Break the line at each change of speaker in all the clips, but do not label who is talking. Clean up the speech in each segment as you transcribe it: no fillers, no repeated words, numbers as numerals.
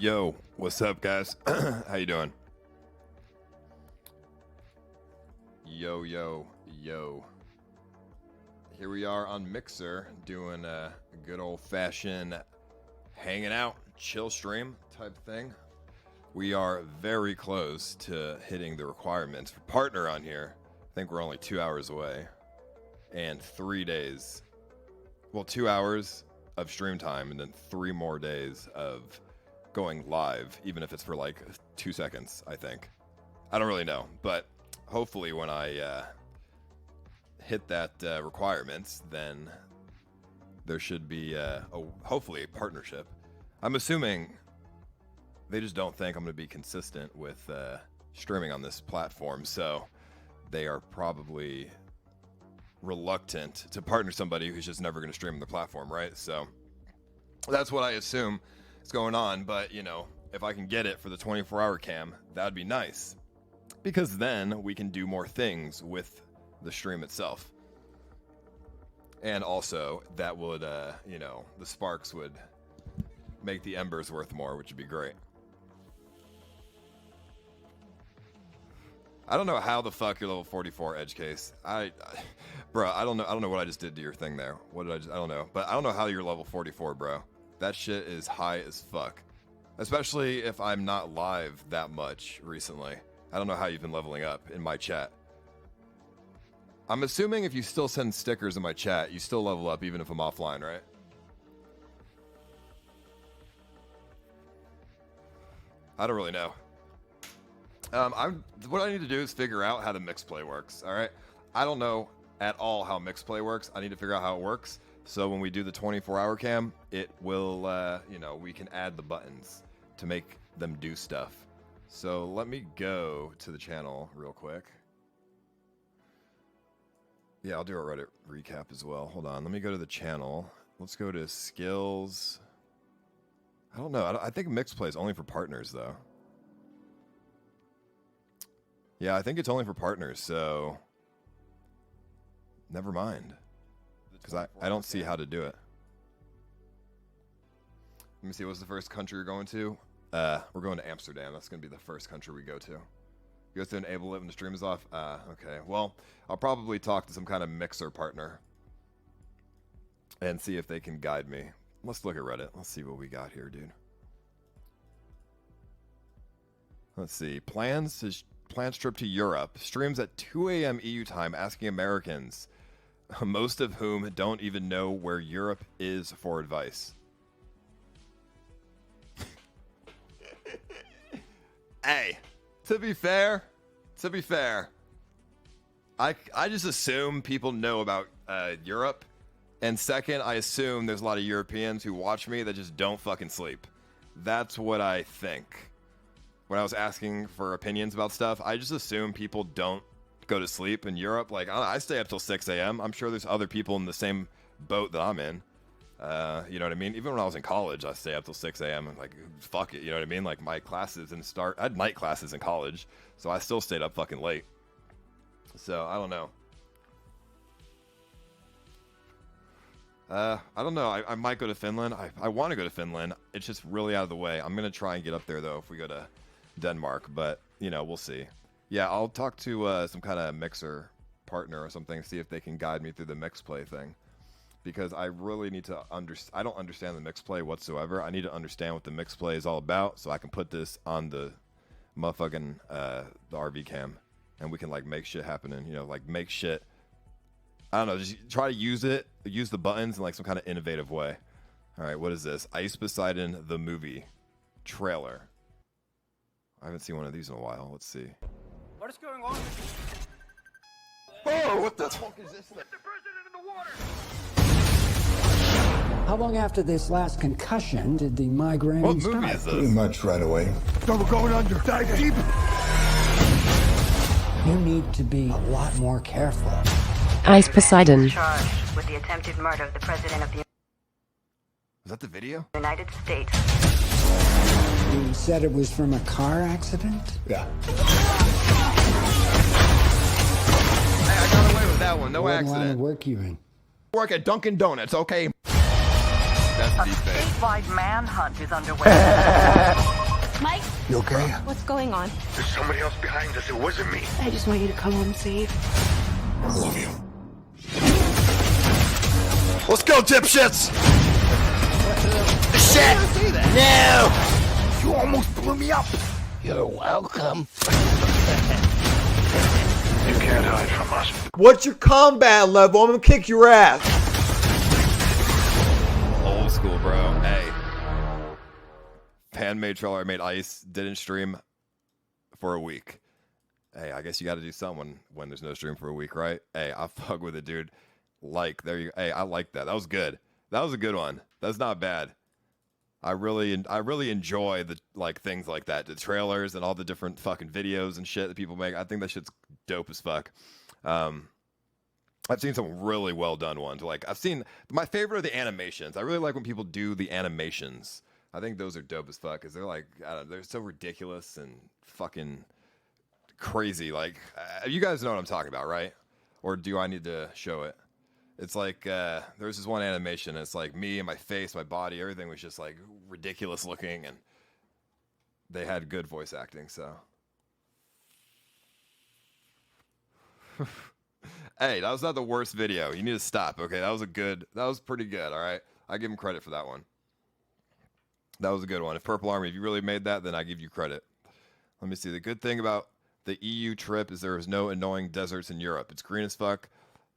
Yo, what's up, guys? How you doing? Yo, yo, yo. Here we are on Mixer doing a good old-fashioned hanging out, chill stream type thing. We are very close to hitting the requirements for partner on here. I think we're only 2 hours away. And 3 days. Well, 2 hours of stream time and then 3 more days of going live, even if it's for like 2 seconds, I think. I don't really know, but hopefully when I hit that requirements, then there should be hopefully a partnership. I'm assuming they just don't think I'm going to be consistent with streaming on this platform, so they are probably reluctant to partner somebody who's just never going to stream on the platform, right? So that's what I assume is going on, but you know, if I can get it for the 24-hour cam, that'd be nice, because then we can do more things with the stream itself. And also that would you know, the sparks would make the embers worth more, which would be great. I don't know how the fuck you're level 44, edge case. Bro, I don't know what I just did to your thing there. What did I don't know. But I don't know how you're level 44, bro. That shit is high as fuck. Especially if I'm not live that much recently. I don't know how you've been leveling up in my chat. I'm assuming if you still send stickers in my chat, you still level up even if I'm offline, right? I don't really know. What I need to do is figure out how the mix play works, alright? I don't know at all how mix play works. I need to figure out how it works. So when we do the 24-hour cam, it will, you know, we can add the buttons to make them do stuff. So let me go to the channel real quick. Yeah, I'll do a Reddit recap as well. Hold on, let me go to the channel. Let's go to skills. I don't know. I think mix play is only for partners, though. Yeah, I think it's only for partners, so never mind. Because I don't see how to do it. Let me see, what's the first country you're going to? We're going to Amsterdam. That's going to be the first country we go to. You have to enable it when the stream is off? Okay. Well, I'll probably talk to some kind of mixer partner and see if they can guide me. Let's look at Reddit. Let's see what we got here, dude. Let's see. Plans trip to Europe. Streams at 2 a.m. EU time asking Americans, most of whom don't even know where Europe is, for advice. Hey, to be fair, I just assume people know about Europe. And second, I assume there's a lot of Europeans who watch me that just don't fucking sleep. That's what I think. When I was asking for opinions about stuff, I just assume people don't go to sleep in Europe. Like, I stay up till 6 a.m. I'm sure there's other people in the same boat that I'm in. You know what I mean? Even when I was in college, I stay up till 6 a.m. and like, fuck it. You know what I mean? Like, my classes didn't start. I had night classes in college, so I still stayed up fucking late. So, I don't know. I don't know. I might go to Finland. I want to go to Finland. It's just really out of the way. I'm going to try and get up there, though, if we go to Denmark. But, you know, we'll see. Yeah, I'll talk to some kind of mixer partner or something, see if they can guide me through the mix play thing. Because I really need to I don't understand the mix play whatsoever. I need to understand what the mix play is all about so I can put this on the motherfucking the RV cam. And we can, like, make shit happen and, you know, like, make shit. I don't know, just try to use the buttons in like some kind of innovative way. All right, what is this? Ice Poseidon, the movie trailer. I haven't seen one of these in a while. Let's see.
What is going on?
Oh, what the fuck is this?
Get the president in the water!
How long after this last concussion did the migraine
What
start?
movie is this?
Pretty much right away.
So we're going under. Dive deep.
You need to be a lot more careful.
Ice Poseidon.
Charged with the attempted murder of the President of the
Is that the video?
United States.
You said it was from a car accident?
Yeah.
Hey, I got away with that one. No
What line of
accident.
work you in?
Work at Dunkin' Donuts, okay? That's
A
deep fake.
statewide manhunt is underway.
okay?
What's going on?
There's somebody else behind us. It wasn't me.
I just want you to come home safe.
I love you.
Let's go, dipshits! Shit! No!
You almost blew me up.
You're welcome.
You can't hide from us.
What's your combat level? I'm gonna kick your ass.
Old school, bro. Hey. Fan-made trailer, I made Ice, didn't stream for a week. Hey, I guess you gotta do something when there's no stream for a week, right? Hey, I fuck with it, dude. Like, there you go. Hey, I like that. That was good. That was a good one. That's not bad. I really enjoy the things like that, the trailers and all the different fucking videos and shit that people make. I think that shit's dope as fuck. I've seen some really well done ones. Like I've seen my favorite are the animations. I really like when people do the animations. I think those are dope as fuck because they're like I don't know, they're so ridiculous and fucking crazy. Like you guys know what I'm talking about, right? Or do I need to show it? It's like there's this one animation. And it's like me and my face, my body, everything was just like ridiculous looking, and they had good voice acting. So, hey, that was not the worst video. You need to stop. Okay, that was pretty good. All right, I give him credit for that one. That was a good one. If Purple Army, if you really made that, then I give you credit. Let me see. The good thing about the EU trip is there is no annoying deserts in Europe. It's green as fuck.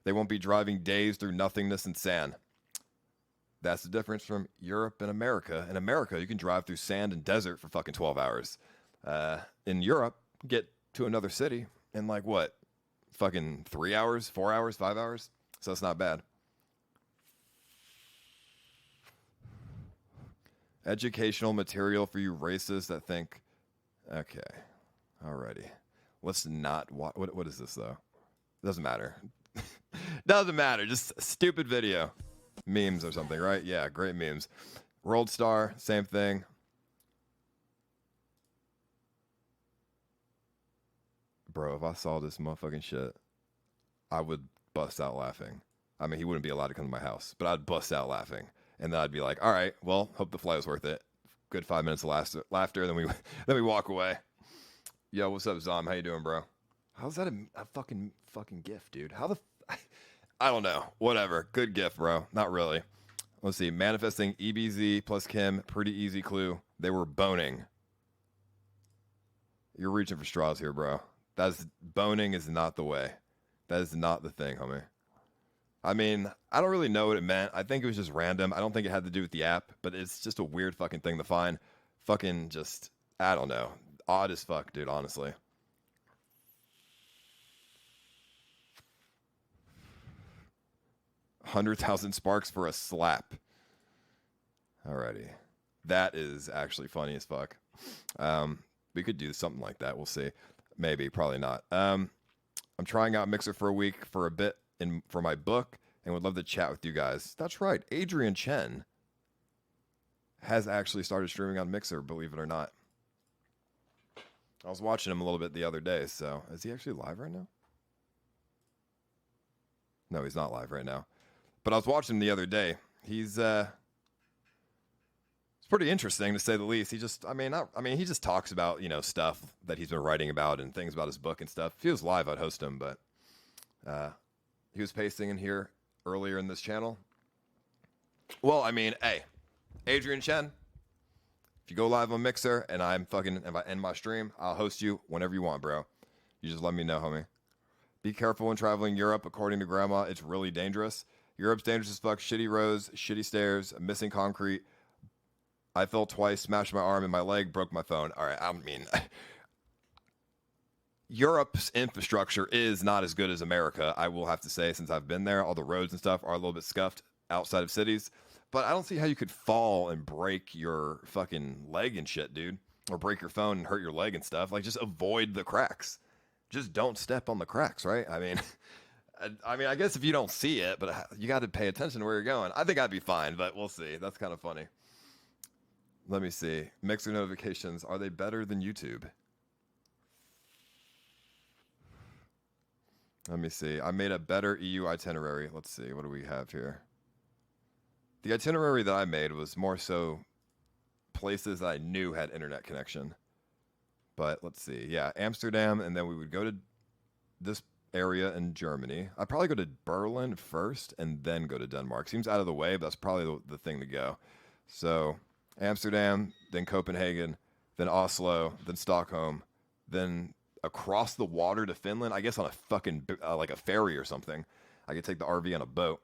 They won't be driving days through nothingness and sand. That's the difference from Europe and America. In America, you can drive through sand and desert for fucking 12 hours. In Europe, get to another city in like what? Fucking 3 hours, 4 hours, 5 hours? So that's not bad. Educational material for you racists that think... Okay. Alrighty. Let's not... What is this, though? Doesn't matter. Doesn't matter. Just a stupid video. Memes or something, right? Yeah, great memes. World Star, same thing. Bro, if I saw this motherfucking shit, I would bust out laughing. I mean, he wouldn't be allowed to come to my house, but I'd bust out laughing. And then I'd be like, all right, well, hope the flight was worth it. Good 5 minutes of laughter, then we walk away. Yo, what's up, Zom? How you doing, bro? How's that a fucking gift, dude? How the... I don't know. Whatever. Good gift, bro. Not really. Let's see. Manifesting EBZ plus Kim. Pretty easy clue. They were boning. You're reaching for straws here, bro. Boning is not the way. That is not the thing, homie. I mean, I don't really know what it meant. I think it was just random. I don't think it had to do with the app, but it's just a weird fucking thing to find. Fucking just, I don't know. Odd as fuck, dude, honestly. $100,000 sparks for a slap. Alrighty. That is actually funny as fuck. We could do something like that. We'll see. Maybe, probably not. I'm trying out Mixer for a week for a bit for my book and would love to chat with you guys. That's right. Adrian Chen has actually started streaming on Mixer, believe it or not. I was watching him a little bit the other day, so is he actually live right now? No, he's not live right now. But I was watching him the other day. He's it's pretty interesting to say the least. He just, he just talks about, stuff that he's been writing about and things about his book and stuff. If he was live, I'd host him, but he was pasting in here earlier in this channel. Well, hey, Adrian Chen, if you go live on Mixer and if I end my stream, I'll host you whenever you want, bro. You just let me know, homie. Be careful when traveling Europe. According to Grandma, it's really dangerous. Europe's dangerous as fuck. Shitty roads, shitty stairs, missing concrete. I fell twice, smashed my arm and my leg, broke my phone. All right, Europe's infrastructure is not as good as America, I will have to say, since I've been there. All the roads and stuff are a little bit scuffed outside of cities. But I don't see how you could fall and break your fucking leg and shit, dude. Or break your phone and hurt your leg and stuff. Like, just avoid the cracks. Just don't step on the cracks, right? I guess if you don't see it, but you got to pay attention to where you're going. I think I'd be fine, but we'll see. That's kind of funny. Let me see. Mixer notifications. Are they better than YouTube? Let me see. I made a better EU itinerary. Let's see. What do we have here? The itinerary that I made was more so places that I knew had internet connection. But let's see. Yeah, Amsterdam, and then we would go to this area in Germany. I'd probably go to Berlin first and then go to Denmark. Seems out of the way, but that's probably the thing to go. So Amsterdam, then Copenhagen, then Oslo, then Stockholm, then across the water to Finland. I guess on a fucking like a ferry or something. I could take the RV on a boat,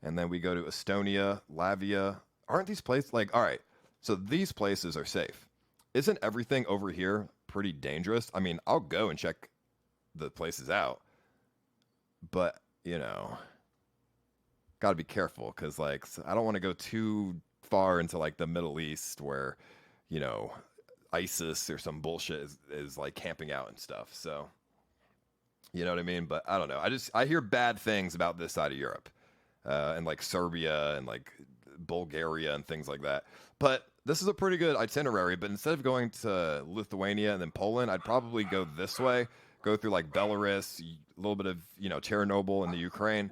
and then we go to Estonia, Latvia. Aren't these places like, all right? So these places are safe. Isn't everything over here pretty dangerous? I mean, I'll go and check the places out, but you know, gotta be careful because like I don't want to go too far into like the Middle East where, you know, ISIS or some bullshit is like camping out and stuff. So, you know what I mean? But I don't know. I hear bad things about this side of Europe, and like Serbia and like Bulgaria and things like that. But this is a pretty good itinerary. But instead of going to Lithuania and then Poland, I'd probably go this way. Go through like Belarus, a little bit of, you know, Chernobyl and the Ukraine,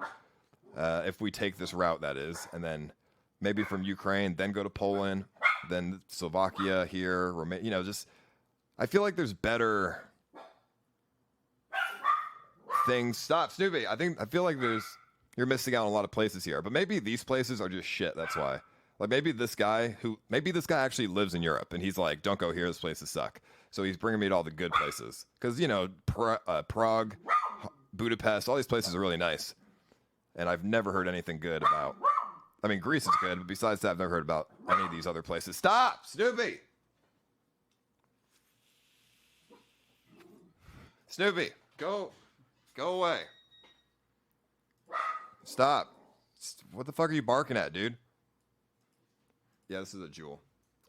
if we take this route, that is, and then maybe from Ukraine, then go to Poland, then Slovakia here, Romania, you know, just, I feel like there's better things. Stop, Snoopy. I feel like you're missing out on a lot of places here, but maybe these places are just shit. That's why. Like maybe this guy actually lives in Europe and he's like, don't go here. This places suck. So he's bringing me to all the good places. Because, you know, Prague, Budapest, all these places are really nice. And I've never heard anything good about. I mean, Greece is good, but besides that, I've never heard about any of these other places. Stop, Snoopy! Snoopy, go away. Stop. What the fuck are you barking at, dude? Yeah, this is a jewel.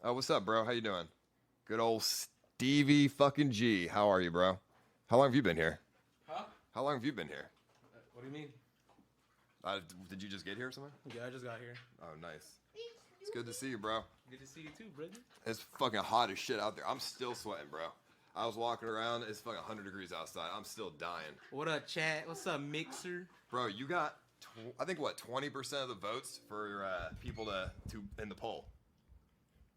Oh, what's up, bro? How you doing? Good old Stevie fucking G. How are you, bro? How long have you been here?
Huh?
How long have you been here?
What do you mean?
Did you just get here or something?
Yeah, I just got here.
Oh, nice. It's good to see you, bro.
Good to see you too, brother.
It's fucking hot as shit out there. I'm still sweating, bro. I was walking around. It's fucking 100 degrees outside. I'm still dying.
What up, chat? What's up, Mixer?
Bro, you got, I think, what, 20% of the votes for people to in the poll.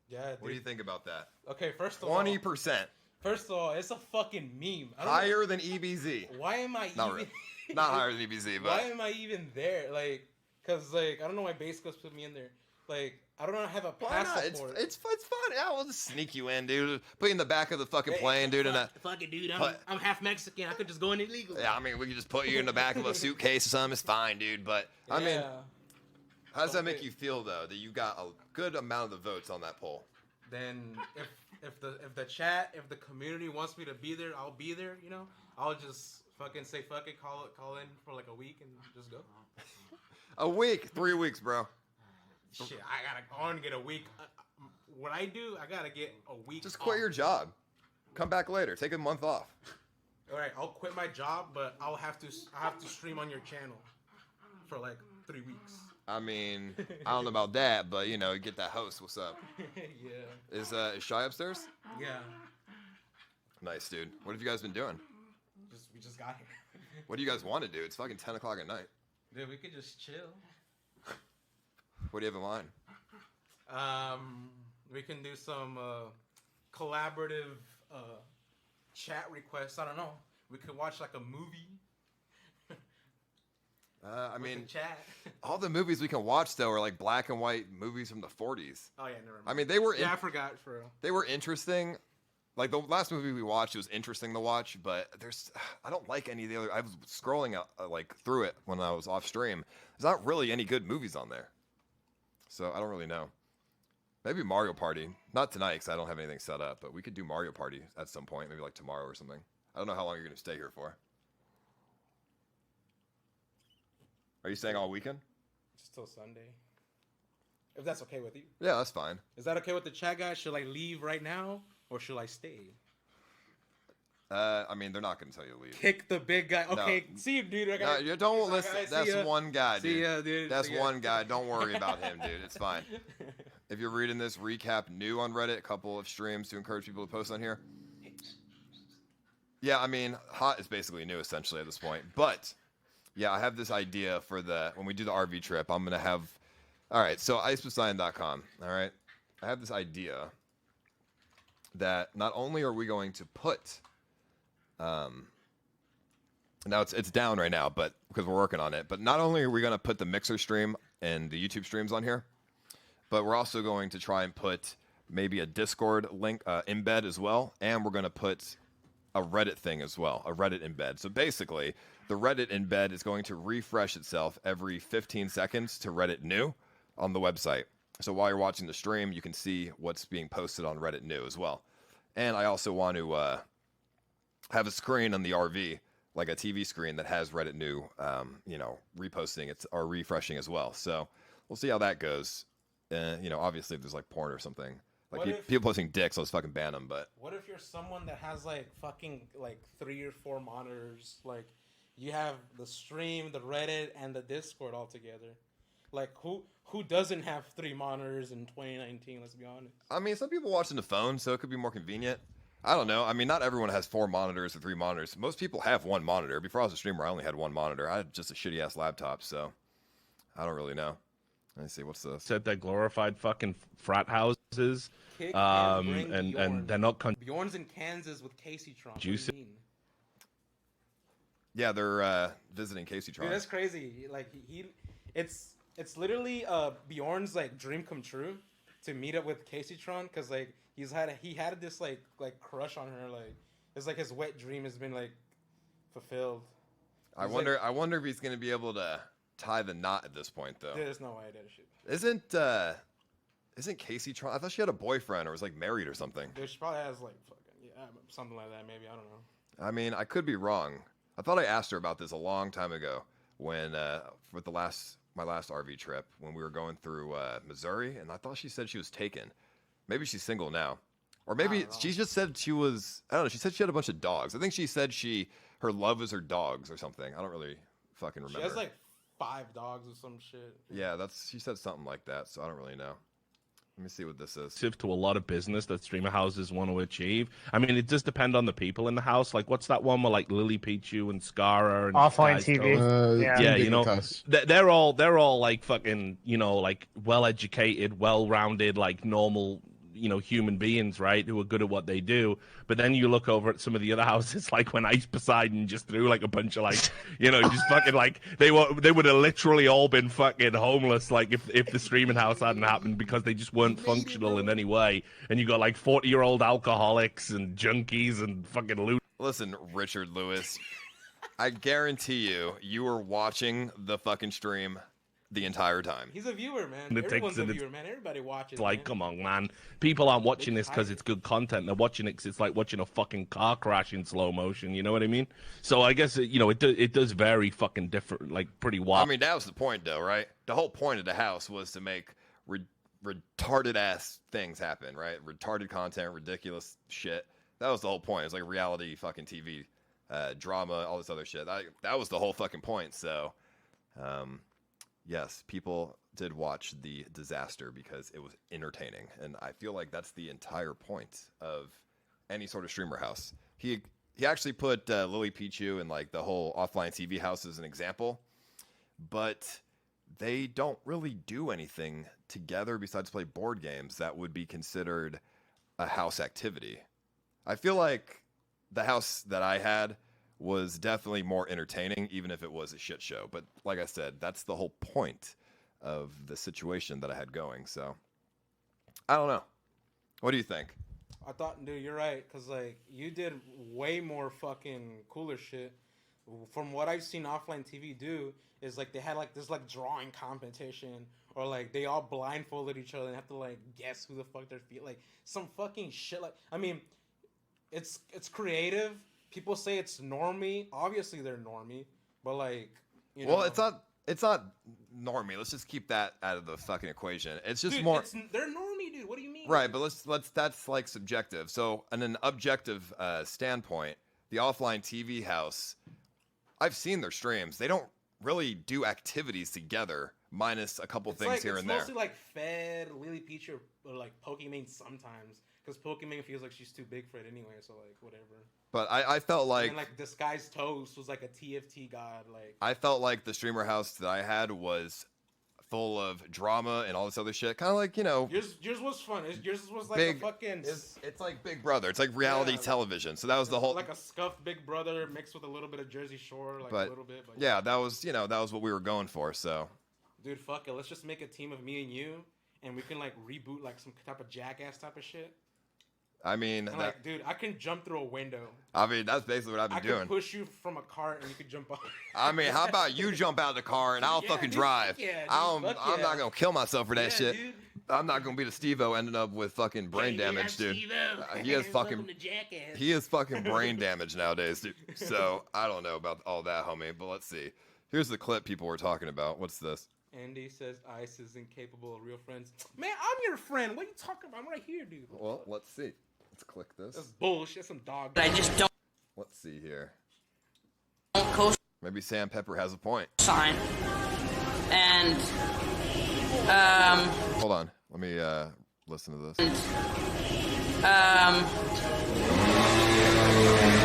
Yeah, dude.
What do you think about that?
Okay, first of all,
20%.
First of all, it's a fucking meme.
Higher than EBZ.
Why am I
Not
even?
really. Not higher than EBZ, but
Why am I even there? Like, cause like I don't know why Base Coast put me in there. Like, I don't have a
why not?
passport.
It's fun. Yeah, we'll just sneak you in, dude. Put you in the back of the fucking plane, dude.
Fuck it, dude. I'm half Mexican. I could just go in illegally.
Yeah, I mean, we could just put you in the back of a suitcase or something. It's fine, dude. But I mean, how does that make you feel though? That you got a good amount of the votes on that poll?
Then if the chat, if the community wants me to be there, I'll be there. You know, I'll just fucking say fuck it, call in for like a week and just go.
A week, 3 weeks, bro.
Shit, I want to get a week. What I do, I gotta get a week.
Just quit your job. Come back later. Take a month off.
All right, I'll quit my job, but I have to stream on your channel for like 3 weeks.
I mean, I don't know about that, but you know, get that host. What's up?
Yeah.
Is Shy upstairs?
Yeah.
Nice, dude. What have you guys been doing?
We just got here.
What do you guys want to do? It's fucking 10 o'clock at night.
Dude, we could just chill.
What do you have in mind?
We can do some collaborative chat requests. I don't know. We could watch like a movie.
I mean,
chat.
all the movies we can watch though are like black and white movies from the 40s.
Oh yeah, never mind.
I mean, they were.
Yeah, I forgot for real.
They were interesting. Like the last movie we watched, it was interesting to watch, but I don't like any of the other. I was scrolling like through it when I was off stream. There's not really any good movies on there, so I don't really know. Maybe Mario Party, not tonight because I don't have anything set up, but we could do Mario Party at some point, maybe like tomorrow or something. I don't know how long you're gonna stay here for. Are you staying all weekend?
Just till Sunday. If that's okay with you.
Yeah, that's fine.
Is that okay with the chat guys? Should I leave right now or should I stay?
I mean, they're not going to tell you to leave.
Kick the big guy. Okay,
No.
see you, dude.
No, you don't listen. That's one guy, dude.
See ya, dude.
That's
See ya.
one guy. Don't worry about him, dude. It's fine. If you're reading this recap new on Reddit, a couple of streams to encourage people to post on here. Yeah, I mean, hot is basically new essentially at this point. But yeah, I have this idea for when we do the RV trip. I'm gonna have. All right, so iceposeidon.com. All right, I have this idea that not only are we going to put, now it's down right now, but because we're working on it, but not only are we going to put the Mixer stream and the YouTube streams on here, but we're also going to try and put maybe a Discord link embed as well, and we're going to put a Reddit thing as well, a Reddit embed. So basically, the Reddit embed is going to refresh itself every 15 seconds to Reddit new on the website. So while you're watching the stream, you can see what's being posted on Reddit new as well. And I also want to have a screen on the RV, like a TV screen that has Reddit new, reposting it or refreshing as well. So we'll see how that goes. Obviously if there's like porn or something, like people posting dicks, I'll just fucking ban them. But
what if you're someone that has like fucking like 3 or 4 monitors? Like you have the stream, the Reddit, and the Discord all together. Like who doesn't have 3 monitors in 2019? Let's be honest.
I mean, some people watch on the phone, so it could be more convenient. I don't know. I mean, not everyone has 4 monitors or 3 monitors. Most people have 1 monitor. Before I was a streamer, I only had 1 monitor. I had just a shitty ass laptop, so I don't really know. Let me see, what's this?
Said they're glorified fucking frat houses,
Kick and bring
and
Bjorn.
they're not
Bjorn's in Kansas with Casey Tron.
Juicy.
What do you mean?
Yeah, they're visiting Casey Tron.
Dude, that's crazy. Like it's literally Bjorn's like dream come true to meet up with Casey Tron, because like he had this like crush on her. Like it's like his wet dream has been like fulfilled.
I wonder if he's gonna be able to tie the knot at this point, though.
There's no way that shit.
Isn't Casey Tron? I thought she had a boyfriend or was like married or something.
Dude, she probably has like fucking something like that. Maybe, I don't know.
I mean, I could be wrong. I thought I asked her about this a long time ago when with my last RV trip when we were going through Missouri, and I thought she said she was taken. Maybe she's single now, or maybe she just said she was. I don't know. She said she had a bunch of dogs. I think she said her love is her dogs or something. I don't really fucking remember.
She has like 5 dogs or some shit.
Yeah, she said something like that, so I don't really know. Let me see what this is.
To a lot of business that streamer houses want to achieve. I mean, it does depend on the people in the house. Like, what's that one where like Lily Pichu and Scara and
Offline TV?
Yeah, they're all like fucking, like well-educated, well-rounded, like normal, human beings, right? Who are good at what they do. But then you look over at some of the other houses, like when Ice Poseidon just threw like a bunch of like, just fucking like they would have literally all been fucking homeless, like if the streaming house hadn't happened, because they just weren't functional in any way. And you got like 40-year-old alcoholics and junkies and fucking loot.
Listen, Richard Lewis, I guarantee you were watching the fucking stream the entire time.
He's a viewer, man. Everyone's a viewer, man. Everybody watches.
Like,
man.
come on, man. People aren't watching this because it's good content. They're watching it because it's like watching a fucking car crash in slow motion. You know what I mean? So I guess it does vary fucking different, like pretty wild.
I mean, that was the point, though, right? The whole point of the house was to make retarded ass things happen, right? Retarded content, ridiculous shit. That was the whole point. It's like reality fucking TV, drama, all this other shit. That was the whole fucking point. So, yes, people did watch the disaster because it was entertaining, and I feel like that's the entire point of any sort of streamer house. He actually put Lily Pichu and like the whole offline TV house as an example, but they don't really do anything together besides play board games that would be considered a house activity. I feel like the house that I had was definitely more entertaining, even if it was a shit show. But like I said, that's the whole point of the situation that I had going. So I don't know. What do you think?
I thought, dude, you're right, because like you did way more fucking cooler shit. From what I've seen offline TV do is like they had like this like drawing competition, or like they all blindfolded each other and have to like guess who the fuck they're feeling, like some fucking shit. Like, I mean, it's creative. People say it's normie. Obviously they're normie, but like,
well, it's not normie. Let's just keep that out of the fucking equation. It's just more.
They're normie, dude. What do you mean?
Right, but let's that's like subjective. So, in an objective standpoint, the offline TV house, I've seen their streams. They don't really do activities together, minus a couple things here and there.
It's mostly like Fed, Lily Peach, or like Pokemon sometimes, because Pokemon feels like she's too big for it anyway. So like whatever.
But I felt like,
and like Disguised Toast was like a TFT god. Like,
I felt like the streamer house that I had was full of drama and all this other shit. Kind of like, you know,
Yours was fun. Yours was like
big,
a fucking.
it's like Big Brother. It's like reality television. So that was the whole.
Like a scuffed Big Brother mixed with a little bit of Jersey Shore, like
but,
a little bit. But
yeah, that was what we were going for. So.
Dude, fuck it. Let's just make a team of me and you, and we can like reboot like some type of Jackass type of shit.
I mean,
like, dude, I can jump through a window.
I mean, that's basically what I've been doing.
I can push you from a cart and you can jump up.
I mean, how about you jump out of the car and I'll fucking drive?
Yeah,
I'm not gonna kill myself for that shit.
Dude.
I'm not gonna be the Steve-O ending up with fucking brain damage, dude. He has fucking brain damage nowadays, dude. So I don't know about all that, homie. But let's see. Here's the clip people were talking about. What's this?
Andy says Ice is incapable of real friends. Man, I'm your friend. What are you talking about? I'm right here, dude.
Well, let's see. Let's click this.
That's bullshit. That's some dog.
I just don't.
Let's see here.
Co-sign.
Maybe Sam Pepper has a point.
And
hold on. Let me listen to this.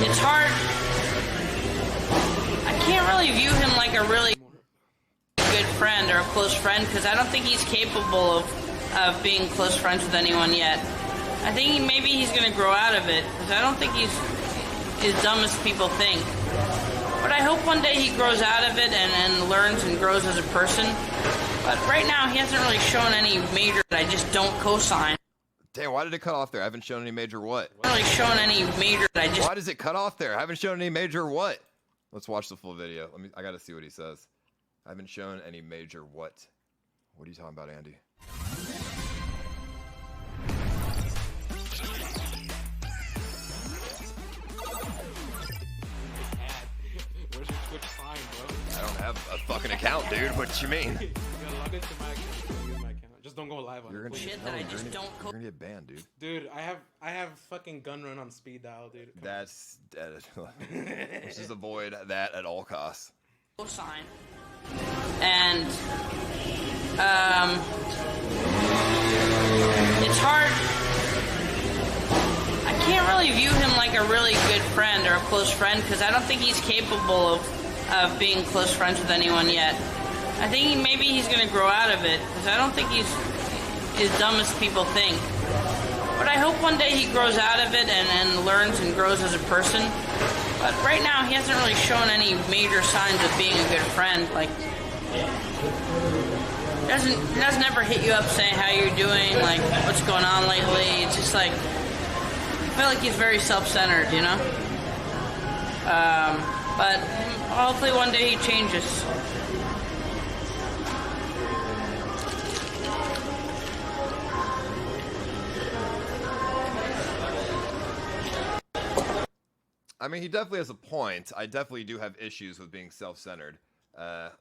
It's hard. I can't really view him like a really good friend or a close friend because I don't think he's capable of being close friends with anyone yet. I think maybe he's going to grow out of it, because I don't think he's as dumb as people think. But I hope one day he grows out of it and learns and grows as a person. But right now, he hasn't really shown any major that I just don't co-sign.
Damn, why did it cut off there? I haven't shown any major what?
I haven't really shown any major that I just...
Why does it cut off there? I haven't shown any major what? Let's watch the full video. I got to see what he says. I haven't shown any major what? What are you talking about, Andy?
Where's your Twitch sign, bro?
I don't have a fucking account, dude. What you mean?
You gotta log into my account. Use my account. Just don't go live on
You're
it.
gonna,
Shit
no,
that I
you're
just
gonna,
don't
you're gonna get banned, dude.
Dude, I have fucking gun run on speed dial, dude.
That's let's just avoid that at all costs.
Co-sign. And it's hard. I can't really view him like a really good friend or a close friend because I don't think he's capable of being close friends with anyone yet. I think maybe he's going to grow out of it because I don't think he's as dumb as people think. But I hope one day he grows out of it and learns and grows as a person. But right now, he hasn't really shown any major signs of being a good friend. Like, he doesn't ever hit you up saying how you're doing, like, what's going on lately. It's just like, I feel like he's very self-centered, you know? But hopefully one day he changes.
I mean, he definitely has a point. I definitely do have issues with being self-centered.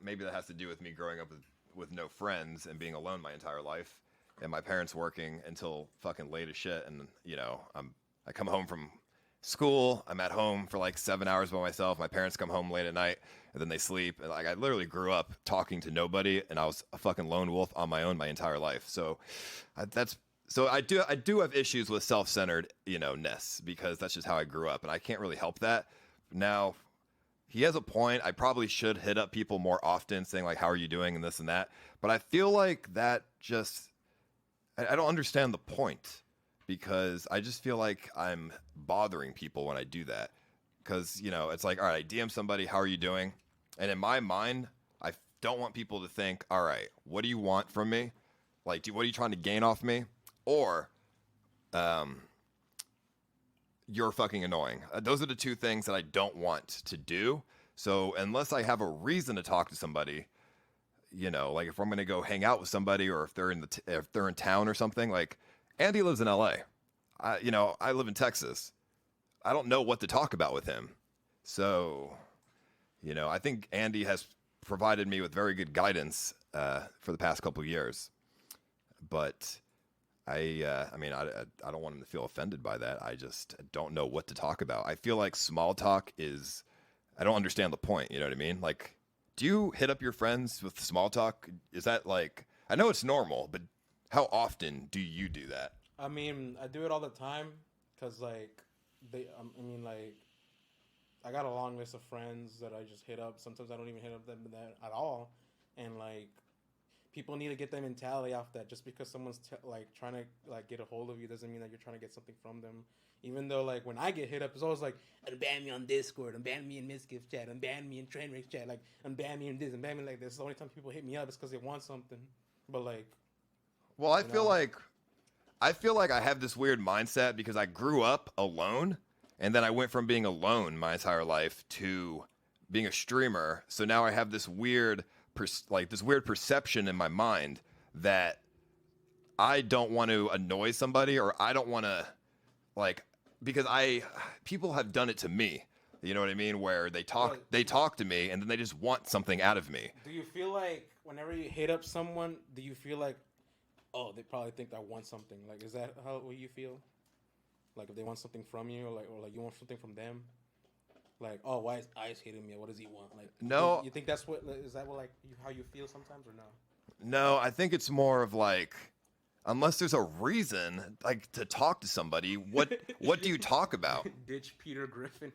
Maybe that has to do with me growing up with no friends and being alone my entire life, and my parents working until fucking late as shit. And you know, I come home from school. I'm at home for like 7 hours by myself. My parents come home late at night, and then they sleep. And like, I literally grew up talking to nobody, and I was a fucking lone wolf on my own my entire life. So So I do have issues with self-centered, ness, because that's just how I grew up, and I can't really help that. Now, he has a point. I probably should hit up people more often, saying like, "How are you doing?" and this and that. But I feel like that just I don't understand the point, because I just feel like I'm bothering people when I do that. Because it's like, all right, I DM somebody, "How are you doing?" and in my mind, I don't want people to think, "All right, what do you want from me? Like, what are you trying to gain off me?" Or, you're fucking annoying. Those are the two things that I don't want to do. So unless I have a reason to talk to somebody, like if I'm gonna go hang out with somebody, or if they're in town or something. Like Andy lives in LA. I live in Texas. I don't know what to talk about with him. So, I think Andy has provided me with very good guidance for the past couple of years, but. I don't want him to feel offended by that. I just don't know what to talk about. I feel like small talk I don't understand the point. You know what I mean? Like, do you hit up your friends with small talk? Is that like, I know it's normal, but how often do you do that?
I mean, I do it all the time because, like, I got a long list of friends that I just hit up. Sometimes I don't even hit up them at all. And, like, people need to get their mentality off that. Just because someone's like trying to like get a hold of you doesn't mean that you're trying to get something from them. Even though like when I get hit up, it's always like, unban me on Discord, unban me in Misgift chat, unban me in Trainwreck chat, like unban me in this, unban me like this. The only time people hit me up is because they want something. But like,
well, I feel like I have this weird mindset because I grew up alone, and then I went from being alone my entire life to being a streamer. So now I have this weird perception in my mind that I don't want to annoy somebody, or I don't want to like, because people have done it to me. You know what I mean? Where they talk to me and then they just want something out of me.
Do you feel like whenever you hit up someone, do you feel like, oh, they probably think I want something? Like, is that how you feel? Like, if they want something from you, or like you want something from them? Like, oh, why is Ice hitting me? What does he want? Like,
no.
You think that's what, is that what, like, how you feel sometimes, or no?
No, I think it's more of like, unless there's a reason, like, to talk to somebody, what do you talk about?
Ditch Peter Griffin.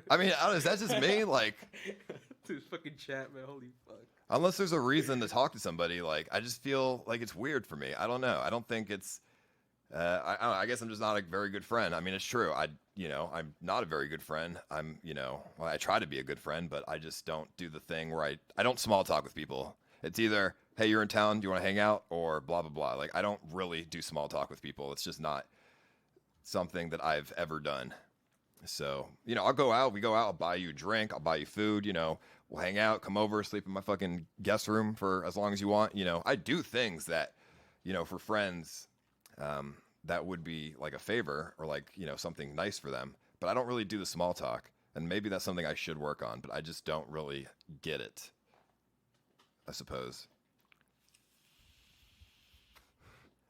I mean, I don't know, is that just me? Like,
dude, fucking chat, man. Holy fuck.
Unless there's a reason to talk to somebody, like, I just feel like it's weird for me. I don't know. I don't think it's. I don't know, I guess I'm just not a very good friend. I mean, it's true. I'm not a very good friend. Well, I try to be a good friend, but I just don't do the thing where I don't small talk with people. It's either, hey, you're in town, do you want to hang out, or blah, blah, blah. Like, I don't really do small talk with people. It's just not something that I've ever done. So, I'll go out, we go out, I'll buy you a drink, I'll buy you food, we'll hang out, come over, sleep in my fucking guest room for as long as you want. I do things that, for friends, that would be like a favor or like, something nice for them. But I don't really do the small talk. And maybe that's something I should work on, but I just don't really get it, I suppose.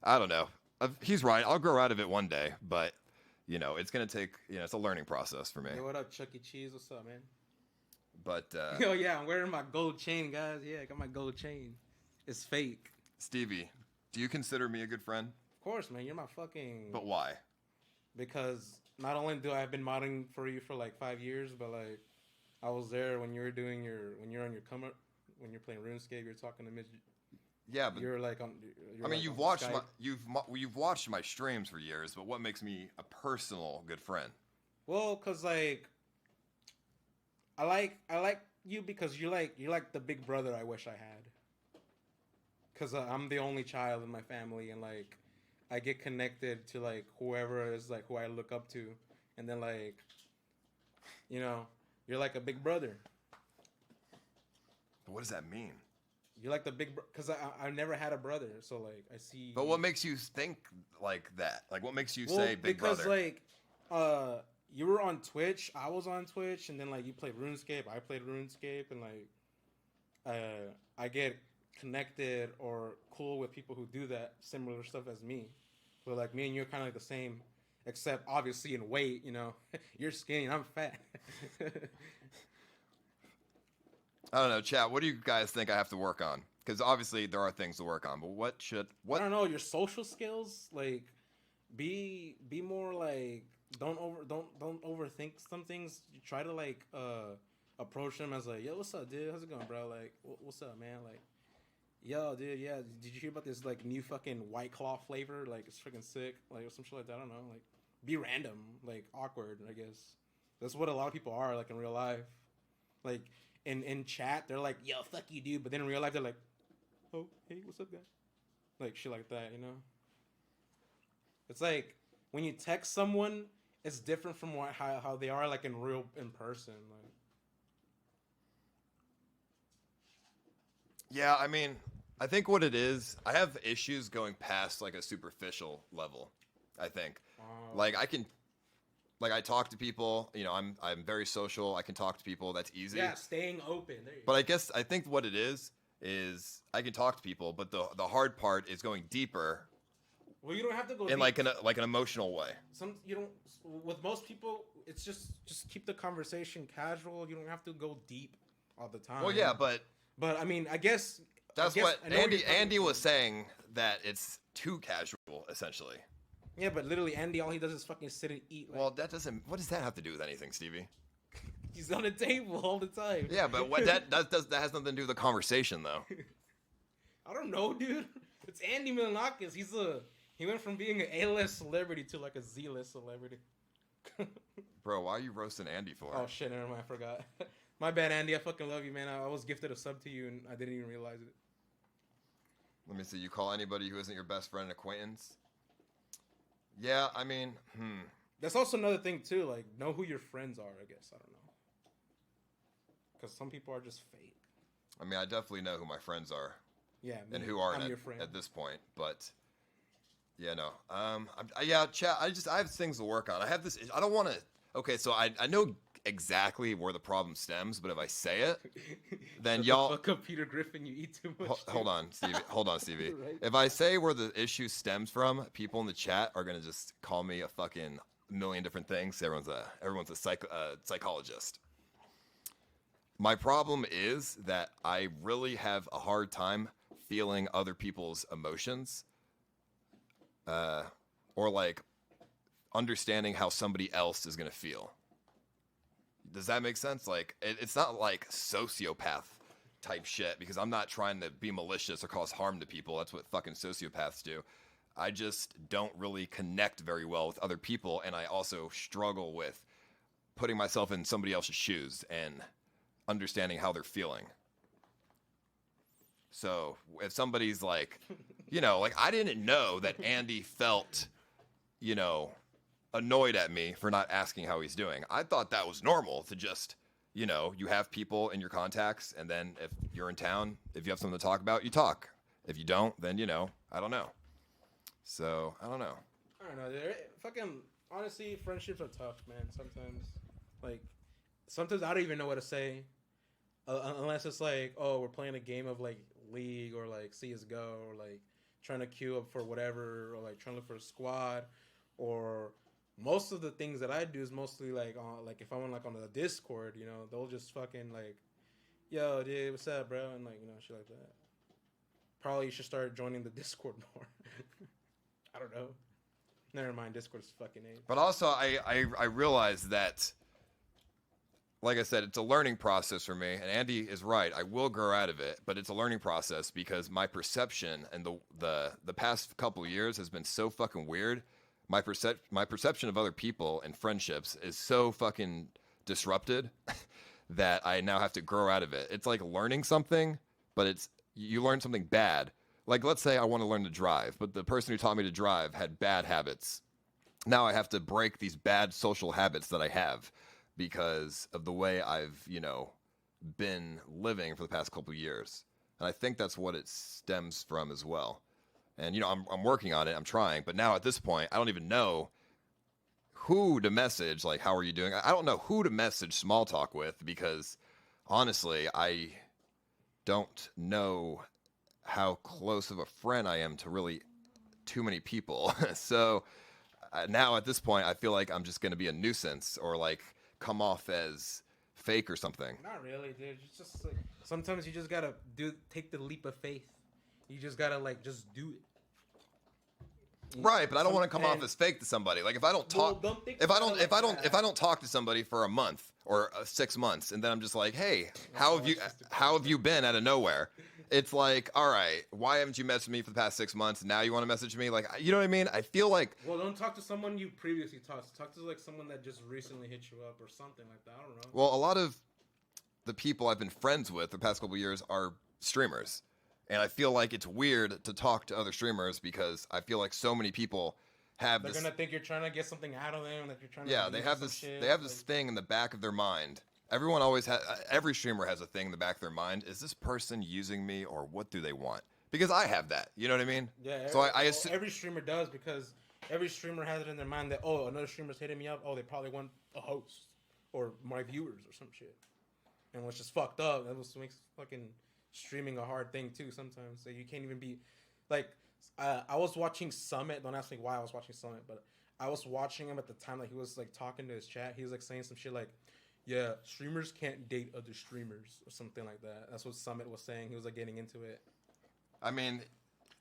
I don't know. He's right. I'll grow out of it one day, but, it's going to take, it's a learning process for me.
Hey, what up, Chuck E. Cheese? What's up, man?
But,
yo, yeah, I'm wearing my gold chain, guys. Yeah, I got my gold chain. It's fake.
Stevie, do you consider me a good friend?
Of course, man. You're my fucking...
But why?
Because not only do I have been modding for you for like 5 years, but like I was there when you were doing when you're on your come up, when you're playing RuneScape, you're talking to Mitch.
Yeah, but
you're like on.
I mean, you've watched you've watched my streams for years, but what makes me a personal good friend?
Well, cause like I like you because you're like the big brother I wish I had. Cause I'm the only child in my family, and like I get connected to like whoever is like who I look up to, and then like, you're like a big brother.
What does that mean?
You're like the big because I never had a brother, so like I see.
But what makes you think like that? Like what makes you say big brother?
Because like you were on Twitch, I was on Twitch, and then like you played RuneScape, I played RuneScape, and like I get connected or cool with people who do that similar stuff as me. But like me and you're kind of like the same, except obviously in weight. You're skinny and I'm fat.
I don't know, chat. What do you guys think I have to work on? Because obviously there are things to work on, but what?
I don't know, your social skills. Like, be more like don't overthink some things. You try to like approach them as like, yo, what's up, dude? How's it going, bro? Like, what's up, man? Like, yo, dude, yeah. Did you hear about this like new fucking White Claw flavor? Like, it's freaking sick. Like, or some shit like that. I don't know. Like, be random, like awkward. I guess that's what a lot of people are like in real life. Like. In chat, they're like, yo, fuck you, dude. But then in real life, they're like, oh, hey, what's up, guy? Like, shit like that, It's like, when you text someone, it's different from how they are, like, in person. Like.
Yeah, I mean, I think what it is, I have issues going past, like, a superficial level, I think. Like, I talk to people, I'm very social. I can talk to people. That's easy.
Yeah, staying open. There you
go. But I think what it is I can talk to people, but the hard part is going deeper.
Well, you don't have to go
in
deep.
like an emotional way.
With most people, it's just keep the conversation casual. You don't have to go deep all the time.
Well, yeah, but
I mean, I guess
that's what Andy was saying, that it's too casual, essentially.
Yeah, but literally, Andy, all he does is fucking sit and eat. Like...
Well, what does that have to do with anything, Stevie?
He's on the table all the time.
Yeah, but what that has nothing to do with the conversation, though.
I don't know, dude. It's Andy Milonakis. He went from being an A-list celebrity to like a Z-list celebrity.
Bro, why are you roasting Andy for?
Oh shit, never mind, I forgot. My bad, Andy. I fucking love you, man. I was gifted a sub to you and I didn't even realize it.
Let me see. You call anybody who isn't your best friend an acquaintance? Yeah, I mean,
That's also another thing too. Like, know who your friends are. I guess I don't know, because some people are just fake.
I mean, I definitely know who my friends are.
Yeah,
and who aren't at this point, but yeah, no. Yeah, chat. I have things to work on. I have this. I don't want to. Okay, so I know exactly where the problem stems, but if I say it, then y'all.
Fuck up, Peter Griffin. You eat too much.
Hold on, Stevie. Hold on, Stevie.
Right.
If I say where the issue stems from, people in the chat are gonna just call me a fucking million different things. Everyone's a psychologist. My problem is that I really have a hard time feeling other people's emotions, or like understanding how somebody else is gonna feel. Does that make sense? Like, it's not like sociopath type shit, because I'm not trying to be malicious or cause harm to people. That's what fucking sociopaths do. I just don't really connect very well with other people, and I also struggle with putting myself in somebody else's shoes and understanding how they're feeling. So if somebody's like, like I didn't know that Andy felt, annoyed at me for not asking how he's doing. I thought that was normal to just, you have people in your contacts, and then if you're in town, if you have something to talk about, you talk. If you don't, then, I don't know. So, I don't know.
I don't know. Fucking, honestly, friendships are tough, man. Sometimes I don't even know what to say. Unless it's like, oh, we're playing a game of like League or like CSGO or like trying to queue up for whatever, or like trying to look for a squad, or most of the things that I do is mostly like like if I went like on the Discord, they'll just fucking like, yo, dude, what's up, bro, and like shit like that. Probably you should start joining the Discord more. I don't know. Never mind, Discord's fucking name.
But also, I realize that, like I said, it's a learning process for me, and Andy is right. I will grow out of it, but it's a learning process because my perception and the past couple years has been so fucking weird. My perception of other people and friendships is so fucking disrupted that I now have to grow out of it. It's like learning something, but you learn something bad. Like, let's say I want to learn to drive, but the person who taught me to drive had bad habits. Now I have to break these bad social habits that I have because of the way I've, been living for the past couple of years. And I think that's what it stems from as well. And, I'm working on it. I'm trying. But now at this point, I don't even know who to message. Like, how are you doing? I don't know who to message small talk with because, honestly, I don't know how close of a friend I am to really too many people. So now at this point, I feel like I'm just going to be a nuisance or like come off as fake or something.
Not really, dude. It's just like sometimes you just gotta take the leap of faith. You just gotta like just do it.
Right, but I don't want to come off as fake to somebody. Like if I don't talk, if I don't talk to somebody for a month or 6 months, and then I'm just like, hey, how have you been out of nowhere? It's like, all right, why haven't you messaged me for the past 6 months? Now you want to message me? Like, you know what I mean? I feel like.
Well, don't talk to someone you previously talked to. Talk to like someone that just recently hit you up or something like that. I don't know.
Well, a lot of the people I've been friends with the past couple of years are streamers. And I feel like it's weird to talk to other streamers because I feel like so many people have
They're gonna think you're trying to get something out of them, that you're trying to.
Yeah, they have this. They have this thing in the back of their mind. Everyone always has. Every streamer has a thing in the back of their mind. Is this person using me, or what do they want? Because I have that. You know what I mean?
Yeah.
So I assume
every streamer does, because every streamer has it in their mind that, oh, another streamer's hitting me up. Oh, they probably want a host or my viewers or some shit. And what's just fucked up. That makes fucking streaming a hard thing too sometimes. So you can't even be like. I was watching Summit. Don't ask me why I was watching Summit, but I was watching him at the time. Like he was like talking to his chat. He was like saying some shit like, yeah, streamers can't date other streamers or something like that. That's what Summit was saying. He was like getting into it.
I mean,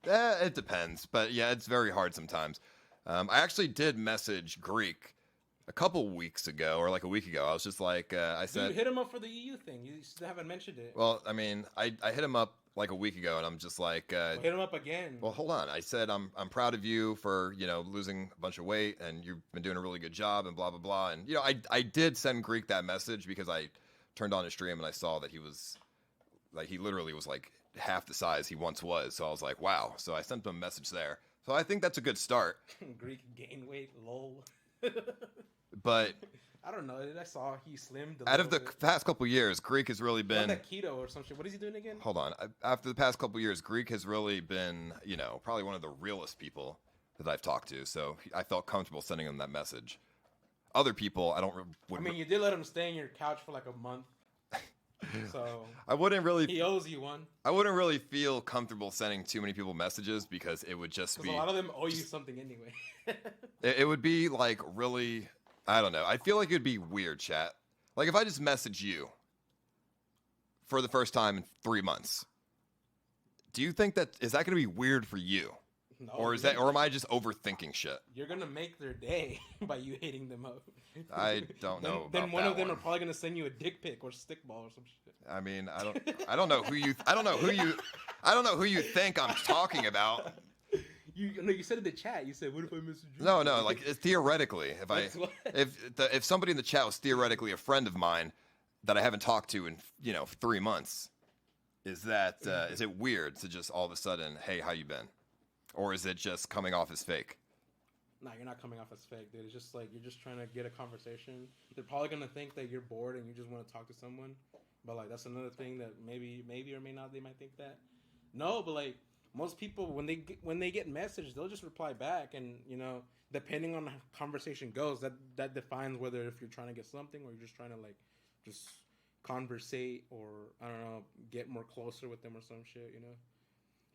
it depends, but yeah, it's very hard sometimes. I actually did message Greek a couple weeks ago or like a week ago. I was just like, I said,
Dude, hit him up for the EU thing. You still haven't mentioned it.
well, I mean, I hit him up like a week ago, and I'm just like,
Hit him up again.
well, hold on. I said I'm proud of you for losing a bunch of weight, and you've been doing a really good job, and blah blah blah. And I did send Greek that message because I turned on his stream and I saw that he was like he literally was like half the size he once was. So I was like, wow. So I sent him a message there. So I think that's a good start.
Greek gain weight, lol.
But
I don't know. I saw he slimmed.
Out of the past couple years, Greek has really been
that keto or some shit. What is he doing again?
Hold on. After the past couple years, Greek has really been, probably one of the realest people that I've talked to. So I felt comfortable sending him that message. Other people,
I mean, you did let him stay on your couch for like a month. So
I wouldn't really.
He owes you one.
I wouldn't really feel comfortable sending too many people messages because it would just be.
A lot of them owe you something anyway.
It would be like really. I don't know. I feel like it would be weird, chat. Like if I just message you for the first time in 3 months, do you think is that going to be weird for you?
No,
or am I just overthinking shit?
You're gonna make their day by you hitting them up.
I don't know.
Then one of them are probably gonna send you a dick pic or stickball or some shit.
I mean, I don't know who you think I'm talking about.
You said in the chat. You said, "What if I message you?"
No, like theoretically, if somebody in the chat was theoretically a friend of mine that I haven't talked to in 3 months, is it weird to just all of a sudden, hey, how you been? Or is it just coming off as fake?
Nah, you're not coming off as fake, dude. It's just like you're just trying to get a conversation. They're probably gonna think that you're bored and you just want to talk to someone. But like that's another thing that maybe or may not they might think that. No, but like most people when they get messaged, they'll just reply back, and depending on how the conversation goes, that defines whether if you're trying to get something or you're just trying to like just conversate or I don't know, get more closer with them or some shit.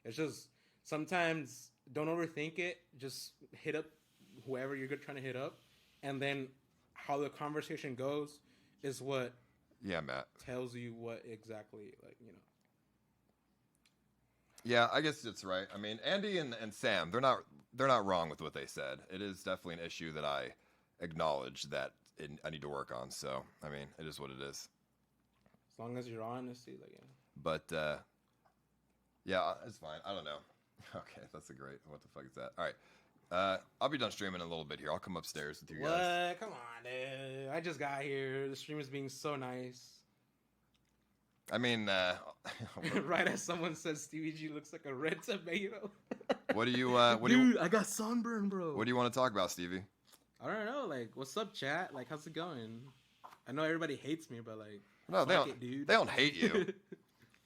It's just. Sometimes don't overthink it. Just hit up whoever you're trying to hit up, and then how the conversation goes is what
Matt
tells you what exactly
Yeah, I guess it's right. I mean, Andy and Sam, they're not wrong with what they said. It is definitely an issue that I acknowledge that I need to work on. So I mean, it is what it is.
As long as you're honest,
But yeah, it's fine. I don't know. Okay, that's a great. What the fuck is that? All right, I'll be done streaming in a little bit here. I'll come upstairs with you guys.
What? Come on, dude. I just got here. The stream is being so nice.
I mean,
right as someone says, Stevie G looks like a red tomato.
What do you?
Dude, I got sunburn, bro.
What do you want to talk about, Stevie?
I don't know. Like, what's up, chat? Like, how's it going? I know everybody hates me, but like,
no, they don't.
Dude.
They don't hate you.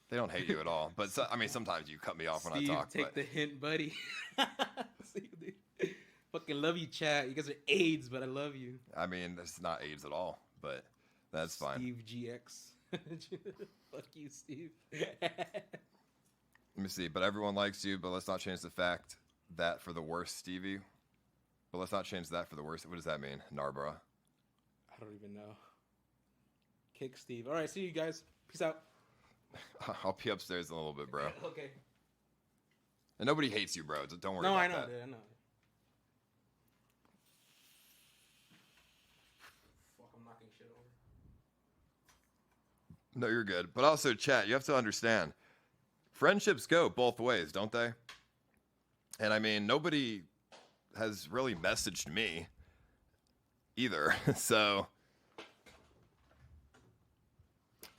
They don't hate you at all. But I mean, sometimes you cut me off when I talk.
Take the hint, buddy. See, dude. Fucking love you, chat. You guys are AIDS, but I love you.
I mean, it's not AIDS at all, but that's fine.
Steve GX. Fuck you, Steve.
Let me see. But everyone likes you, but let's not change the fact that for the worst, Stevie. But let's not change that for the worst. What does that mean, Narborough?
I don't even know. Kick Steve. All right, see you guys. Peace out.
I'll be upstairs in a little bit, bro.
Okay.
And nobody hates you, bro. Don't worry
about
that.
No, I know, dude. I know. Fuck, I'm knocking shit over.
No, you're good. But also, chat, you have to understand, friendships go both ways, don't they? And I mean, nobody has really messaged me either. So,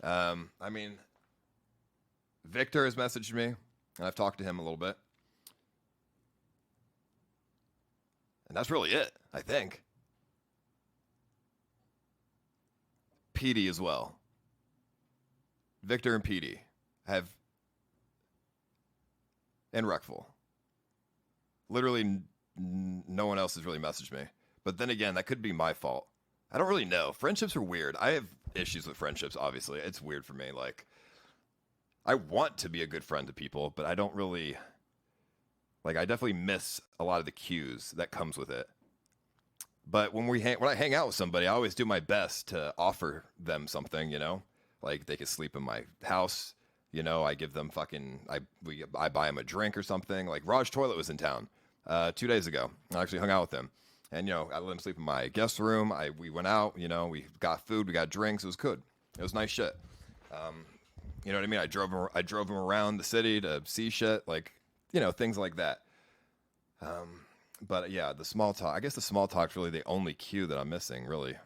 I mean, Victor has messaged me, and I've talked to him a little bit. And that's really it, I think. PD as well. Victor and PD have, and Reckful. Literally no one else has really messaged me. But then again, that could be my fault. I don't really know. Friendships are weird. I have issues with friendships, obviously. It's weird for me. Like, I want to be a good friend to people, but I don't really, like, I definitely miss a lot of the cues that comes with it. But when I hang out with somebody, I always do my best to offer them something, like they could sleep in my house, I give them I buy them a drink or something. Like Raj Toilet was in town 2 days ago. I actually hung out with him, And, you know, I let him sleep in my guest room. We went out, you know, we got food, we got drinks. It was good. It was nice shit. You know what I mean? I drove him around the city to see shit, like, you know, things like that. But yeah, the small talk, I guess the small talk's really the only cue that I'm missing, really.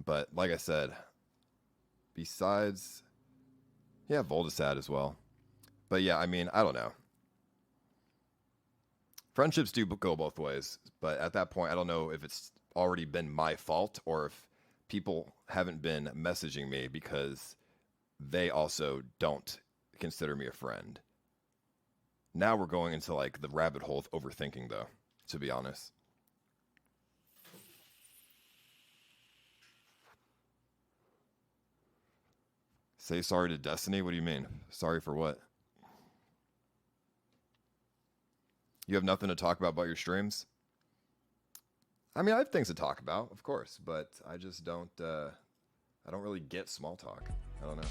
But like I said, besides, yeah, Voldemort as well. But yeah, I mean, I don't know. Friendships do go both ways, but at that point, I don't know if it's already been my fault or if people haven't been messaging me because they also don't consider me a friend. Now we're going into like the rabbit hole of overthinking, though, to be honest. Say sorry to Destiny? What do you mean? Sorry for what? You have nothing to talk about your streams? I mean, I have things to talk about, of course, but I just don't, I don't really get small talk. I don't know.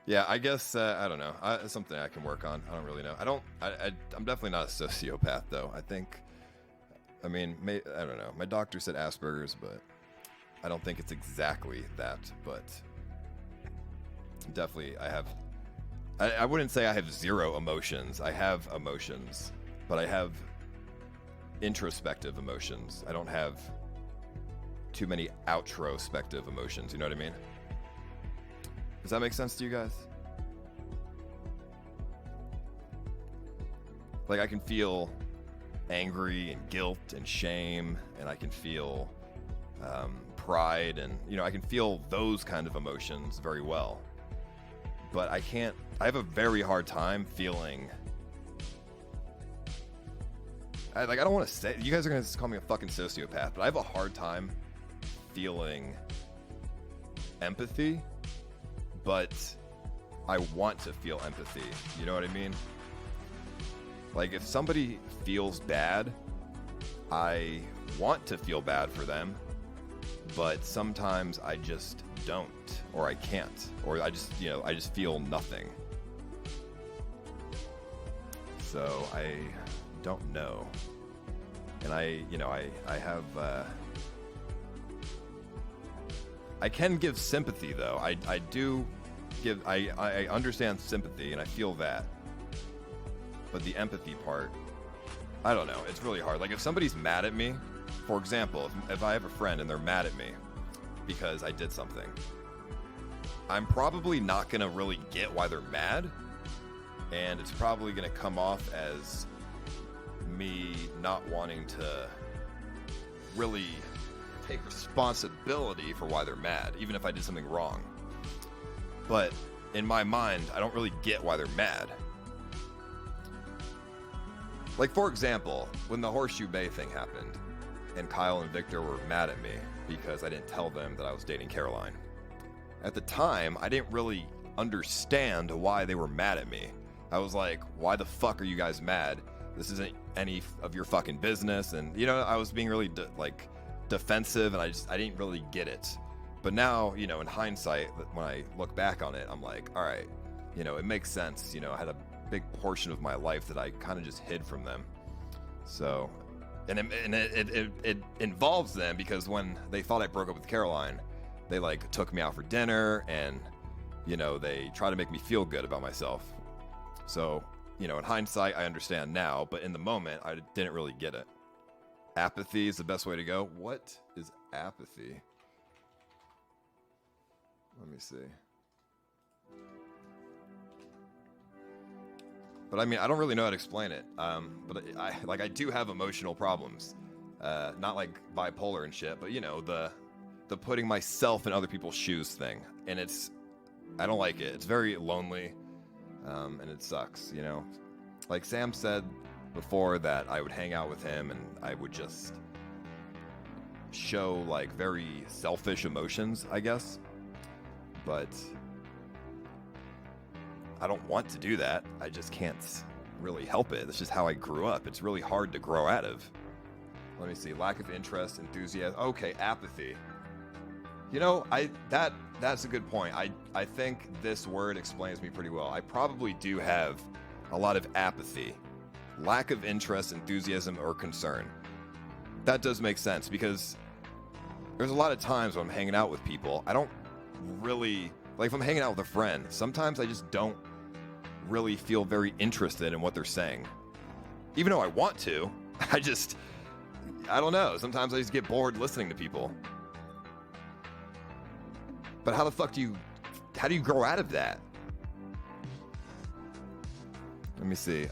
Yeah, I guess, I don't know. It's something I can work on. I don't really know. I'm definitely not a sociopath, though. I mean, I don't know. My doctor said Asperger's, but I don't think it's exactly that. But definitely, I wouldn't say I have zero emotions. I have emotions, but I have introspective emotions. I don't have too many outrospective emotions. You know what I mean? Does that make sense to you guys? Like, I can feel angry and guilt and shame, and I can feel pride, and, you know, I can feel those kind of emotions very well. But I have a very hard time feeling, I don't want to say, you guys are going to call me a fucking sociopath, but I have a hard time feeling empathy. But I want to feel empathy. You know what I mean? Like, if somebody feels bad, I want to feel bad for them, but sometimes I just don't, or I can't, or I just feel nothing. So I don't know. And I have, I can give sympathy, though. I do give, I understand sympathy, and I feel that. But the empathy part, I don't know. It's really hard. Like, if somebody's mad at me, for example, if I have a friend and they're mad at me because I did something, I'm probably not going to really get why they're mad. And it's probably going to come off as me not wanting to really take responsibility for why they're mad, even if I did something wrong. But in my mind, I don't really get why they're mad. Like, for example, when the Horseshoe Bay thing happened, and Kyle and Victor were mad at me because I didn't tell them that I was dating Caroline. At the time, I didn't really understand why they were mad at me. I was like, why the fuck are you guys mad? This isn't any of your fucking business. And, you know, I was being really, defensive, and I didn't really get it. But now, you know, in hindsight, when I look back on it, I'm like, all right, you know, it makes sense. You know, I had a big portion of my life that I kind of just hid from them. So, and it involves them, because when they thought I broke up with Caroline, they took me out for dinner, and, you know, they try to make me feel good about myself. So, you know, in hindsight, I understand now, but in the moment, I didn't really get it. Apathy is the best way to go. What is apathy? Let me see. But I mean, I don't really know how to explain it. But I do have emotional problems. Not like bipolar and shit, but, you know, the putting myself in other people's shoes thing. And I don't like it. It's very lonely. And it sucks, you know. Like Sam said before, that I would hang out with him and I would just show very selfish emotions, I guess. But I don't want to do that. I just can't really help it. That's just how I grew up. It's really hard to grow out of. Let me see. Lack of interest, enthusiasm. Okay, apathy. You know, that's a good point. I think this word explains me pretty well. I probably do have a lot of apathy, lack of interest, enthusiasm, or concern. That does make sense because there's a lot of times when I'm hanging out with people, I don't really, like if I'm hanging out with a friend, sometimes I just don't really feel very interested in what they're saying. Even though I want to, I don't know. Sometimes I just get bored listening to people. But how do you grow out of that? Let me see.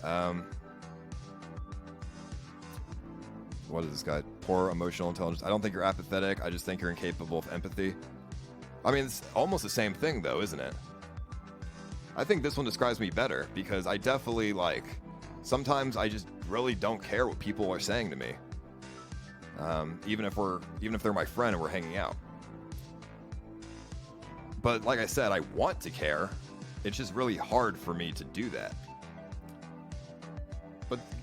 What is this guy? Poor emotional intelligence. I don't think you're apathetic. I just think you're incapable of empathy. I mean, it's almost the same thing though, isn't it? I think this one describes me better because I definitely sometimes I just really don't care what people are saying to me. Even if they're my friend and we're hanging out. But like I said, I want to care. It's just really hard for me to do that.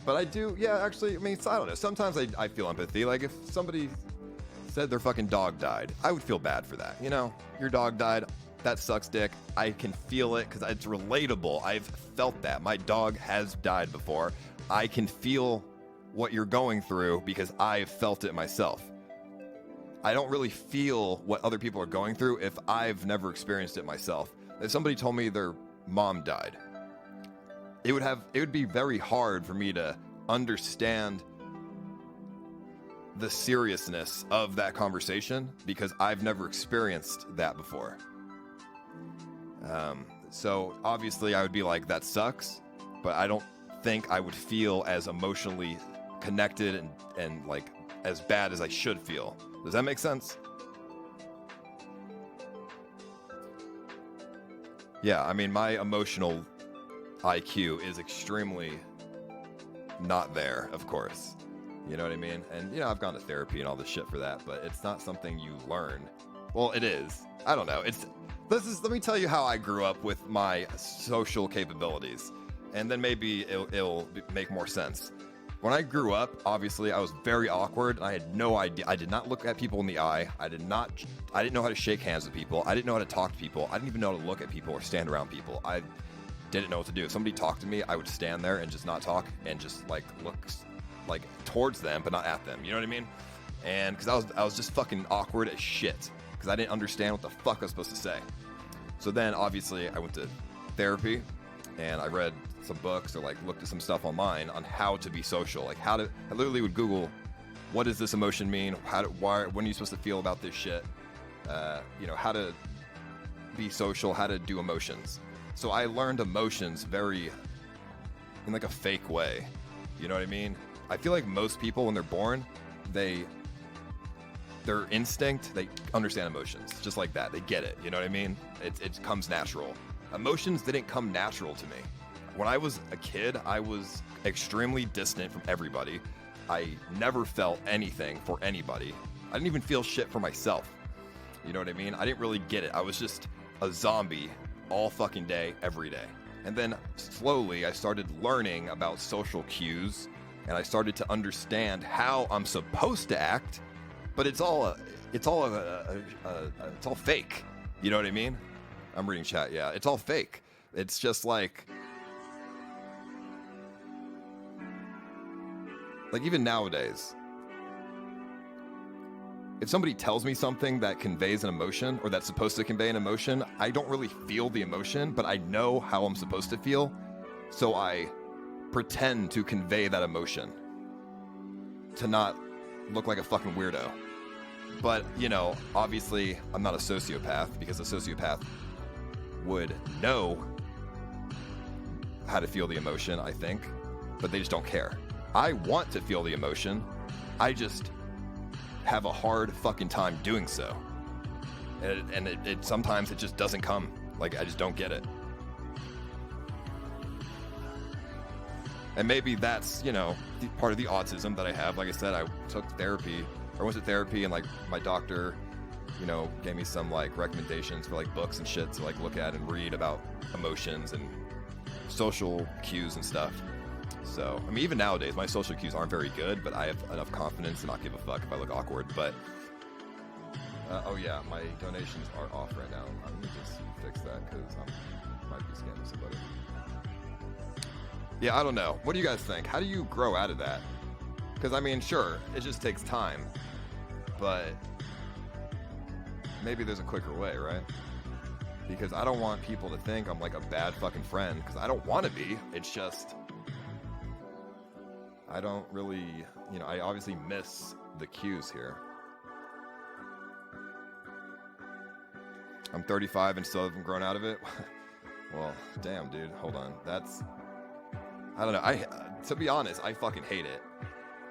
But I do, yeah, actually, I mean, I don't know. Sometimes I feel empathy. Like if somebody said their fucking dog died, I would feel bad for that. You know, your dog died. That sucks dick. I can feel it because it's relatable. I've felt that. My dog has died before. I can feel what you're going through because I've felt it myself. I don't really feel what other people are going through if I've never experienced it myself. If somebody told me their mom died, it would be very hard for me to understand the seriousness of that conversation because I've never experienced that before. So obviously I would be like, that sucks, but I don't think I would feel as emotionally connected and like as bad as I should feel. Does that make sense? Yeah, I mean, my emotional IQ is extremely not there, of course. You know what I mean? And, you know, I've gone to therapy and all this shit for that, but it's not something you learn. Well, it is. I don't know. Let me tell you how I grew up with my social capabilities, and then maybe it'll make more sense. When I grew up, obviously, I was very awkward, and I had no idea. I did not look at people in the eye. I didn't know how to shake hands with people. I didn't know how to talk to people. I didn't even know how to look at people or stand around people. I didn't know what to do. If somebody talked to me, I would stand there and just not talk and just like look like towards them, but not at them. You know what I mean? And because I was just fucking awkward as shit because I didn't understand what the fuck I was supposed to say. So then, obviously, I went to therapy, and I read some books or like looked at some stuff online on how to be social. Like I literally would Google, what does this emotion mean? When are you supposed to feel about this shit? You know, how to be social, how to do emotions. So I learned emotions in like a fake way. You know what I mean? I feel like most people when they're born, their instinct, they understand emotions just like that. They get it. You know what I mean? It comes natural. Emotions didn't come natural to me. When I was a kid, I was extremely distant from everybody. I never felt anything for anybody. I didn't even feel shit for myself. You know what I mean? I didn't really get it. I was just a zombie all fucking day, every day. And then slowly I started learning about social cues and I started to understand how I'm supposed to act, but it's all fake. You know what I mean? I'm reading chat. Yeah, it's all fake. It's just like even nowadays, if somebody tells me something that conveys an emotion or that's supposed to convey an emotion, I don't really feel the emotion, but I know how I'm supposed to feel. So I pretend to convey that emotion to not look like a fucking weirdo. But, you know, obviously I'm not a sociopath because a sociopath would know how to feel the emotion, I think, but they just don't care. I want to feel the emotion. I just have a hard fucking time doing so. And it sometimes it just doesn't come. Like, I just don't get it. And maybe that's, you know, part of the autism that I have. Like I said, I took therapy, or went to therapy, and like my doctor, you know, gave me some like recommendations for like books and shit to like look at and read about emotions and social cues and stuff. So, I mean, even nowadays, my social cues aren't very good, but I have enough confidence to not give a fuck if I look awkward. But Oh yeah, my donations are off right now. I'm gonna just fix that because I might be scamming somebody. Yeah, I don't know. What do you guys think? How do you grow out of that? Because I mean, sure, it just takes time, but maybe there's a quicker way, right? Because I don't want people to think I'm like a bad fucking friend, because I don't want to be. It's just, I don't really, you know, I obviously miss the cues here. I'm 35 and still haven't grown out of it. Well, damn, dude, hold on. That's, I don't know. To be honest, I fucking hate it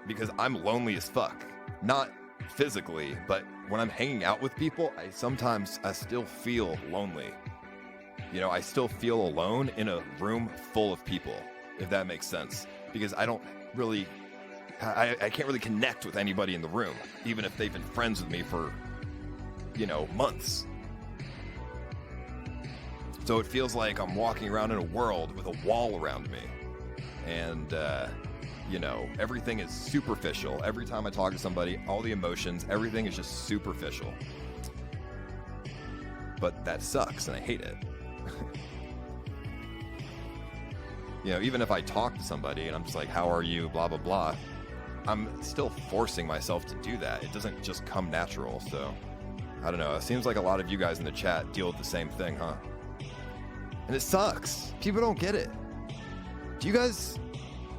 because I'm lonely as fuck. Not physically, but when I'm hanging out with people, I still feel lonely. You know, I still feel alone in a room full of people, if that makes sense. Because I don't really, I can't really connect with anybody in the room, even if they've been friends with me for, you know, months. So it feels like I'm walking around in a world with a wall around me. And, you know, everything is superficial. Every time I talk to somebody, all the emotions, everything is just superficial. But that sucks, and I hate it. You know, even if I talk to somebody and I'm just like, how are you, blah, blah, blah, I'm still forcing myself to do that. It doesn't just come natural, so I don't know. It seems like a lot of you guys in the chat deal with the same thing, huh? And it sucks. People don't get it. Do you guys,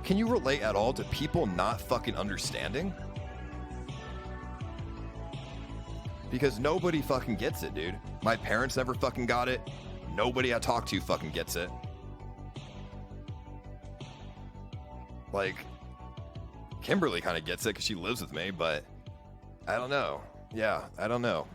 can you relate at all to people not fucking understanding? Because nobody fucking gets it, dude. My parents never fucking got it. Nobody I talk to fucking gets it. Like, Kimberly kind of gets it because she lives with me, but I don't know. Yeah, I don't know.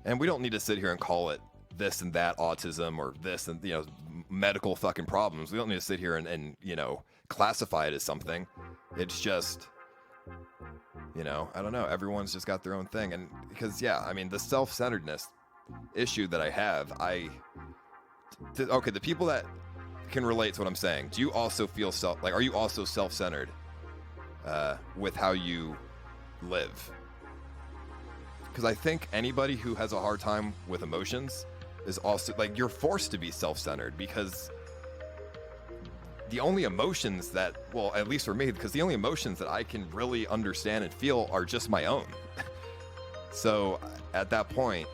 And we don't need to sit here and call it this and that autism or this and, you know, medical fucking problems. We don't need to sit here and you know, classify it as something. It's just, you know, I don't know. Everyone's just got their own thing. And because, yeah, I mean, the self-centeredness issue that I have, okay, the people that can relate to what I'm saying, do you also feel are you also self-centered with how you live? Because I think anybody who has a hard time with emotions is also, like, you're forced to be self-centered because the only emotions that, well, at least for me, because the only emotions that I can really understand and feel are just my own. So at that point,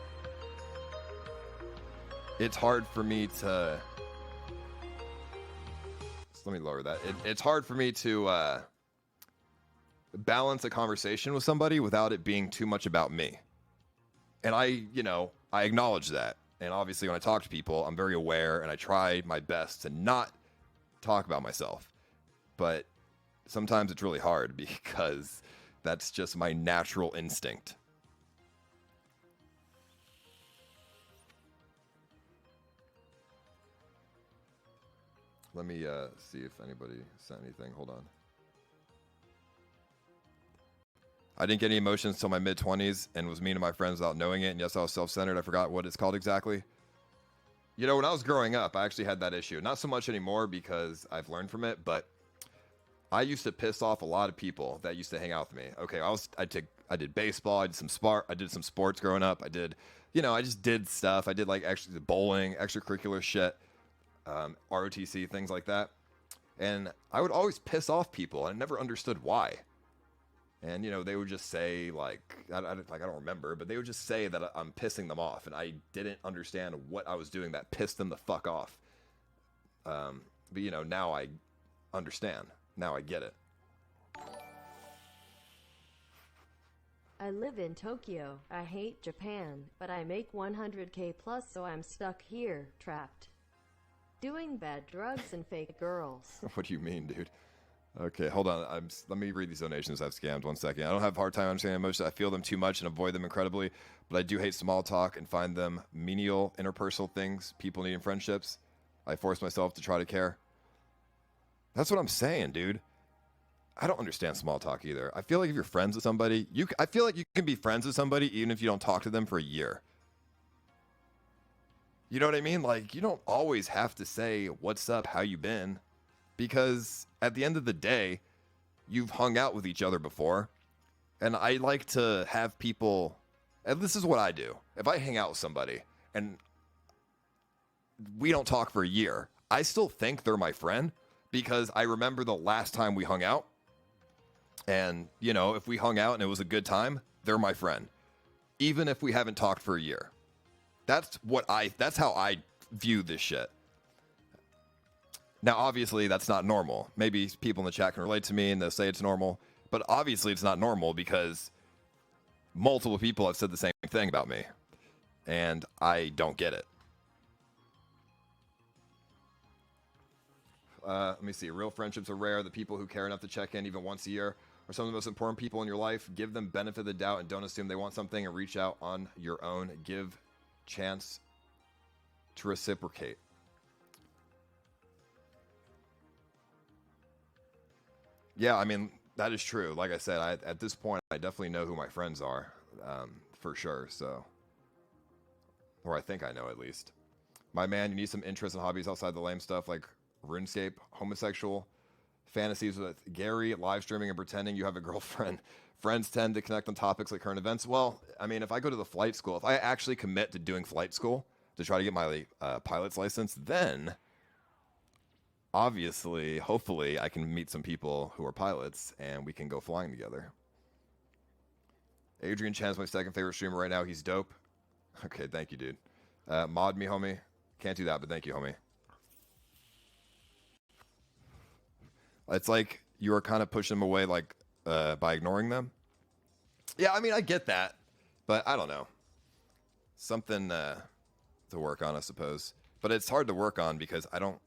it's hard for me to, let me lower that. It's hard for me to balance a conversation with somebody without it being too much about me. And I acknowledge that. And obviously when I talk to people, I'm very aware and I try my best to not talk about myself. But sometimes it's really hard because that's just my natural instinct. Let me see if anybody sent anything. Hold on. I didn't get any emotions till my mid-20s and was mean to my friends without knowing it. And yes, I was self-centered. I forgot what it's called exactly. You know, when I was growing up, I actually had that issue. Not so much anymore because I've learned from it, but I used to piss off a lot of people that used to hang out with me. Okay, I did baseball. I did some sports growing up. I just did stuff. I did like actually bowling, extracurricular shit, ROTC, things like that. And I would always piss off people, and I never understood why. And, you know, they would just say, like, I don't remember, but they would just say that I'm pissing them off. And I didn't understand what I was doing that pissed them the fuck off. But, you know, now I understand. Now I get it.
I live in Tokyo. I hate Japan, but I make 100K plus, so I'm stuck here, trapped. Doing bad drugs and fake girls.
What do you mean, dude? Okay, hold on. Let me read these donations I've scammed. 1 second. I don't have a hard time understanding emotions. I feel them too much and avoid them incredibly, but I do hate small talk and find them menial, interpersonal things people need in friendships. I force myself to try to care. That's what I'm saying, dude. I don't understand small talk either. I feel like if you're friends with somebody, I feel like you can be friends with somebody even if you don't talk to them for a year. You know what I mean? Like, you don't always have to say, what's up, how you been? Because at the end of the day, you've hung out with each other before. And I like to have people And this is what I do. If I hang out with somebody and we don't talk for a year, I still think they're my friend because I remember the last time we hung out. And, you know, if we hung out and it was a good time, they're my friend. Even if we haven't talked for a year. That's how I view this shit. Now, obviously, that's not normal. Maybe people in the chat can relate to me and they'll say it's normal. But obviously, it's not normal because multiple people have said the same thing about me. And I don't get it. Let me see. Real friendships are rare. The people who care enough to check in even once a year are some of the most important people in your life. Give them benefit of the doubt and don't assume they want something and reach out on your own. Give chance to reciprocate. Yeah, I mean, that is true. Like I said, at this point, I definitely know who my friends are, for sure. So, or I think I know at least. My man, you need some interests and hobbies outside the lame stuff like RuneScape, homosexual fantasies with Gary, live streaming and pretending you have a girlfriend. Friends tend to connect on topics like current events. Well, I mean, if I go to the flight school, if I actually commit to doing flight school to try to get my pilot's license, then obviously, hopefully, I can meet some people who are pilots and we can go flying together. Adrian Chan's my second favorite streamer right now. He's dope. Okay, thank you, dude. Mod me, homie. Can't do that, but thank you, homie. It's like you are kind of pushing them away like by ignoring them. Yeah, I mean, I get that, but I don't know. Something to work on, I suppose. But it's hard to work on because I don't...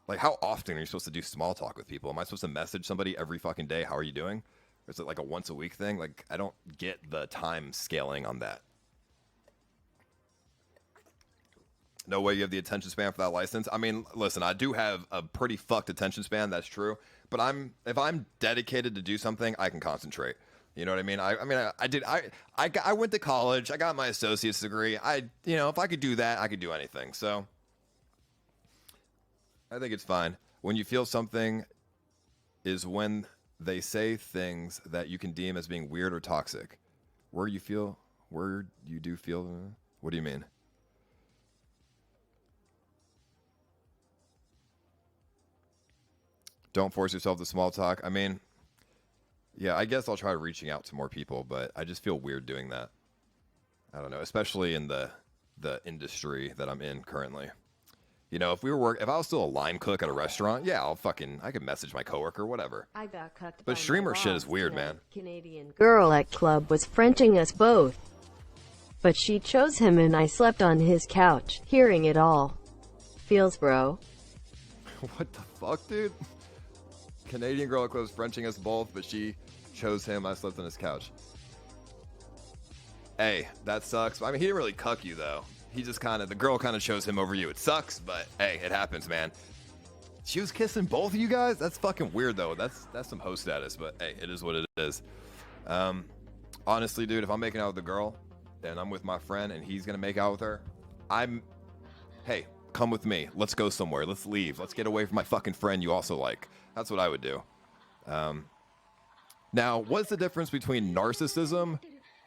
Like, how often are you supposed to do small talk with people? Am I supposed to message somebody every fucking day? How are you doing? Or is it like a once a week thing? Like, I don't get the time scaling on that. No way you have the attention span for that license. I mean, listen, I do have a pretty fucked attention span. That's true. But if I'm dedicated to do something, I can concentrate. You know what I mean? I went to college. I got my associate's degree. If I could do that, I could do anything. So I think it's fine. When you feel something is when they say things that you can deem as being weird or toxic. Where you do feel, what do you mean? Don't force yourself to small talk. I mean, yeah, I guess I'll try reaching out to more people, but I just feel weird doing that. I don't know, especially in the industry that I'm in currently. You know, if I was still a line cook at a restaurant, yeah, I could message my coworker, whatever.
I got cucked
But
by
streamer
my
shit is
boss
weird,
today.
man.
Canadian girl at club was Frenching us both. But she chose him and I slept on his couch, hearing it all. Feels, bro.
What the fuck, dude? Canadian girl at club was Frenching us both, but she chose him. I slept on his couch. Hey, that sucks. I mean, he didn't really cuck you, though. He just the girl kind of chose him over you. It sucks, but hey, it happens, man. She was kissing both of you guys? That's fucking weird, though. That's some hoe status, but hey, it is what it is. Honestly, dude, if I'm making out with a girl and I'm with my friend and he's going to make out with her, hey, come with me. Let's go somewhere. Let's leave. Let's get away from my fucking friend you also like. That's what I would do. Now, what's the difference between narcissism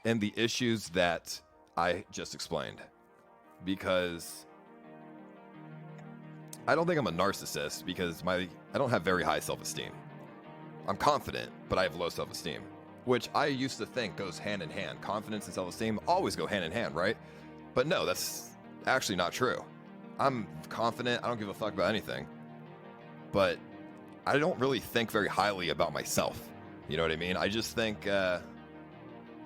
and the issues that I just explained? Because I don't think I'm a narcissist because I don't have very high self-esteem. I'm confident, but I have low self-esteem, which I used to think goes hand in hand. Confidence and self-esteem always go hand in hand, right? But no, that's actually not true. I'm confident. I don't give a fuck about anything. But I don't really think very highly about myself. You know what I mean? I just think, I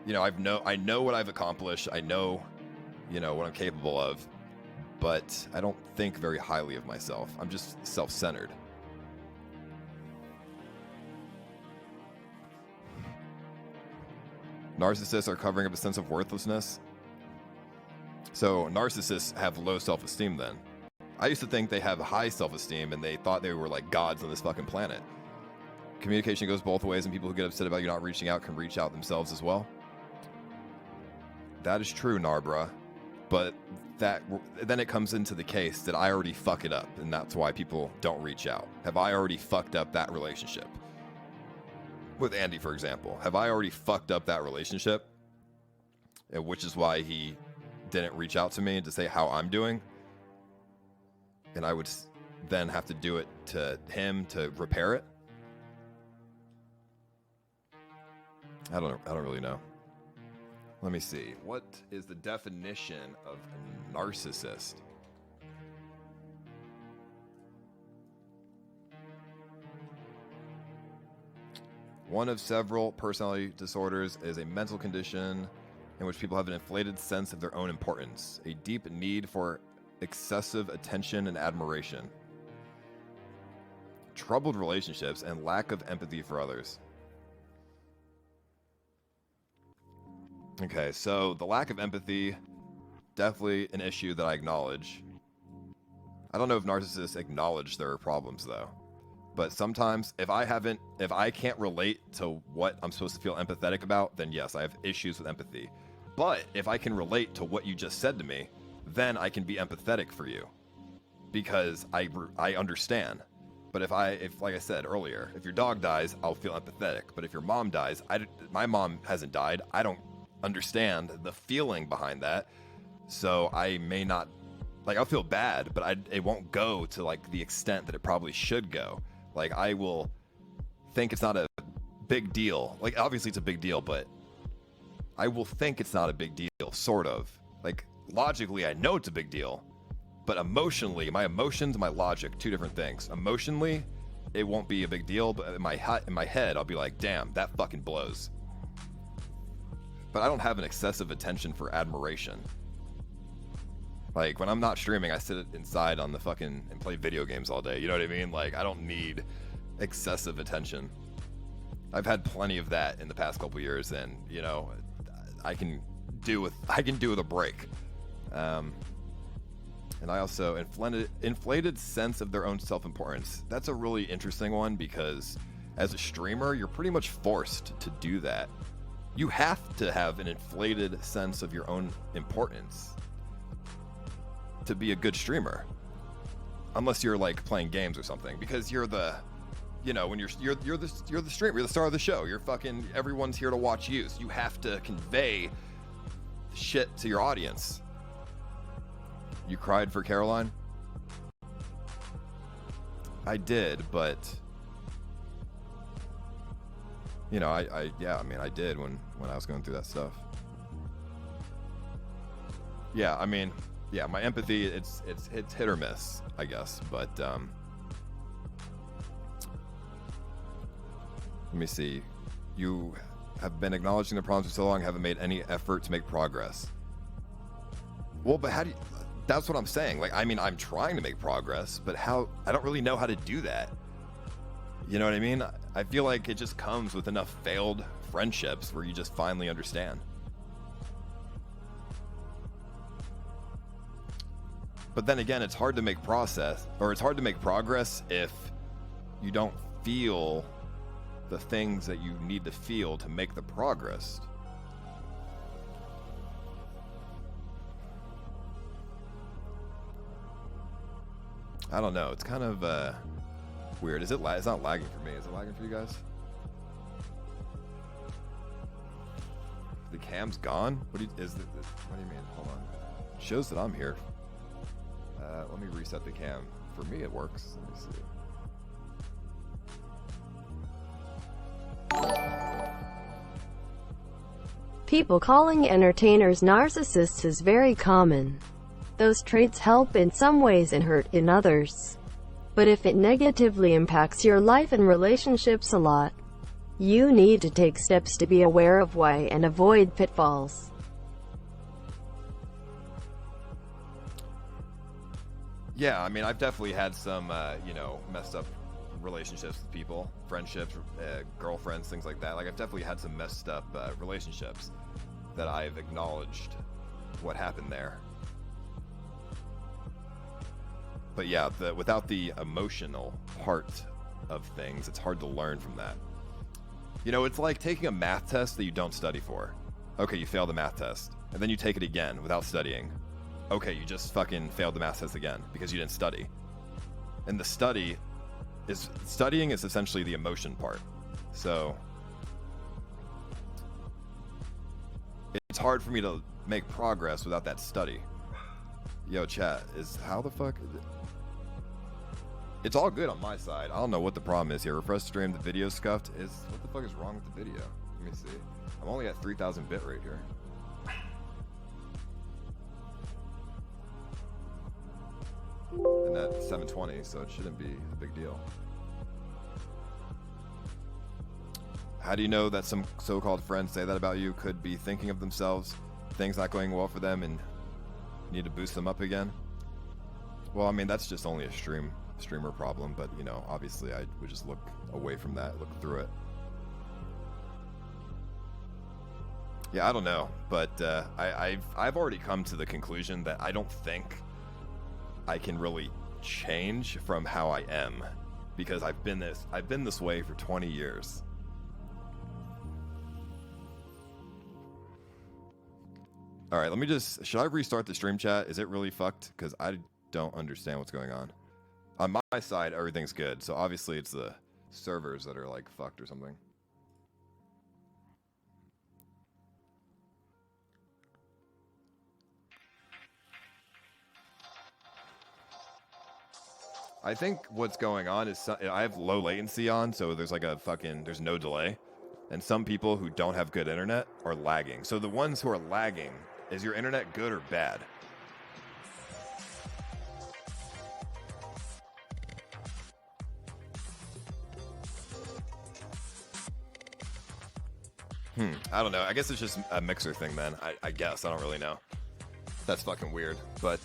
know what I've accomplished. I know, what I'm capable of. But I don't think very highly of myself. I'm just self-centered. Narcissists are covering up a sense of worthlessness. So narcissists have low self-esteem then. I used to think they have high self-esteem and they thought they were like gods on this fucking planet. Communication goes both ways and people who get upset about you not reaching out can reach out themselves as well. That is true, Narbra. But then it comes into the case that I already fuck it up and that's why people don't reach out. Have I already fucked up that relationship? With Andy, for example. Have I already fucked up that relationship? which is why he didn't reach out to me to say how I'm doing. And I would then have to do it to him to repair it. I don't really know. Let me see. What is the definition of a narcissist? One of several personality disorders is a mental condition in which people have an inflated sense of their own importance, a deep need for excessive attention and admiration, troubled relationships, and lack of empathy for others. Okay, so the lack of empathy, definitely an issue that I acknowledge. I don't know if narcissists acknowledge their problems though. But sometimes if I can't relate to what I'm supposed to feel empathetic about, then yes, I have issues with empathy. But if I can relate to what you just said to me, then I can be empathetic for you because I understand. But if like I said earlier, if your dog dies, I'll feel empathetic. But if your mom dies, my mom hasn't died. I don't understand the feeling behind that. So I may not, like, I'll feel bad, but it won't go to like the extent that it probably should go. Like, I will think it's not a big deal. Like, obviously it's a big deal, but I will think it's not a big deal, sort of. Like, logically, I know it's a big deal, but emotionally, my emotions, my logic, two different things. Emotionally, it won't be a big deal, but in my head, I'll be like, damn, that fucking blows. But I don't have an excessive attention for admiration. Like, when I'm not streaming, I sit inside on the fucking and play video games all day. You know what I mean? Like, I don't need excessive attention. I've had plenty of that in the past couple years, and you know, I can do with a break. And I also inflated sense of their own self-importance. That's a really interesting one because as a streamer, you're pretty much forced to do that. You have to have an inflated sense of your own importance to be a good streamer, unless you're like playing games or something, because you're the, you know, when you're the streamer, you're the star of the show. You're fucking, everyone's here to watch you, so you have to convey shit to your audience. You cried for Caroline? I did, but you know, I mean, I did when I was going through that stuff. Yeah, I mean, yeah, my empathy, it's hit or miss, I guess, but let me see. You have been acknowledging the problems for so long, haven't made any effort to make progress. Well, but how do you, that's what I'm saying. Like, I mean, I'm trying to make progress, but how, I don't really know how to do that. You know what I mean? I feel like it just comes with enough failed friendships where you just finally understand. But then again, it's hard to make progress if you don't feel the things that you need to feel to make the progress. I don't know. It's kind of weird. It's not lagging for me. Is it lagging for you guys? The cam's gone? What do you mean? Hold on. It shows that I'm here. Let me reset the cam. For me, it works. Let me see.
People calling entertainers narcissists is very common. Those traits help in some ways and hurt in others. But if it negatively impacts your life and relationships a lot, you need to take steps to be aware of why and avoid pitfalls.
Yeah, I mean, I've definitely had some, you know, messed up relationships with people, friendships, girlfriends, things like that. Like, I've definitely had some messed up relationships that I've acknowledged what happened there. But yeah, without the emotional part of things, it's hard to learn from that. You know, it's like taking a math test that you don't study for. Okay, you failed the math test, and then you take it again without studying. Okay, you just fucking failed the math test again because you didn't study. And studying is essentially the emotion part. So it's hard for me to make progress without that study. Yo, chat, is how the fuck? It's all good on my side. I don't know what the problem is here. Refresh stream, the video scuffed. What the fuck is wrong with the video? Let me see. I'm only at 3,000 bit rate here. And at 720, so it shouldn't be a big deal. How do you know that some so-called friends say that about you? Could be thinking of themselves, things not going well for them, and need to boost them up again? Well, I mean, that's just only a streamer problem, but you know, obviously I would just look away from that, look through it. Yeah, I don't know, but I've already come to the conclusion that I don't think I can really change from how I am, because I've been this way for 20 years. All right, let me just, should I restart the stream chat? Is it really fucked? Because I don't understand what's going on. On my side, everything's good. So obviously it's the servers that are like fucked or something. I think what's going on is I have low latency on, so there's like there's no delay. And some people who don't have good internet are lagging. So the ones who are lagging, is your internet good or bad? I don't know. I guess it's just a mixer thing then. I guess. I don't really know. That's fucking weird. But,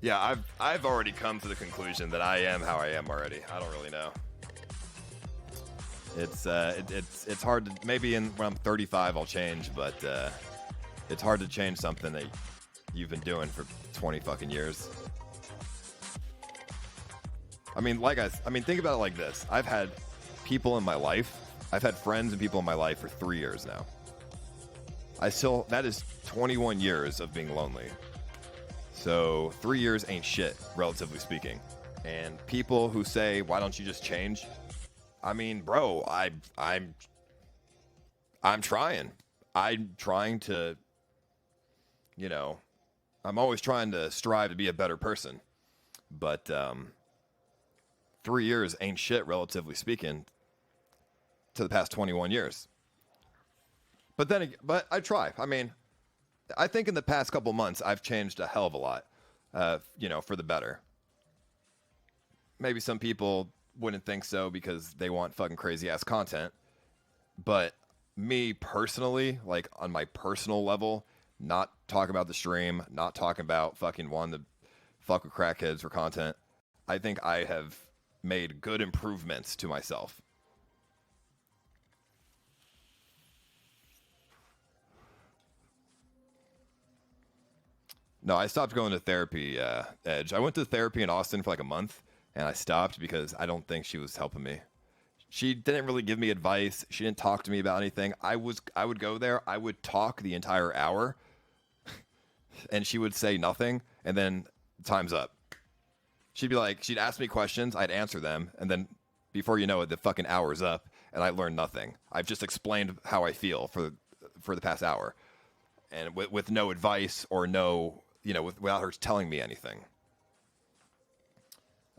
yeah, I've already come to the conclusion that I am how I am already. I don't really know. It's hard to, maybe when I'm 35 I'll change, but it's hard to change something that you've been doing for 20 fucking years. I mean, think about it like this. I've had people in my life, I've had friends and people in my life for 3 years now. That is 21 years of being lonely. So 3 years ain't shit, relatively speaking. And people who say, why don't you just change? I mean, bro, I'm trying. I'm trying to, you know, I'm always trying to strive to be a better person. But 3 years ain't shit, relatively speaking, to the past 21 years. But I try. I mean, I think in the past couple months, I've changed a hell of a lot, you know, for the better. Maybe some people wouldn't think so because they want fucking crazy ass content. But me personally, like on my personal level, not talking about the stream, not talking about fucking wanting to fuck with crackheads for content, I think I have made good improvements to myself. No, I stopped going to therapy, Edge. I went to therapy in Austin for like a month, and I stopped because I don't think she was helping me. She didn't really give me advice. She didn't talk to me about anything. I would go there. I would talk the entire hour, and she would say nothing, and then time's up. She'd ask me questions. I'd answer them, and then before you know it, the fucking hour's up, and I learned nothing. I've just explained how I feel for the past hour, and with no advice or no, you know, without her telling me anything.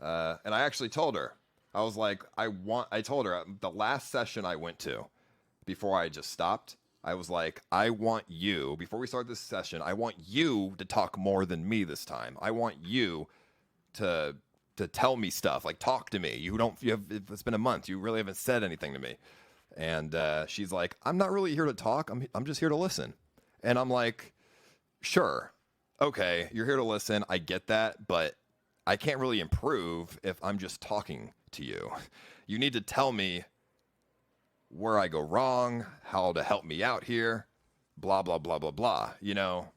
And I actually told her, I was like, I told her the last session I went to before I just stopped, I was like, I want you, before we start this session, I want you to talk more than me this time. I want you to tell me stuff, like talk to me. It's been a month. You really haven't said anything to me. And she's like, I'm not really here to talk. I'm just here to listen. And I'm like, sure. Okay, you're here to listen. I get that, but I can't really improve if I'm just talking to you. You need to tell me where I go wrong, how to help me out here, blah, blah, blah, blah, blah. You know,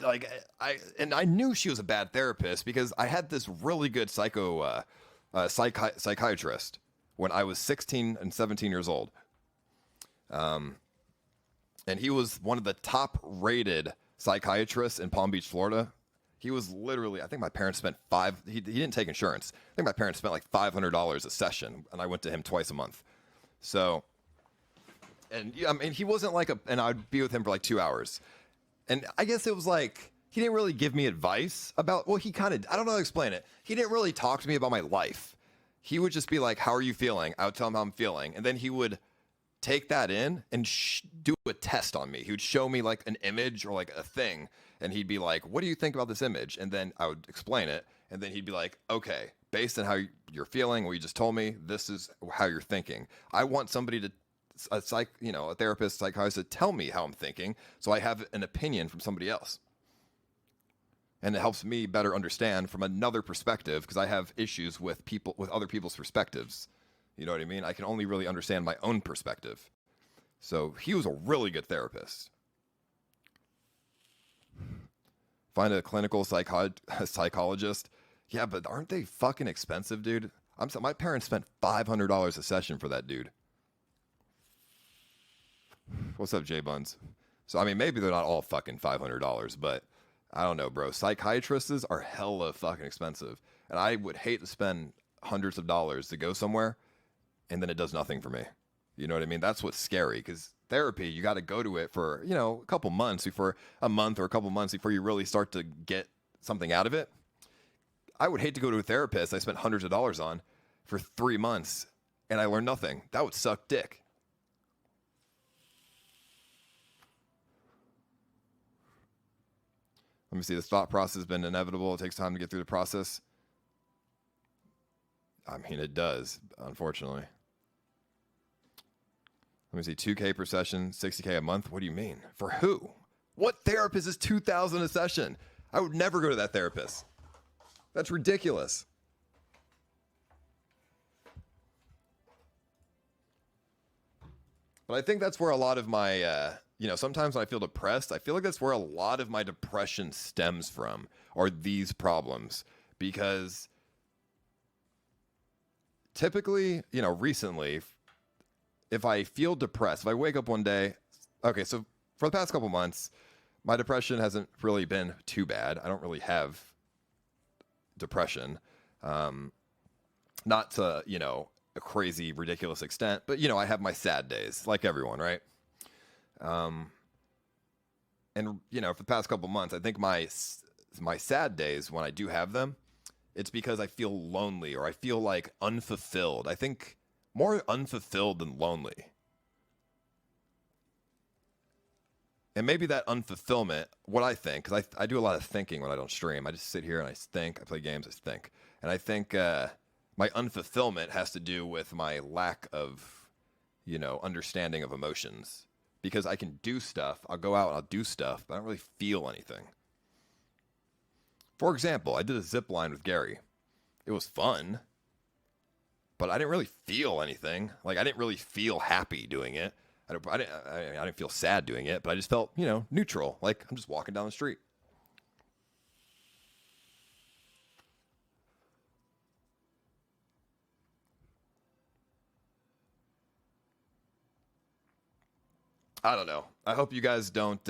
I knew she was a bad therapist because I had this really good psychiatrist when I was 16 and 17 years old. And he was one of the top rated psychiatrists in Palm Beach, Florida. He was literally, I think my parents spent he didn't take insurance. I think my parents spent like $500 a session, and I went to him twice a month. So And I mean, he wasn't like and I'd be with him for like 2 hours. And I guess it was like, he didn't really give me advice about, well, he kind of, I don't know how to explain it. He didn't really talk to me about my life. He would just be like, how are you feeling? I would tell him how I'm feeling. And then he would take that in and do a test on me. He would show me like an image or like a thing. And he'd be like, what do you think about this image? And then I would explain it. And then he'd be like, okay, based on how you're feeling, what you just told me, this is how you're thinking. I want somebody to, a therapist, psychiatrist to tell me how I'm thinking. So I have an opinion from somebody else. And it helps me better understand from another perspective, because I have issues with other people's perspectives. You know what I mean? I can only really understand my own perspective. So he was a really good therapist. Find a clinical psychologist. Yeah, but aren't they fucking expensive, dude? My parents spent $500 a session for that dude. What's up, J Buns? So, I mean, maybe they're not all fucking $500, but I don't know, bro. Psychiatrists are hella fucking expensive. And I would hate to spend hundreds of dollars to go somewhere and then it does nothing for me. You know what I mean? That's what's scary, because therapy, you got to go to it for, a couple months before you really start to get something out of it. I would hate to go to a therapist I spent hundreds of dollars on for 3 months and I learned nothing. That would suck dick. Let me see. This thought process has been inevitable. It takes time to get through the process. I mean, it does, unfortunately. Let me see. 2K per session, 60K a month. What do you mean? For who? What therapist is $2,000 a session? I would never go to that therapist. That's ridiculous. But I think that's where a lot of my, sometimes when I feel depressed, I feel like that's where a lot of my depression stems from, are these problems. Because typically, recently, if I feel depressed, if I wake up one day, okay, so for the past couple months, my depression hasn't really been too bad. I don't really have depression. Not to, a crazy, ridiculous extent, but, I have my sad days, like everyone, right? And, for the past couple months, I think my sad days, when I do have them, it's because I feel lonely or I feel like unfulfilled. I think more unfulfilled than lonely. And maybe that unfulfillment, what I think, because I do a lot of thinking when I don't stream. I just sit here and I think, I play games, I think. And I think my unfulfillment has to do with my lack of, understanding of emotions. Because I can do stuff, I'll go out and I'll do stuff, but I don't really feel anything. For example, I did a zip line with Gary. It was fun, but I didn't really feel anything. Like, I didn't really feel happy doing it. I didn't feel sad doing it, but I just felt, neutral. Like, I'm just walking down the street. I don't know. I hope you guys don't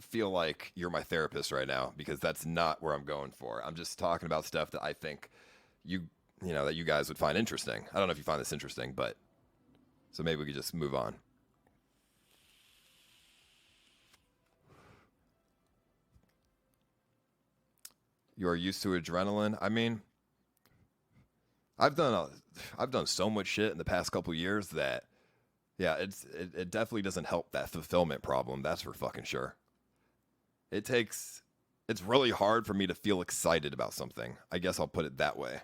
feel like you're my therapist right now, because that's not where I'm going for. I'm just talking about stuff that I think that you guys would find interesting. I don't know if you find this interesting, but so maybe we could just move on. You are used to adrenaline. I mean, I've done so much shit in the past couple years that, yeah, it definitely doesn't help that fulfillment problem. That's for fucking sure. It's really hard for me to feel excited about something. I guess I'll put it that way.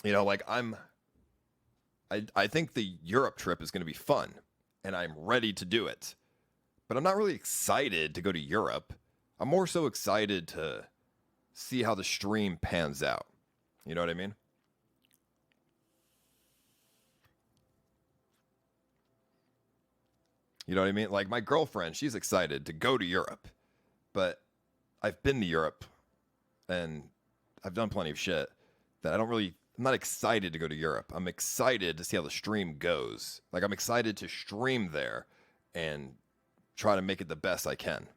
Like I think the Europe trip is going to be fun, and I'm ready to do it. But I'm not really excited to go to Europe. I'm more so excited to see how the stream pans out. You know what I mean? You know what I mean? Like, my girlfriend, she's excited to go to Europe. But I've been to Europe, and I've done plenty of shit that I'm not excited to go to Europe. I'm excited to see how the stream goes. Like, I'm excited to stream there and try to make it the best I can.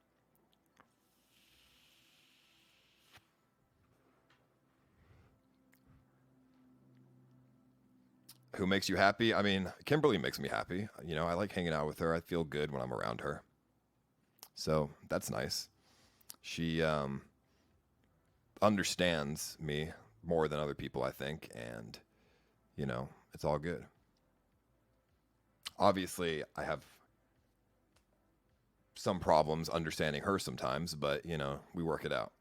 Who makes you happy? I mean, Kimberly makes me happy. You know, I like hanging out with her. I feel good when I'm around her. So that's nice. She understands me more than other people, I think. And, you know, it's all good. Obviously, I have some problems understanding her sometimes, but, you know, we work it out.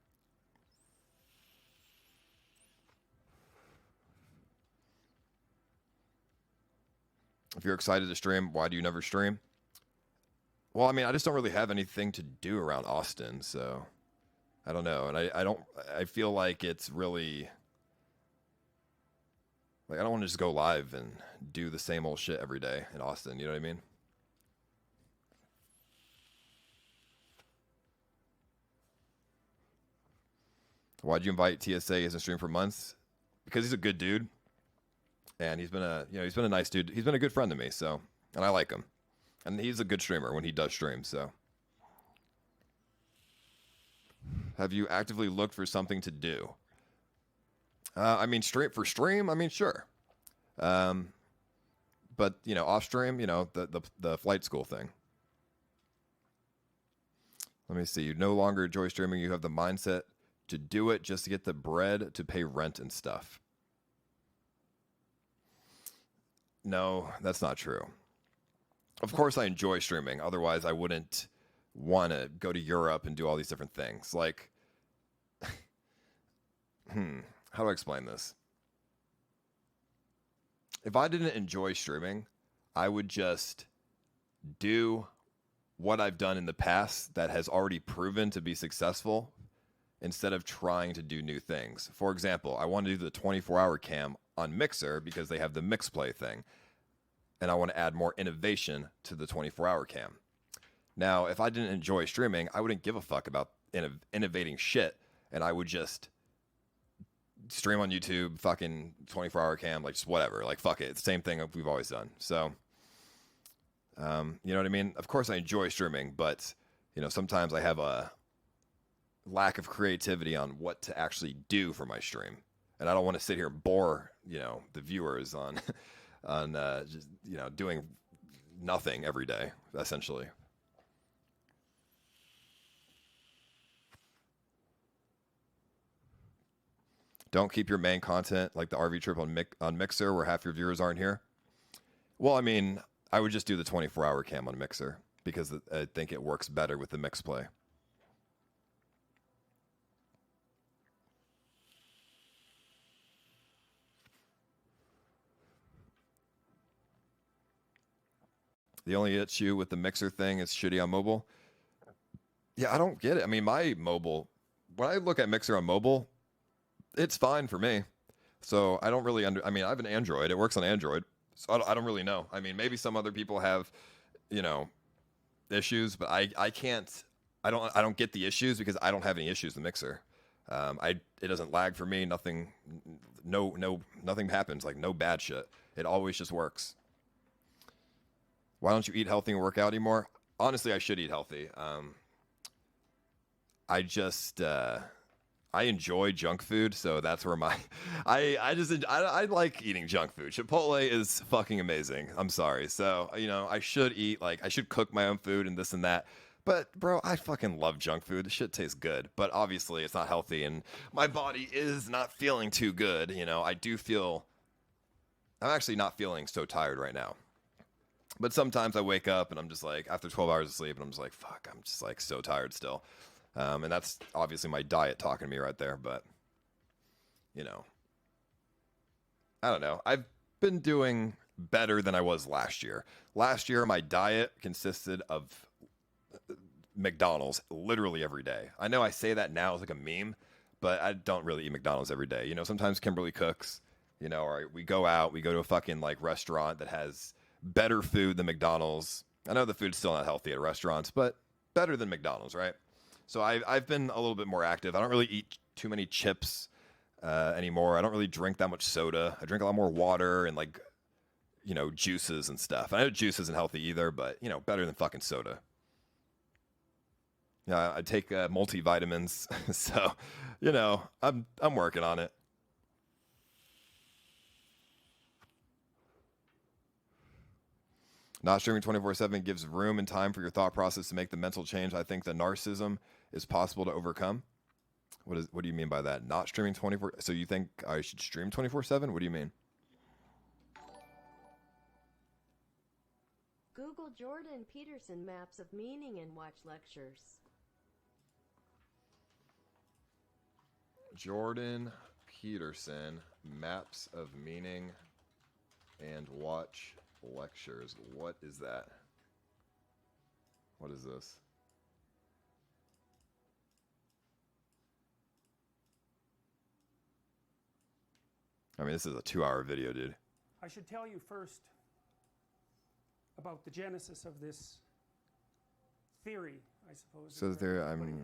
If you're excited to stream, why do you never stream? Well, I mean, I just don't really have anything to do around Austin, so I don't know. And I feel like it's really, like, I don't want to just go live and do the same old shit every day in Austin, you know what I mean? Why'd you invite TSA? He hasn't streamed for months. Because he's a good dude. And he's been a nice dude. He's been a good friend to me, so, and I like him. And he's a good streamer when he does stream, so. Have you actively looked for something to do? I mean, for stream, I mean, sure. But, you know, off stream, you know, the flight school thing. Let me see. You no longer enjoy streaming. You have the mindset to do it just to get the bread to pay rent and stuff. No, that's not true. Of course I enjoy streaming. Otherwise, I wouldn't want to go to Europe and do all these different things. Like, how do I explain this? If I didn't enjoy streaming, I would just do what I've done in the past that has already proven to be successful instead of trying to do new things. For example, I want to do the 24-hour cam on Mixer because they have the mix play thing. And I want to add more innovation to the 24-hour cam. Now, if I didn't enjoy streaming, I wouldn't give a fuck about innovating shit. And I would just stream on YouTube, fucking 24-hour cam, like just whatever. Like, fuck it. It's the same thing we've always done. So, you know what I mean? Of course I enjoy streaming, but, you know, sometimes I have a lack of creativity on what to actually do for my stream. And I don't want to sit here and bore, you know, the viewers on just, you know, doing nothing every day, essentially. Don't keep your main content like the RV trip on Mixer where half your viewers aren't here. Well, I mean, I would just do the 24-hour cam on Mixer because I think it works better with the mix play. The only issue with the Mixer thing is shitty on mobile. Yeah, I don't get it. I mean, my mobile, when I look at Mixer on mobile, it's fine for me. So I don't really I mean, I have an Android. It works on Android. So I don't really know. I mean, maybe some other people have, you know, issues, but I can't, I don't get the issues because I don't have any issues with Mixer. It doesn't lag for me. Nothing happens. Like, no bad shit. It always just works. Why don't you eat healthy and work out anymore? Honestly, I should eat healthy. I enjoy junk food, so that's where I like eating junk food. Chipotle is fucking amazing. I'm sorry. So, you know, I should eat, like, I should cook my own food and this and that. But, bro, I fucking love junk food. The shit tastes good. But obviously, it's not healthy, and my body is not feeling too good. You know, I'm actually not feeling so tired right now. But sometimes I wake up and I'm just like, after 12 hours of sleep, and I'm just like, fuck, I'm just like so tired still. And that's obviously my diet talking to me right there. But, you know, I don't know. I've been doing better than I was last year. Last year, my diet consisted of McDonald's literally every day. I know I say that now as like a meme, but I don't really eat McDonald's every day. You know, sometimes Kimberly cooks, you know, or we go out, we go to a fucking like restaurant that has better food than McDonald's. I know the food's still not healthy at restaurants, but better than McDonald's, right? So I've been a little bit more active. I don't really eat too many chips anymore. I don't really drink that much soda. I drink a lot more water and, like, you know, juices and stuff. I know juice isn't healthy either, but, you know, better than fucking soda. Yeah, I take multivitamins, so, you know, I'm working on it. Not streaming 24/7 gives room and time for your thought process to make the mental change. I think the narcissism is possible to overcome. What do you mean by that? Not streaming 24. So you think I should stream 24/7? What do you mean?
Google Jordan Peterson maps of meaning and watch lectures.
Jordan Peterson maps of meaning and watch lectures. What is that? What is this? I mean, this is a 2-hour video, dude.
I should tell you first about the genesis of this theory, I suppose.
So there, I mean,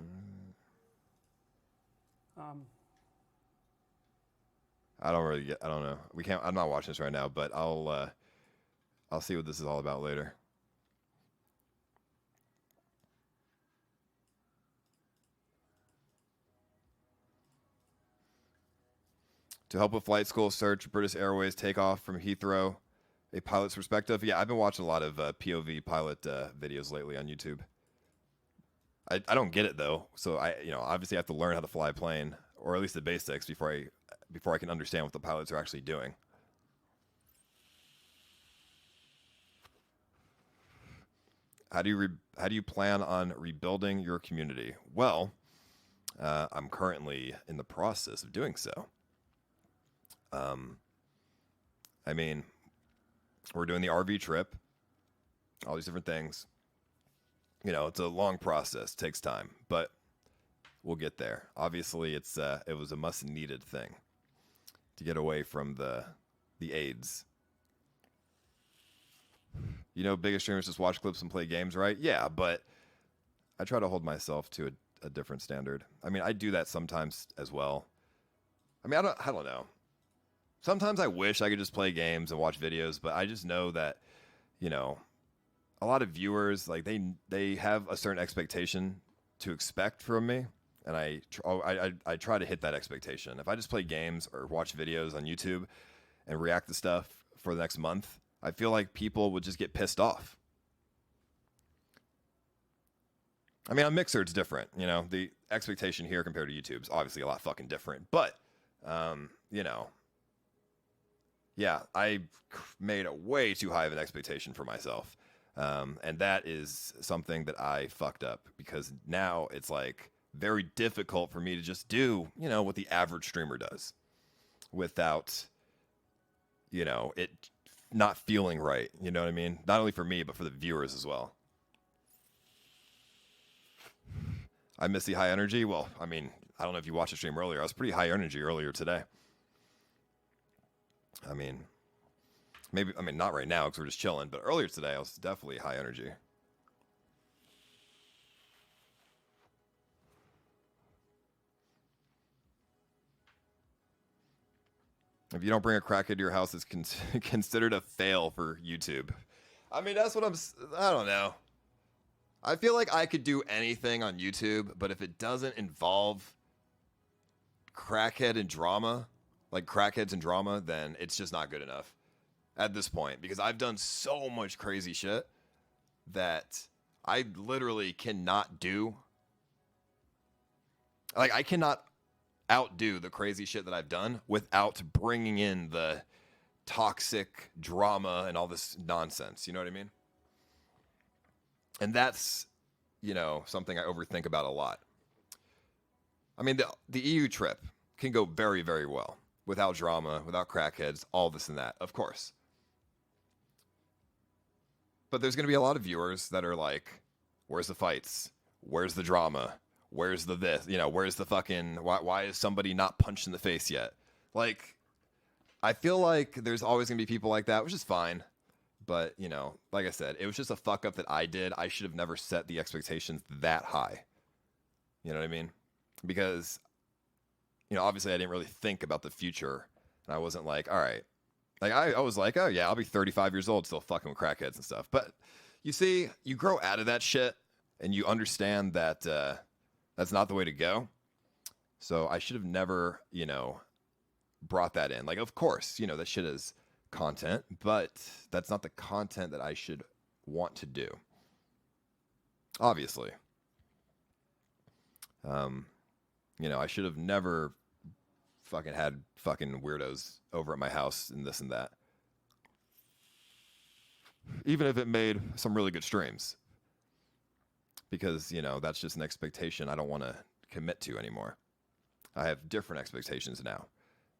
I don't really get. I don't know. We can't. I'm not watching this right now, but I'll see what this is all about later. To help with flight school search, British Airways takeoff from Heathrow, a pilot's perspective. Yeah, I've been watching a lot of POV pilot videos lately on YouTube. I don't get it though, so I obviously have to learn how to fly a plane, or at least the basics, before I can understand what the pilots are actually doing. How do you plan on rebuilding your community? Well, I'm currently in the process of doing so. I mean, we're doing the RV trip, all these different things. You know, it's a long process, takes time, but we'll get there. Obviously, it was a must-needed thing to get away from the AIDS. You know, biggest streamers just watch clips and play games, right? Yeah, but I try to hold myself to a different standard. I mean, I do that sometimes as well. I mean, I don't know. Sometimes I wish I could just play games and watch videos, but I just know that, you know, a lot of viewers, like, they have a certain expectation to expect from me, and I try to hit that expectation. If I just play games or watch videos on YouTube and react to stuff for the next month, I feel like people would just get pissed off. I mean, on Mixer, it's different. You know, the expectation here compared to YouTube is obviously a lot fucking different. But, you know, yeah, I made a way too high of an expectation for myself. And that is something that I fucked up, because now it's like very difficult for me to just do, you know, what the average streamer does without, you know, it not feeling right. You know what I mean? Not only for me, but for the viewers as well. I miss the high energy. Well, I mean, I don't know if you watched the stream earlier. I was pretty high energy earlier today. I mean, maybe, I mean, not right now because we're just chilling, but earlier today I was definitely high energy. If you don't bring a crackhead to your house, it's considered a fail for YouTube. I mean, that's what I don't know. I feel like I could do anything on YouTube, but if it doesn't involve crackhead and drama, like crackheads and drama, then it's just not good enough at this point, because I've done so much crazy shit that I literally cannot do. Like, I cannot outdo the crazy shit that I've done without bringing in the toxic drama and all this nonsense. You know what I mean? And that's, you know, something I overthink about a lot. I mean, the EU trip can go very, very well without drama, without crackheads, all this and that, of course. But there's going to be a lot of viewers that are like, where's the fights? Where's the drama? Where's the this? You know, where's the fucking, why is somebody not punched in the face yet? Like, I feel like there's always going to be people like that, which is fine. But, you know, like I said, it was just a fuck up that I did. I should have never set the expectations that high. You know what I mean? Because, you know, obviously I didn't really think about the future. And I wasn't like, all right. Like, I was like, oh, yeah, I'll be 35 years old still fucking with crackheads and stuff. But, you see, you grow out of that shit and you understand that that's not the way to go. So I should have never, you know, brought that in. Like, of course, you know, that shit is content, but that's not the content that I should want to do. Obviously. You know, I should have never fucking had fucking weirdos over at my house and this and that. Even if it made some really good streams. Because, you know, that's just an expectation I don't want to commit to anymore. I have different expectations now.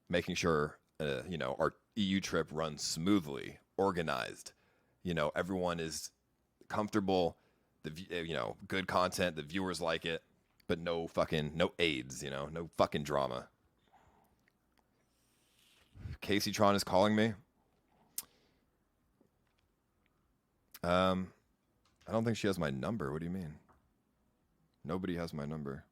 Making sure, you know, our EU trip runs smoothly, organized. You know, everyone is comfortable, you know, good content, the viewers like it, but no AIDS, you know, no fucking drama. Casey Tron is calling me. I don't think she has my number. What do you mean? Nobody has my number.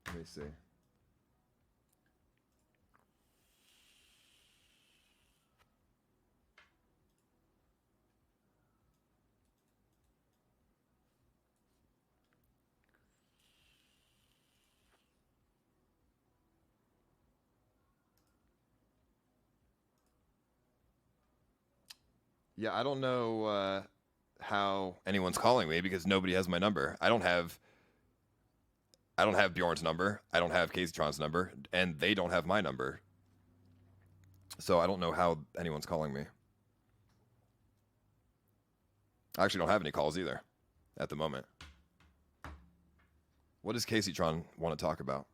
Let me see. Yeah, I don't know how anyone's calling me because nobody has my number. I don't have Bjorn's number. I don't have Casey Tron's number, and they don't have my number. So I don't know how anyone's calling me. I actually don't have any calls either at the moment. What does Casey Tron want to talk about?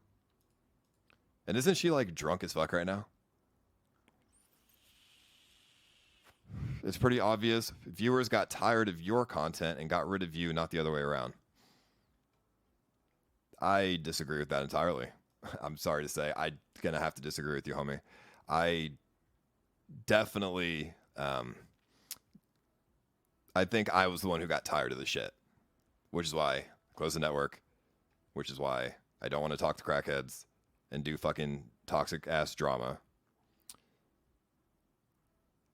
And isn't she like drunk as fuck right now? It's pretty obvious. Viewers got tired of your content and got rid of you, not the other way around. I disagree with that entirely. I'm sorry to say. I'm going to have to disagree with you, homie. I definitely, I think I was the one who got tired of the shit, which is why I closed the network, which is why I don't want to talk to crackheads and do fucking toxic ass drama.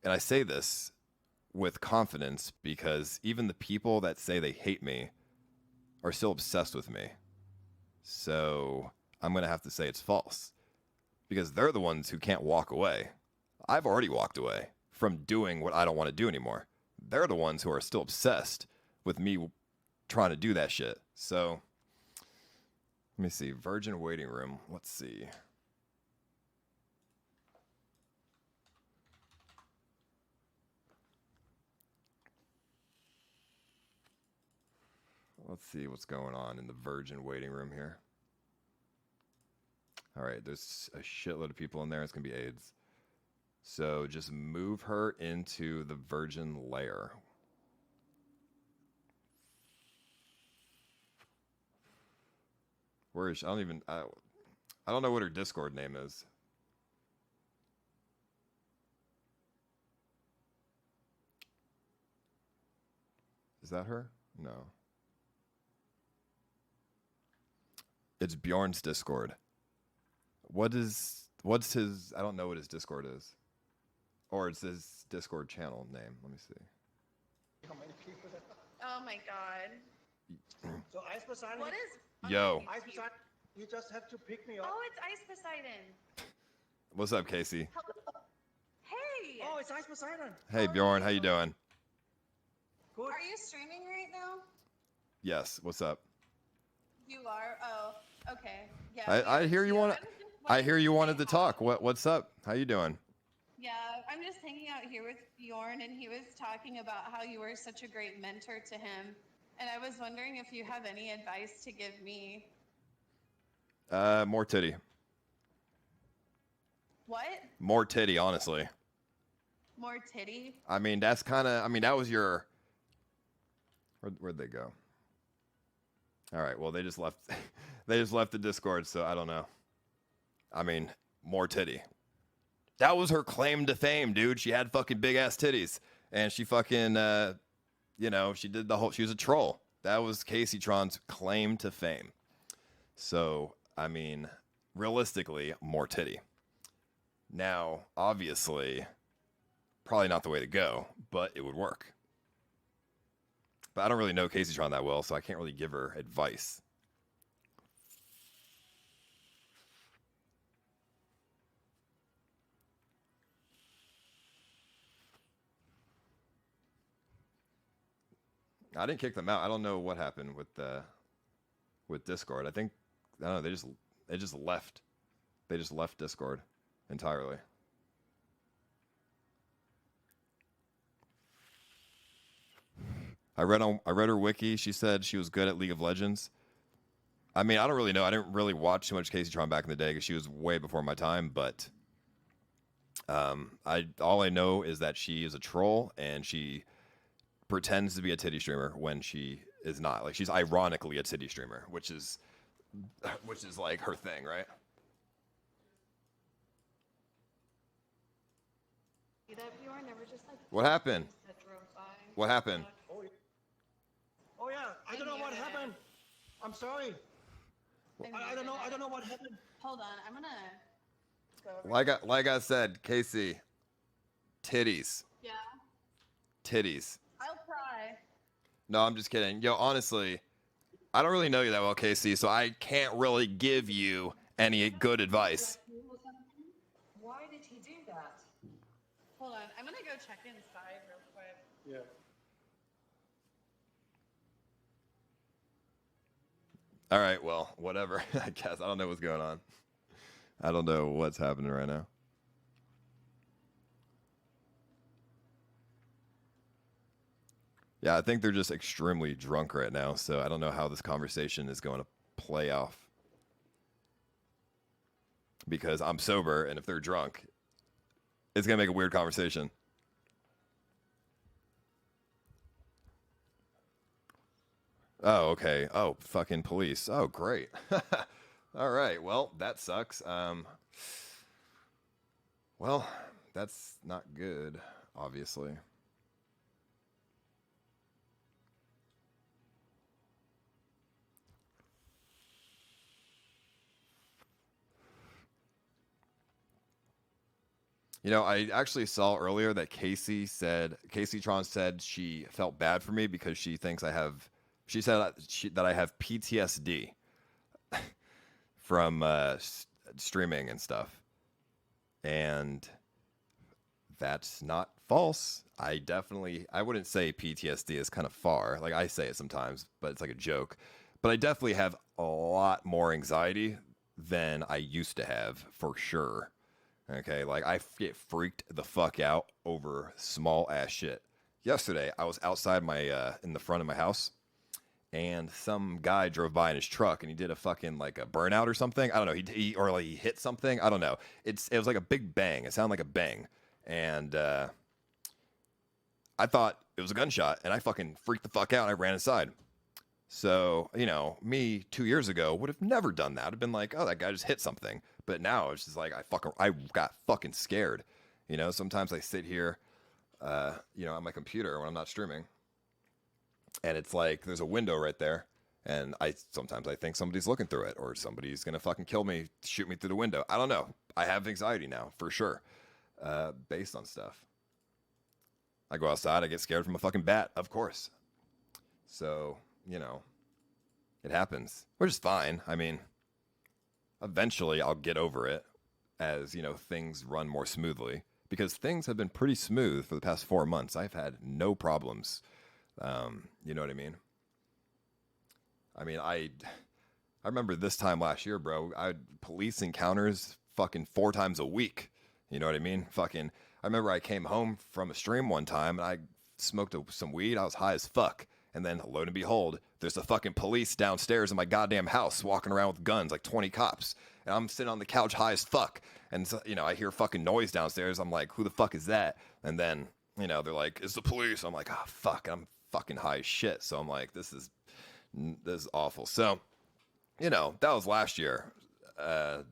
And I say this with confidence because even the people that say they hate me are still obsessed with me. So I'm going to have to say it's false because they're the ones who can't walk away. I've already walked away from doing what I don't want to do anymore. They're the ones who are still obsessed with me trying to do that shit. So let me see. Virgin waiting room. Let's see. Let's see what's going on in the Virgin waiting room here. All right, there's a shitload of people in there. It's going to be AIDS. So just move her into the Virgin layer. Where is she? I don't know what her Discord name is. Is that her? No. It's Bjorn's Discord. What's his, I don't know what his Discord is. Or it's his Discord channel name. Let me see.
How many people that... Oh my god.
So Ice Poseidon.
What is...
Yo.
Ice Poseidon, you just have to pick me up.
Oh, it's Ice Poseidon.
What's up, Casey?
Hello. Hey.
Oh, it's Ice Poseidon.
Hey, Bjorn. How you doing?
Good. Are you streaming right now?
Yes. What's up?
You are? Oh, okay. Yeah.
I hear you want. I hear you wanted to talk. What's up? How you doing?
Yeah, I'm just hanging out here with Bjorn, and he was talking about how you were such a great mentor to him, and I was wondering if you have any advice to give me.
More titty.
What?
More titty, honestly.
More titty?
I mean, that's kind of. I mean, that was your. Where'd they go? All right. Well, they just left. They just left the Discord, so I don't know. I mean, more titty. That was her claim to fame, dude. She had fucking big ass titties, and she fucking, you know, she did the whole. She was a troll. That was Casey Tron's claim to fame. So, I mean, realistically, more titty. Now, obviously, probably not the way to go, but it would work. But I don't really know Casey Tron that well, so I can't really give her advice. I didn't kick them out. I don't know what happened with Discord. I don't know. They just left. They just left Discord entirely. I read her wiki. She said she was good at League of Legends. I mean, I don't really know. I didn't really watch too much Casey Tron back in the day because she was way before my time. But all I know is that she is a troll and she pretends to be a titty streamer when she is not. Like, she's ironically a titty streamer, which is like her thing, right? What happened? What happened?
Oh yeah, I don't know what happened. I'm sorry. I don't know. I don't know what happened.
Hold on, I'm gonna go over.
Like I said, Casey, titties.
Yeah.
Titties.
I'll try.
No, I'm just kidding. Yo, honestly, I don't really know you that well, Casey, so I can't really give you any good advice.
Why did he do that? Hold on, I'm gonna go check inside real quick.
Yeah.
All right, well, whatever. I guess. I don't know what's going on. I don't know what's happening right now. Yeah, I think they're just extremely drunk right now, so I don't know how this conversation is going to play off. Because I'm sober, and if they're drunk, it's going to make a weird conversation. Oh, okay. Oh, fucking police. Oh, great. All right. Well, that sucks. Well, that's not good, obviously. You know, I actually saw earlier that Casey Tron said she felt bad for me because she thinks she said that I have PTSD from streaming and stuff. And that's not false. I wouldn't say PTSD is kind of far. Like, I say it sometimes, but it's like a joke. But I definitely have a lot more anxiety than I used to have, for sure. Okay, like, I get freaked the fuck out over small ass shit. Yesterday, I was outside in the front of my house, and some guy drove by in his truck, and he did a fucking, like, a burnout or something. I don't know. He hit something. I don't know. It was like a big bang. It sounded like a bang, and I thought it was a gunshot, and I fucking freaked the fuck out. And I ran inside. So, you know, me 2 years ago would have never done that. I'd have been like, oh, that guy just hit something. But now it's just like I got fucking scared. You know, sometimes I sit here, you know, on my computer when I'm not streaming, and it's like there's a window right there, and sometimes I think somebody's looking through it, or somebody's gonna fucking kill me, shoot me through the window. I don't know. I have anxiety now, for sure, based on stuff. I go outside, I get scared from a fucking bat, of course. So, you know, it happens, which is fine. I mean, eventually I'll get over it as, you know, things run more smoothly, because things have been pretty smooth for the past 4 months. I've had no problems. You know what I mean? I remember this time last year, bro, I had police encounters fucking 4 times a week. You know what I mean? Fucking, I remember I came home from a stream one time and I smoked some weed. I was high as fuck. And then, lo and behold, there's the fucking police downstairs in my goddamn house walking around with guns, like 20 cops. And I'm sitting on the couch high as fuck. And, so, you know, I hear fucking noise downstairs. I'm like, who the fuck is that? And then, you know, they're like, it's the police. I'm like, oh, fuck. And I'm fucking high as shit. So I'm like, this is awful. So, you know, that was last year. So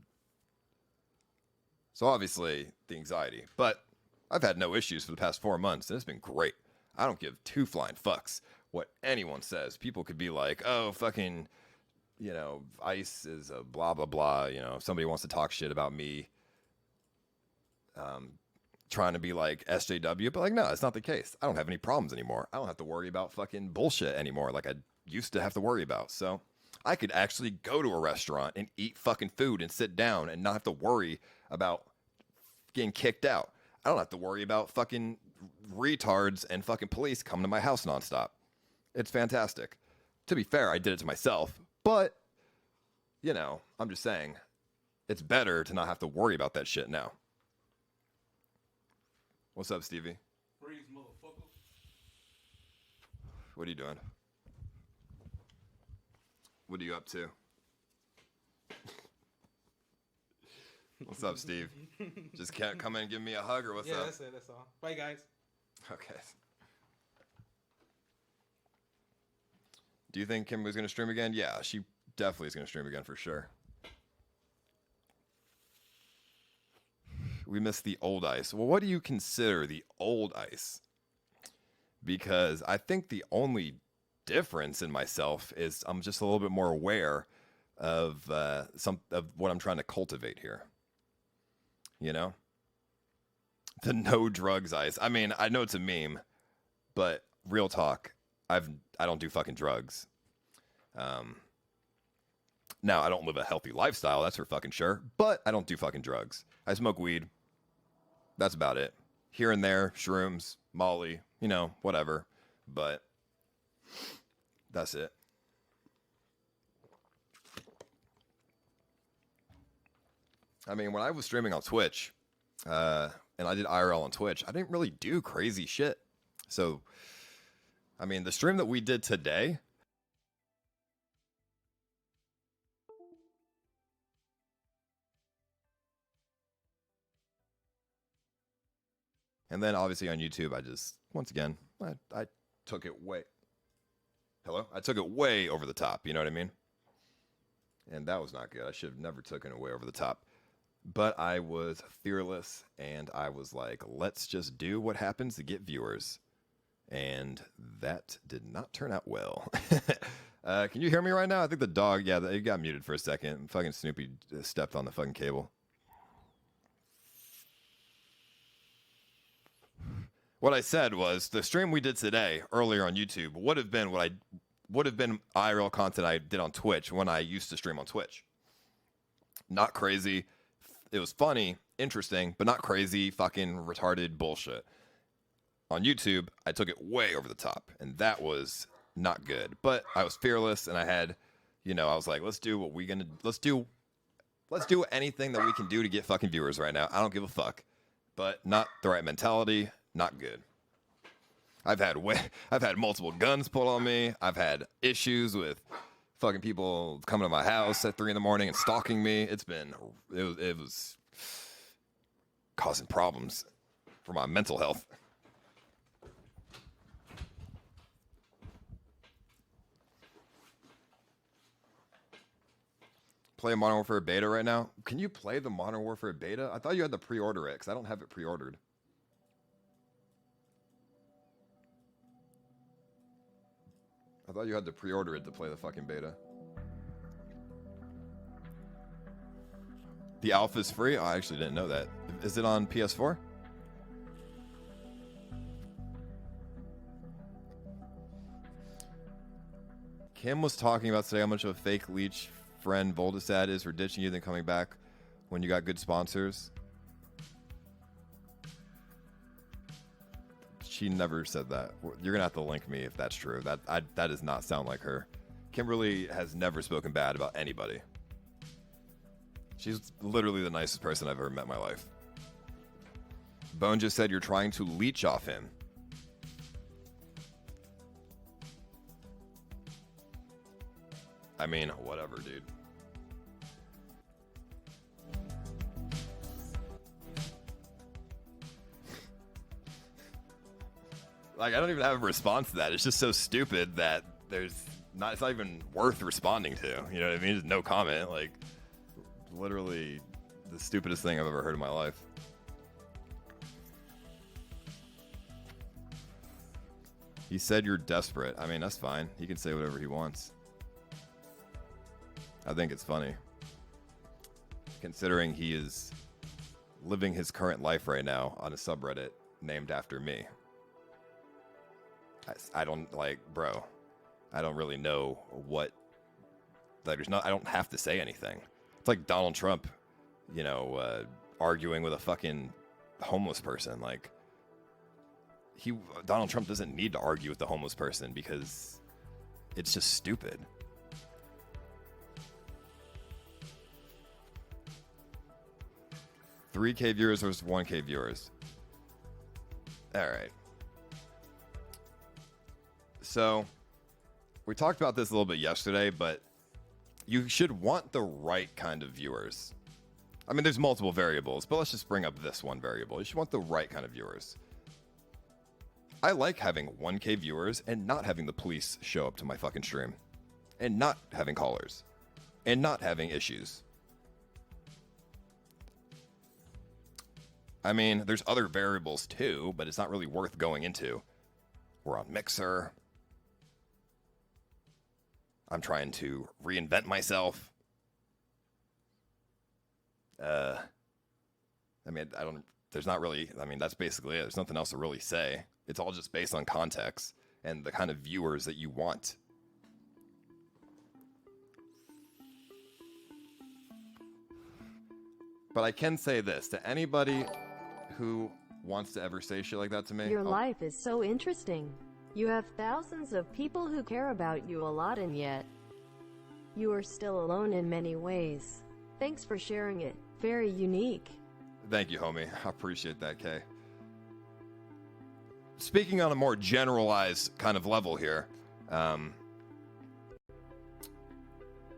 obviously, the anxiety. But I've had no issues for the past 4 months, and it's been great. I don't give two flying fucks what anyone says. People could be like, oh, fucking, you know, Ice is a blah, blah, blah. You know, if somebody wants to talk shit about me trying to be like SJW, but like, no, it's not the case. I don't have any problems anymore. I don't have to worry about fucking bullshit anymore like I used to have to worry about. So I could actually go to a restaurant and eat fucking food and sit down and not have to worry about getting kicked out. I don't have to worry about fucking retards and fucking police coming to my house nonstop. It's fantastic. To be fair, I did it to myself, but, you know, I'm just saying, it's better to not have to worry about that shit now. What's up, Stevie?
Freeze, motherfucker.
What are you doing? What are you up to? What's up, Steve? Just can't come in and give me a hug, or what's up?
Yeah, that's it. That's all. Bye, guys.
Okay. Do you think Kimberly's going to stream again? Yeah, she definitely is going to stream again for sure. We missed the old ice. Well, what do you consider the old ice? Because I think the only difference in myself is I'm just a little bit more aware of some of what I'm trying to cultivate here. You know? The no drugs ice. I mean, I know it's a meme, but real talk, I don't do fucking drugs. Now, I don't live a healthy lifestyle, that's for fucking sure, but I don't do fucking drugs. I smoke weed. That's about it. Here and there, shrooms, Molly, you know, whatever. But that's it. I mean, when I was streaming on Twitch, and I did IRL on Twitch, I didn't really do crazy shit. So, I mean, the stream that we did today, and then obviously on YouTube, I just, once again, I took it way, I took it way over the top, you know what I mean? And that was not good. I should have never taken it way over the top. But I was fearless, and I was like, let's just do what happens to get viewers. And that did not turn out well. Can you hear me right now? I think the dog, yeah, it got muted for a second. Fucking Snoopy stepped on the fucking cable. What I said was the stream we did today, earlier on YouTube, would have been IRL content I did on Twitch when I used to stream on Twitch. Not crazy. It was funny, interesting, but not crazy, fucking retarded bullshit. On YouTube, I took it way over the top, and that was not good. But I was fearless, and I had, you know, I was like, let's do anything that we can do to get fucking viewers right now. I don't give a fuck. But not the right mentality, not good. I've had multiple guns pulled on me. I've had issues with fucking people coming to my house at 3 a.m. and stalking me. It was causing problems for my mental health. Play Modern Warfare Beta right now. Can you play the Modern Warfare Beta? I thought you had to pre-order it, because I don't have it pre-ordered. I thought you had to pre-order it to play the fucking beta. The alpha's free? Oh, I actually didn't know that. Is it on PS4? Kim was talking about today how much of a fake leech friend Voldesad is for ditching you then coming back when you got good sponsors. She never said that. You're gonna have to link me if that's true. That does not sound like her. Kimberly has never spoken bad about anybody. She's literally the nicest person I've ever met in my life. Bone just said you're trying to leech off him. I mean, whatever, dude. Like, I don't even have a response to that. It's just so stupid that it's not even worth responding to. You know what I mean? Just no comment. Like, literally the stupidest thing I've ever heard in my life. He said you're desperate. I mean, that's fine. He can say whatever he wants. I think it's funny. Considering he is living his current life right now on a subreddit named after me. I don't, like, bro, I don't really know what, like, I don't have to say anything. It's like Donald Trump, you know, arguing with a fucking homeless person. Like, Donald Trump doesn't need to argue with the homeless person because it's just stupid. $3K viewers versus 1K viewers. All right. So we talked about this a little bit yesterday, but you should want the right kind of viewers. I mean, there's multiple variables, but let's just bring up this one variable. You should want the right kind of viewers. I like having 1K viewers and not having the police show up to my fucking stream, and not having callers, and not having issues. I mean, there's other variables too, but it's not really worth going into. We're on Mixer. I'm trying to reinvent myself. I mean, there's not really, I mean, that's basically it. There's nothing else to really say. It's all just based on context and the kind of viewers that you want. But I can say this to anybody who wants to ever say shit like that to me.
Your life is so interesting. You have thousands of people who care about you a lot, and yet you are still alone in many ways. Thanks for sharing it. Very unique.
Thank you, homie. I appreciate that, Kay. Speaking on a more generalized kind of level here,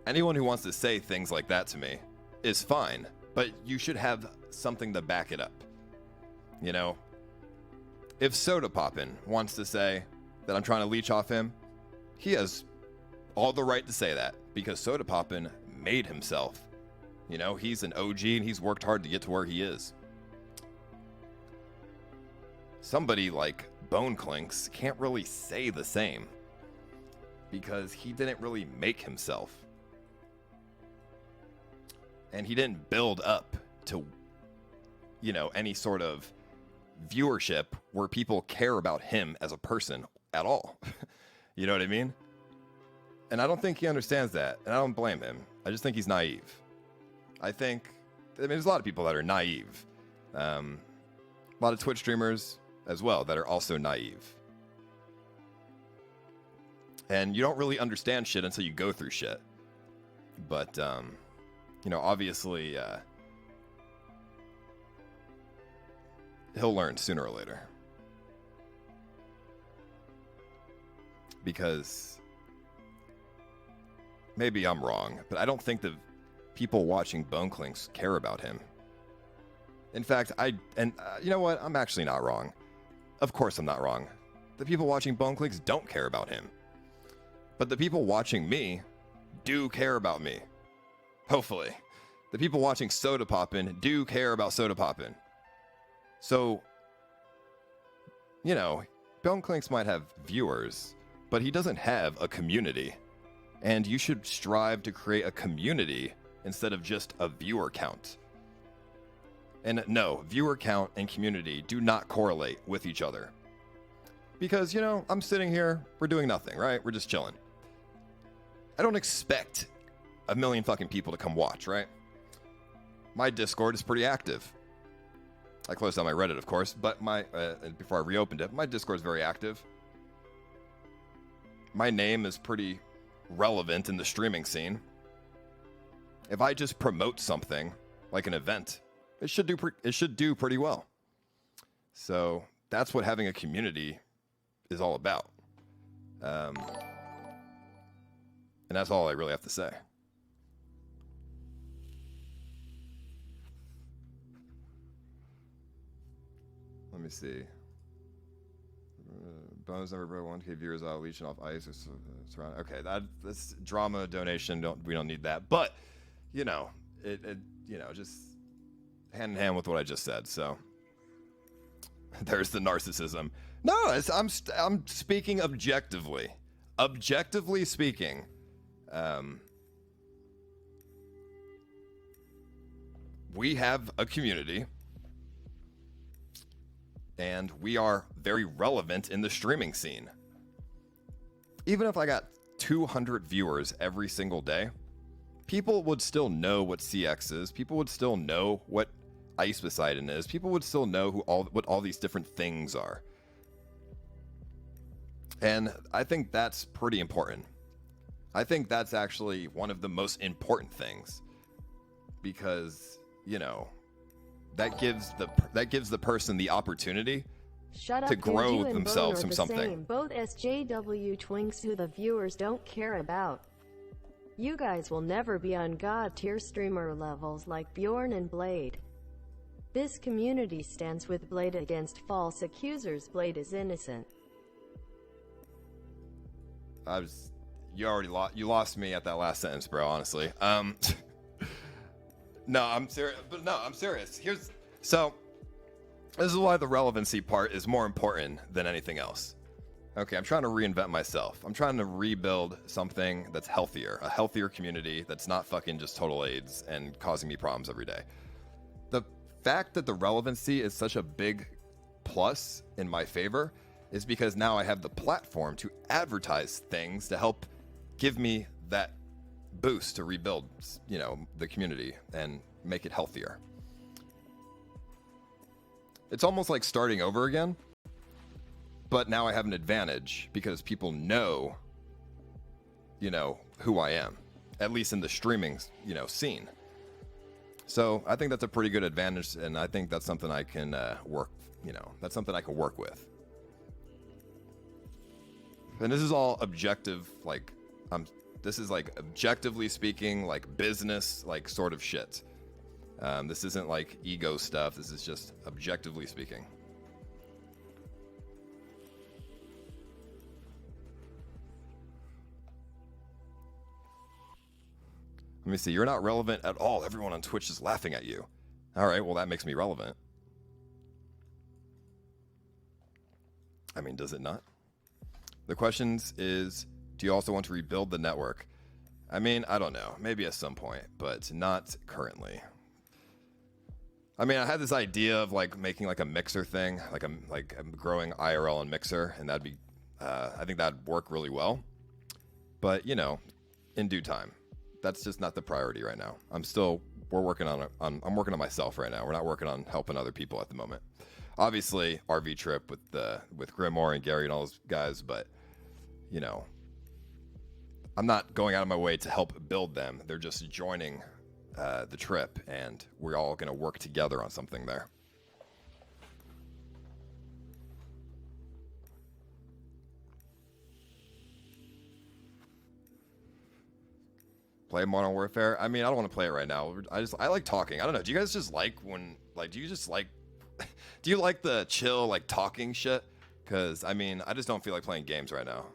anyone who wants to say things like that to me is fine, but you should have something to back it up. You know, if Soda Poppin' wants to say that I'm trying to leech off him, he has all the right to say that, because Soda Poppin' made himself. You know, he's an OG and he's worked hard to get to where he is. Somebody like Bone Clinks can't really say the same, because he didn't really make himself. And he didn't build up to, you know, any sort of viewership where people care about him as a person at all. You know what I mean? And I don't think he understands that, and I don't blame him. I just think he's naive. I mean, there's a lot of people that are naive. A lot of Twitch streamers as well that are also naive. And you don't really understand shit until you go through shit. But, you know, obviously, he'll learn sooner or later. Because maybe I'm wrong, but I don't think the people watching Bone Clinks care about him. In fact, you know what? I'm actually not wrong. Of course I'm not wrong. The people watching Bone Clinks don't care about him. But the people watching me do care about me. Hopefully. The people watching Soda Poppin' do care about Soda Poppin'. So, you know, Bone Clinks might have viewers, but he doesn't have a community. And you should strive to create a community instead of just a viewer count. And no, viewer count and community do not correlate with each other. Because, you know, I'm sitting here, we're doing nothing, right? We're just chilling. I don't expect a million fucking people to come watch, right? My Discord is pretty active. I closed down my Reddit, of course, but before I reopened it, my Discord is very active. My name is pretty relevant in the streaming scene. If I just promote something, like an event, it should do pretty well. So that's what having a community is all about. And that's all I really have to say. Let me see. Bones never broke 1K viewers out leeching off ice or surround. Okay, that's drama donation. We don't need that. But you know, it you know, just hand in hand with what I just said. So there's the narcissism. No, I'm speaking objectively. Objectively speaking, we have a community. And we are very relevant in the streaming scene. Even if I got 200 viewers every single day, people would still know what CX is. People would still know what Ice Poseidon is. People would still know what all these different things are. And I think that's pretty important. I think that's actually one of the most important things, because, you know, that gives the person the opportunity
Shut up,
to
dude,
grow
you and
themselves
Bone are
from
the
something.
Same. Both SJW twinks who the viewers don't care about. You guys will never be on god tier streamer levels like Bjorn and Blade. This community stands with Blade against false accusers. Blade is innocent.
You lost me at that last sentence, bro, honestly. No, I'm serious. But no, I'm serious. This is why the relevancy part is more important than anything else. Okay, I'm trying to reinvent myself. I'm trying to rebuild something that's healthier, a healthier community that's not fucking just total AIDS and causing me problems every day. The fact that the relevancy is such a big plus in my favor is because now I have the platform to advertise things to help give me that boost to rebuild, you know, the community and make it healthier. It's almost like starting over again, but now I have an advantage because people know, you know, who I am, at least in the streaming, you know, scene. So I think that's a pretty good advantage, and I think that's something I can work, you know, that's something I can work with. And this is all objective, like, this is like objectively speaking, like business, like sort of shit. This isn't like ego stuff. This is just objectively speaking. Let me see. You're not relevant at all. Everyone on Twitch is laughing at you. All right. Well, that makes me relevant. I mean, does it not? The questions is, do you also want to rebuild the network? I mean, I don't know. Maybe at some point, but not currently. I mean, I had this idea of like making like a Mixer thing, like I'm growing IRL on Mixer, and that'd be, I think that'd work really well. But you know, in due time. That's just not the priority right now. We're working on I'm working on myself right now. We're not working on helping other people at the moment. Obviously, RV trip with Grimoire and Gary and all those guys, but you know, I'm not going out of my way to help build them. They're just joining the trip, and we're all going to work together on something there. Play Modern Warfare? I mean, I don't want to play it right now. I like talking. I don't know. Do you guys just like do you like the chill, like talking shit? Because, I mean, I just don't feel like playing games right now.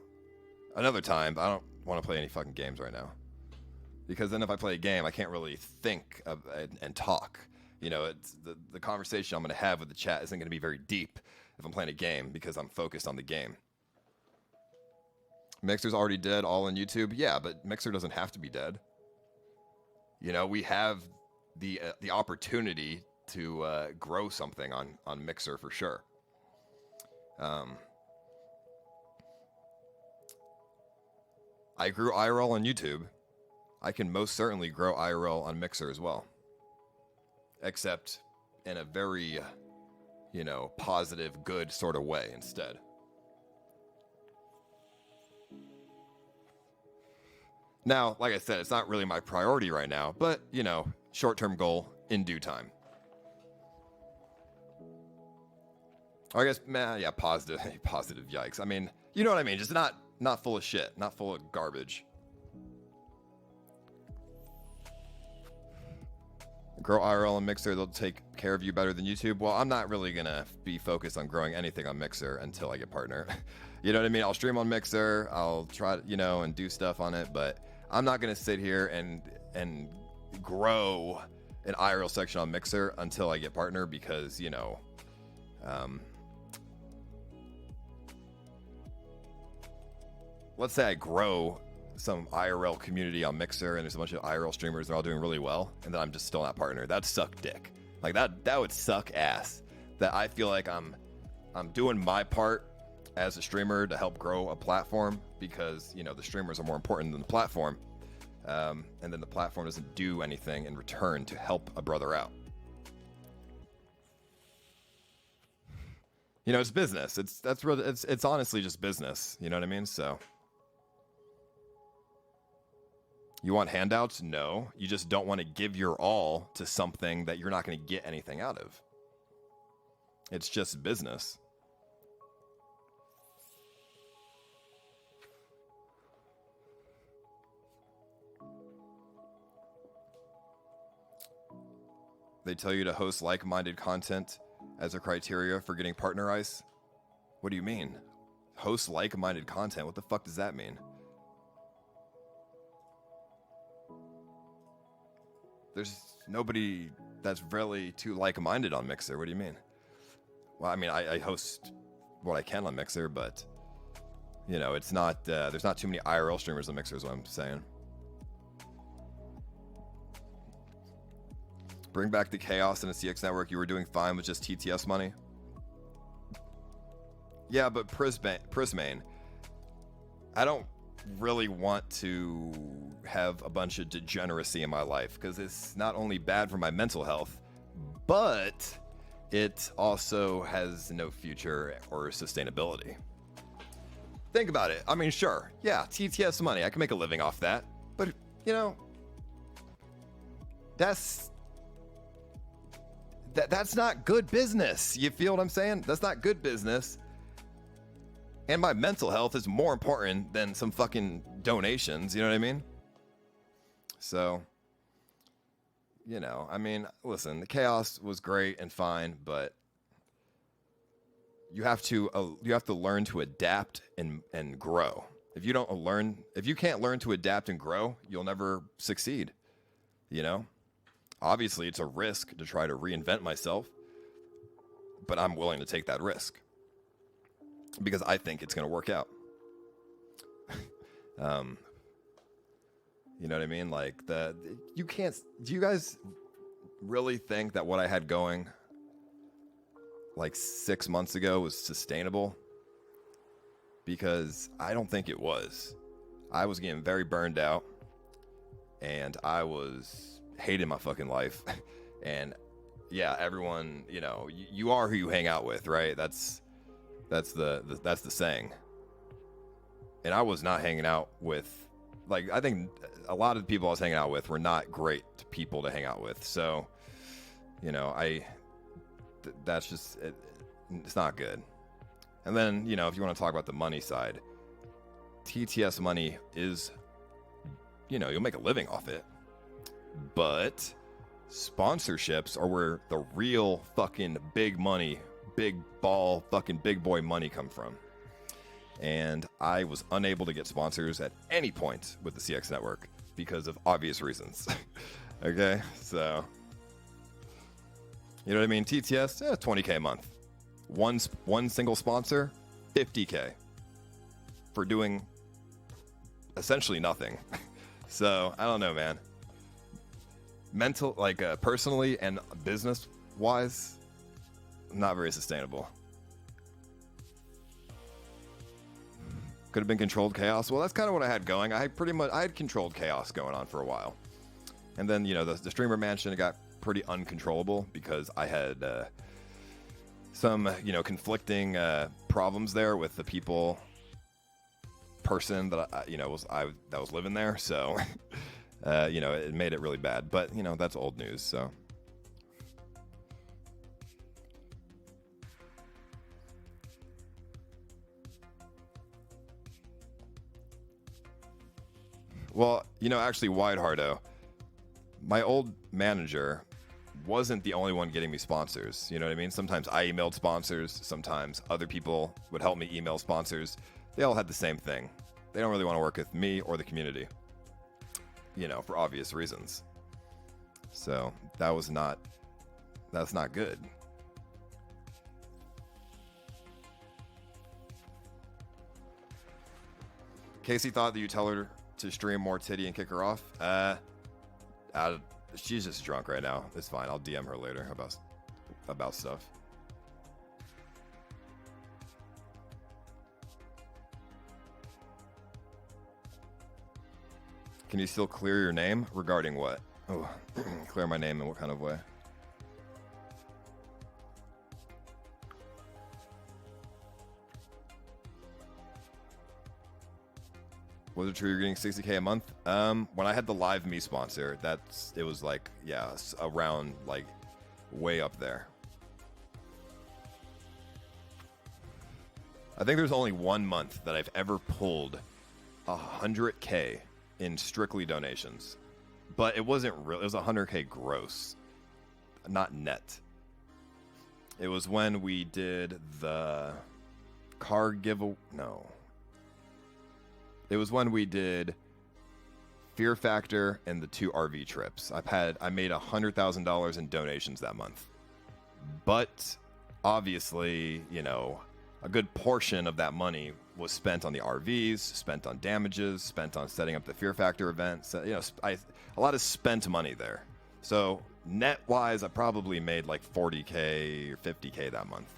Another time, I don't want to play any fucking games right now. Because then if I play a game, I can't really think and talk. You know, it's the conversation I'm going to have with the chat isn't going to be very deep if I'm playing a game because I'm focused on the game. Mixer's already dead, all on YouTube. Yeah, but Mixer doesn't have to be dead. You know, we have the opportunity to grow something on Mixer for sure. I grew IRL on YouTube. I can most certainly grow IRL on Mixer as well. Except in a very, you know, positive, good sort of way instead. Now, like I said, it's not really my priority right now, but, you know, short-term goal in due time. I guess, man, yeah, positive, yikes. I mean, you know what I mean, just not full of shit, not full of garbage. Grow IRL and Mixer, they'll take care of you better than YouTube. Well, I'm not really going to be focused on growing anything on Mixer until I get partner. You know what I mean? I'll stream on Mixer, I'll try, you know, and do stuff on it, but I'm not going to sit here and grow an IRL section on Mixer until I get partner because, you know, let's say I grow some IRL community on Mixer and there's a bunch of IRL streamers, they're all doing really well, and then I'm just still not partner. That'd suck dick. Like that would suck ass. That I feel like I'm doing my part as a streamer to help grow a platform because, you know, the streamers are more important than the platform. And then the platform doesn't do anything in return to help a brother out. You know, it's business. It's honestly just business. You know what I mean? So You want handouts? No. You just don't want to give your all to something that you're not going to get anything out of. It's just business. They tell you to host like-minded content as a criteria for getting partner ice. What do you mean? Host like-minded content? What the fuck does that mean? There's nobody that's really too like-minded on Mixer. What do you mean? Well, I mean, I host what I can on Mixer, but, you know, it's not, there's not too many IRL streamers on Mixer is what I'm saying. Bring back the chaos in a CX network. You were doing fine with just TTS money. Yeah, but Prismane, I don't really want to have a bunch of degeneracy in my life because it's not only bad for my mental health, but it also has no future or sustainability. Think about it. I mean, sure, yeah, TTS money. I can make a living off that, but you know, that's not good business. You feel what I'm saying? That's not good business. And my mental health is more important than some fucking donations. You know what I mean? So, you know, I mean, listen, the chaos was great and fine, but you have to learn to adapt and grow. If you can't learn to adapt and grow, you'll never succeed. You know? Obviously, it's a risk to try to reinvent myself, but I'm willing to take that risk because I think it's going to work out. You know what I mean? Like, do you guys really think that what I had going like 6 months ago was sustainable? Because I don't think it was. I was getting very burned out and I was hated my fucking life. And yeah, everyone, you know, you are who you hang out with, right? That's the saying. And I was not hanging out with, like, I think a lot of the people I was hanging out with were not great people to hang out with. So, you know, that's just, it's not good. And then, you know, if you want to talk about the money side, TTS money is, you know, you'll make a living off it. But sponsorships are where the real fucking big money, big ball, fucking big boy money come from. And I was unable to get sponsors at any point with the CX network because of obvious reasons. Okay, so you know what I mean? TTS, 20K a month. One single sponsor, 50K for doing essentially nothing. So I don't know, man. Personally and business wise, not very sustainable. Could have been controlled chaos. Well, that's kind of what I had going. I had controlled chaos going on for a while. And then, you know, the streamer mansion got pretty uncontrollable because I had some, you know, conflicting problems there with the person that that was living there. So you know, it made it really bad, but you know, that's old news. So well, you know, actually, Wide Hardo, my old manager wasn't the only one getting me sponsors. You know what I mean? Sometimes I emailed sponsors, sometimes other people would help me email sponsors. They all had the same thing. They don't really want to work with me or the community, you know, for obvious reasons. So that's not good. Casey thought that you tell her to stream more titty and kick her off. She's just drunk right now. It's fine. I'll DM her later about stuff. Can you still clear your name? Regarding what? Oh, clear my name in what kind of way? Was it true you're getting 60K a month? When I had the Live Me sponsor, it was like, yeah, around like way up there. I think there's only 1 month that I've ever pulled 100K in strictly donations, but it wasn't real. It was 100K gross, not net. It was when we did the car giveaway. No. It was when we did Fear Factor and the 2 RV trips. I made $100,000 in donations that month. But obviously, you know, a good portion of that money was spent on the RVs, spent on damages, spent on setting up the Fear Factor event. So, you know, a lot of spent money there. So net wise, I probably made like 40K or 50K that month.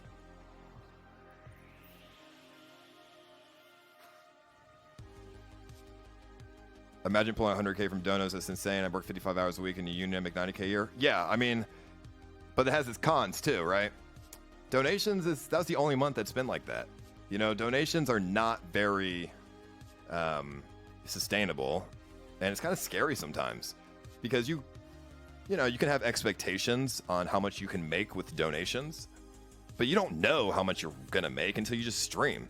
Imagine pulling 100K from donos. That's insane. I work 55 hours a week in a union, make 90K a year. Yeah, I mean, but it has its cons too, right? Donations that's the only month that's been like that. You know, donations are not very sustainable, and it's kind of scary sometimes because you know, you can have expectations on how much you can make with donations, but you don't know how much you're gonna make until you just stream.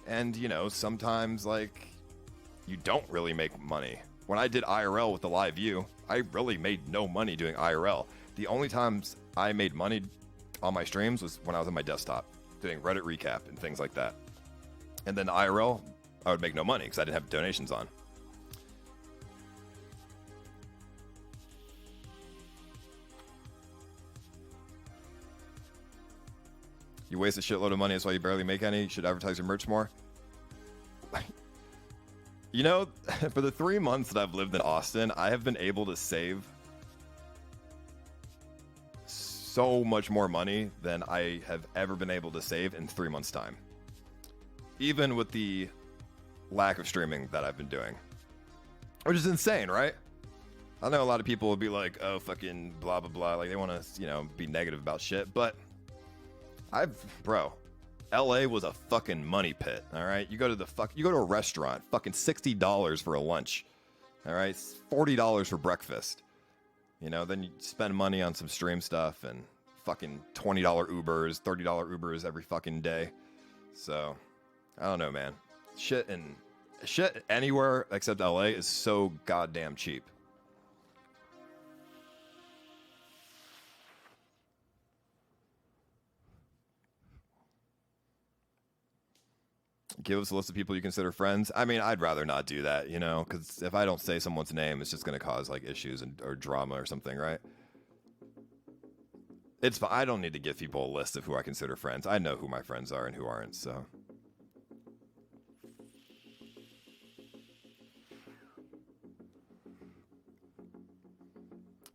And you know, sometimes like you don't really make money. When I did IRL with the live view, I really made no money doing IRL. The only times I made money on my streams was when I was on my desktop doing Reddit recap and things like that. And then IRL, I would make no money because I didn't have donations on. You waste a shitload of money, that's why you barely make any. You should advertise your merch more. You know, for the 3 months that I've lived in Austin, I have been able to save so much more money than I have ever been able to save in 3 months' time. Even with the lack of streaming that I've been doing. Which is insane, right? I know a lot of people will be like, oh, fucking blah, blah, blah. Like, they want to, you know, be negative about shit. But bro, LA was a fucking money pit, all right? You go to a restaurant, fucking $60 for a lunch, all right? $40 for breakfast. You know, then you spend money on some stream stuff and fucking $20 Ubers, $30 Ubers every fucking day. So, I don't know, man. Shit anywhere except LA is so goddamn cheap. Give us a list of people you consider friends. I mean, I'd rather not do that, you know, because if I don't say someone's name, it's just going to cause like issues or drama or something, right? I don't need to give people a list of who I consider friends. I know who my friends are and who aren't, so.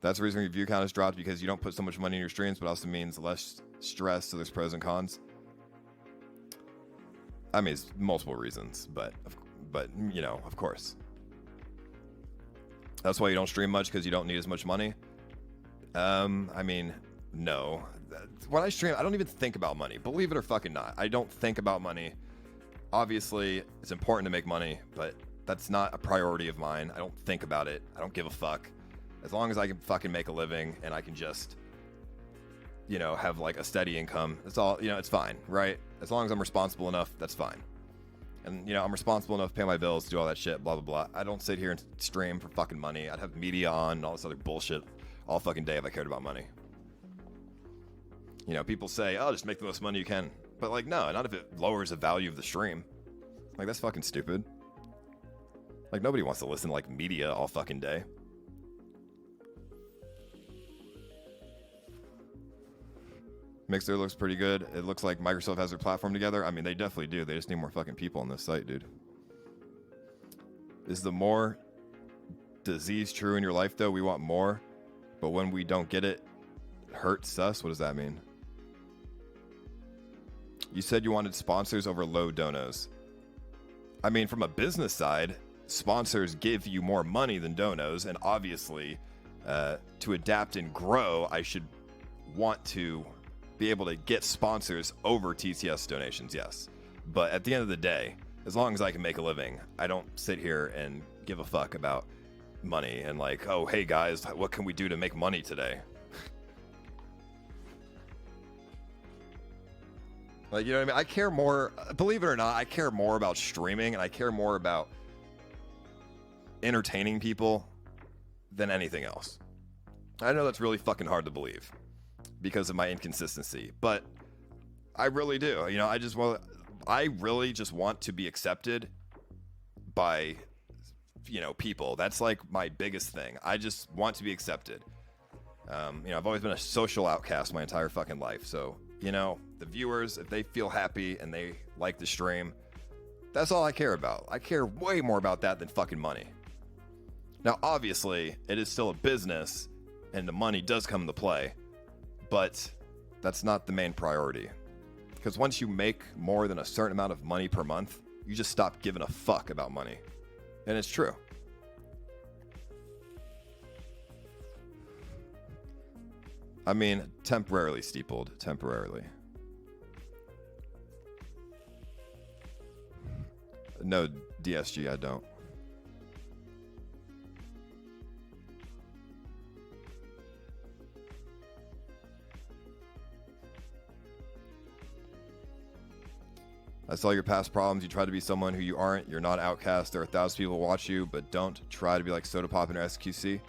That's the reason your view count has dropped, because you don't put so much money in your streams, but also means less stress, so there's pros and cons. I mean, it's multiple reasons, but you know, of course. That's why you don't stream much, because you don't need as much money. I mean, no. When I stream, I don't even think about money. Believe it or fucking not. I don't think about money. Obviously, it's important to make money, but that's not a priority of mine. I don't think about it. I don't give a fuck. As long as I can fucking make a living and I can just, you know, have like a steady income, that's all, you know, it's fine, right? As long as I'm responsible enough, that's fine. And, you know, I'm responsible enough to pay my bills, do all that shit, blah, blah, blah. I don't sit here and stream for fucking money. I'd have media on and all this other bullshit all fucking day if I cared about money. You know, people say, oh, just make the most money you can. But, like, no, not if it lowers the value of the stream. Like, that's fucking stupid. Like, nobody wants to listen to, like, media all fucking day. Mixer looks pretty good. It looks like Microsoft has their platform together. I mean, they definitely do. They just need more fucking people on this site, dude. Is the more disease true in your life, though? We want more, but when we don't get it, it hurts us? What does that mean? You said you wanted sponsors over low donos. I mean, from a business side, sponsors give you more money than donos, and obviously, to adapt and grow, I should want to be able to get sponsors over TTS donations, yes. But at the end of the day, as long as I can make a living, I don't sit here and give a fuck about money and like, oh, hey guys, what can we do to make money today? Like, you know what I mean? I care more, believe it or not, I care more about streaming and I care more about entertaining people than anything else. I know that's really fucking hard to believe because of my inconsistency, but I really do. You know, I really just want to be accepted by, you know, people. That's like my biggest thing. I just want to be accepted. You know, I've always been a social outcast my entire fucking life. So, you know, the viewers, if they feel happy and they like the stream, that's all I care about. I care way more about that than fucking money. Now, obviously, it is still a business and the money does come into play, but that's not the main priority. Because once you make more than a certain amount of money per month, you just stop giving a fuck about money. And it's true. I mean, temporarily steepled, temporarily. No, DSG, I don't. I saw your past problems. You try to be someone who you aren't. You're not outcast. There are 1,000 people who watch you, but don't try to be like Soda Pop in SQC.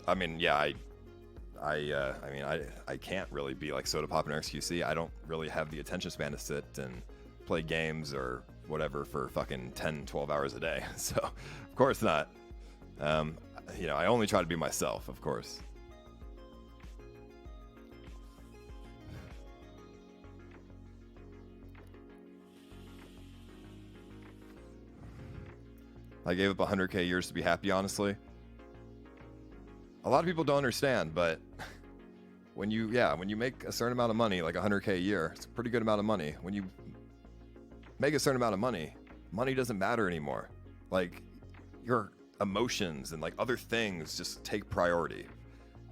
I mean, yeah, I can't really be like Soda Pop in SQC. I don't really have the attention span to sit and play games or whatever for fucking 10, 12 hours a day. So, of course not. You know, I only try to be myself, of course. I gave up 100k years to be happy, honestly. A lot of people don't understand, but when you make a certain amount of money, like 100k a year, it's a pretty good amount of money. When you make a certain amount of money, money doesn't matter anymore. Like, your emotions and like other things just take priority.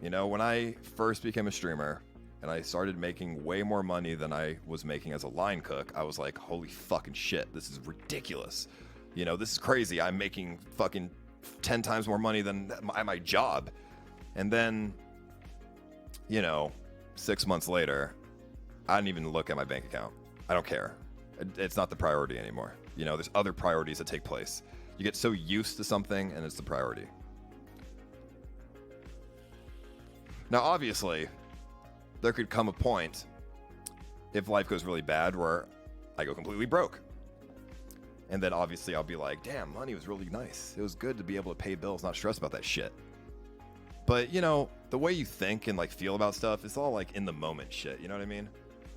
You know, when I first became a streamer and I started making way more money than I was making as a line cook, I was like, holy fucking shit, this is ridiculous. You know, this is crazy. I'm making fucking 10 times more money than my job. And then, you know, 6 months later, I didn't even look at my bank account. I don't care. It's not the priority anymore. You know, there's other priorities that take place. You get so used to something and it's the priority. Now, obviously, there could come a point if life goes really bad where I go completely broke. And then obviously I'll be like, damn, money was really nice. It was good to be able to pay bills, not stress about that shit. But, you know, the way you think and like feel about stuff, it's all like in the moment shit. You know what I mean?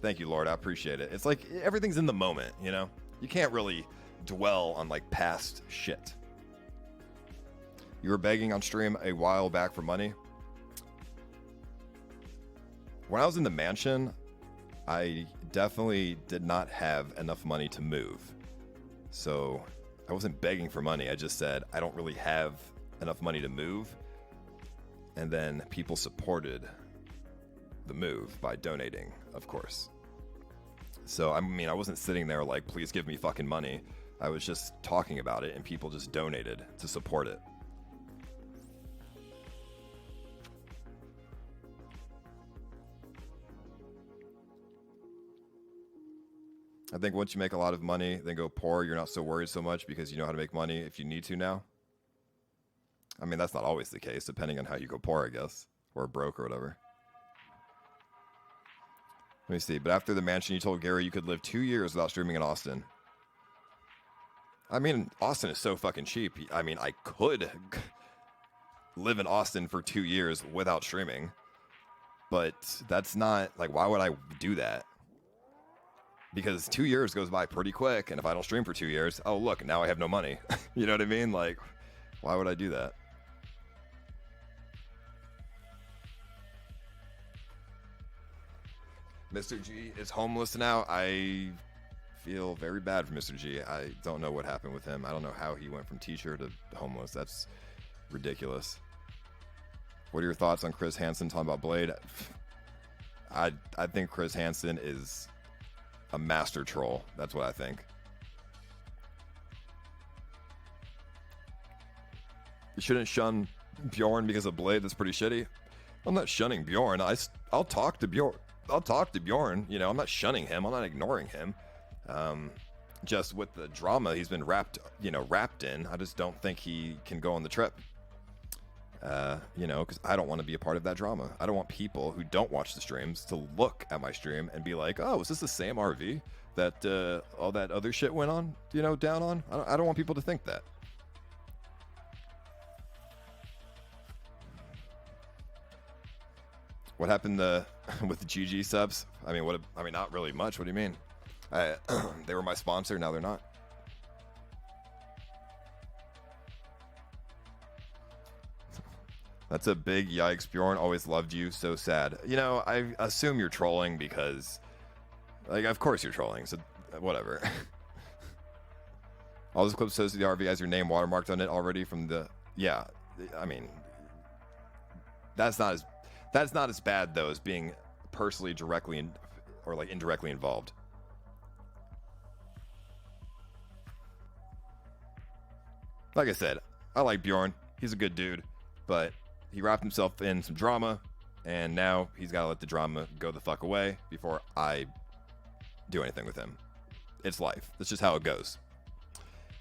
Thank you, Lord. I appreciate it. It's like everything's in the moment, you know? You can't really dwell on like past shit. You were begging on stream a while back for money. When I was in the mansion, I definitely did not have enough money to move. So I wasn't begging for money. I just said, I don't really have enough money to move. And then people supported the move by donating, of course. So, I mean, I wasn't sitting there like, please give me fucking money. I was just talking about it and people just donated to support it. I think once you make a lot of money, then go poor, you're not so worried so much because you know how to make money if you need to now. I mean, that's not always the case, depending on how you go poor, I guess, or broke or whatever. Let me see. But after the mansion, you told Gary you could live 2 years without streaming in Austin. I mean, Austin is so fucking cheap. I mean, I could live in Austin for 2 years without streaming. But that's not, like, why would I do that? Because 2 years goes by pretty quick, and if I don't stream for 2 years, oh, look, now I have no money. You know what I mean? Like, why would I do that? Mr. G is homeless now. I feel very bad for Mr. G. I don't know what happened with him. I don't know how he went from teacher to homeless. That's ridiculous. What are your thoughts on Chris Hansen talking about Blade? I think Chris Hansen is a master troll. That's what I think. You shouldn't shun Bjorn because of Blade. That's pretty shitty. I'm not shunning Bjorn. I'll talk to Bjorn. I'll talk to Bjorn. You know, I'm not shunning him. I'm not ignoring him. Just with the drama he's been wrapped in, I just don't think he can go on the trip. You know, because I don't want to be a part of that drama. I don't want people who don't watch the streams to look at my stream and be like, oh, is this the same RV that all that other shit went on, you know, down on? I don't want people to think that. What happened with the GG subs? I mean, not really much. What do you mean? They were my sponsor. Now they're not. That's a big yikes. Bjorn always loved you. So sad. You know, I assume you're trolling because, like, of course you're trolling. So whatever. All this clip says the RV has your name watermarked on it already from the. Yeah, I mean, that's not as bad though as being personally directly or like indirectly involved. Like I said, I like Bjorn. He's a good dude, but he wrapped himself in some drama, and now he's got to let the drama go the fuck away before I do anything with him. It's life. That's just how it goes.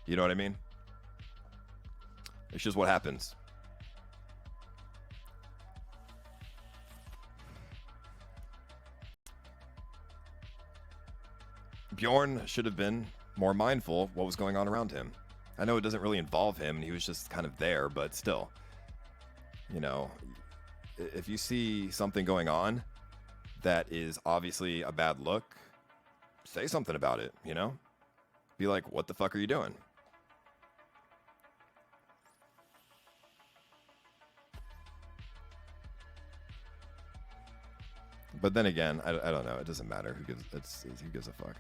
You know what I mean? It's just what happens. Bjorn should have been more mindful of what was going on around him. I know it doesn't really involve him, and he was just kind of there, but still. You know, if you see something going on that is obviously a bad look, say something about it, you know? Be like, what the fuck are you doing? But then again, I don't know. It doesn't matter. Who gives a fuck?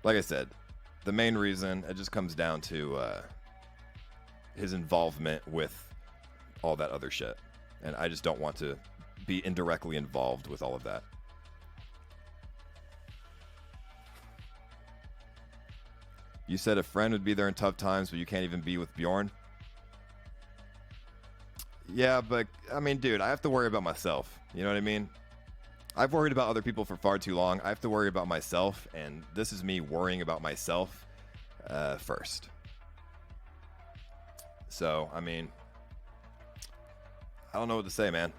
Like I said, the main reason, it just comes down to his involvement with all that other shit. And I just don't want to be indirectly involved with all of that. You said a friend would be there in tough times, but you can't even be with Bjorn? Yeah, but, I mean, dude, I have to worry about myself. You know what I mean? I've worried about other people for far too long. I have to worry about myself, and this is me worrying about myself first. So, I mean, I don't know what to say, man.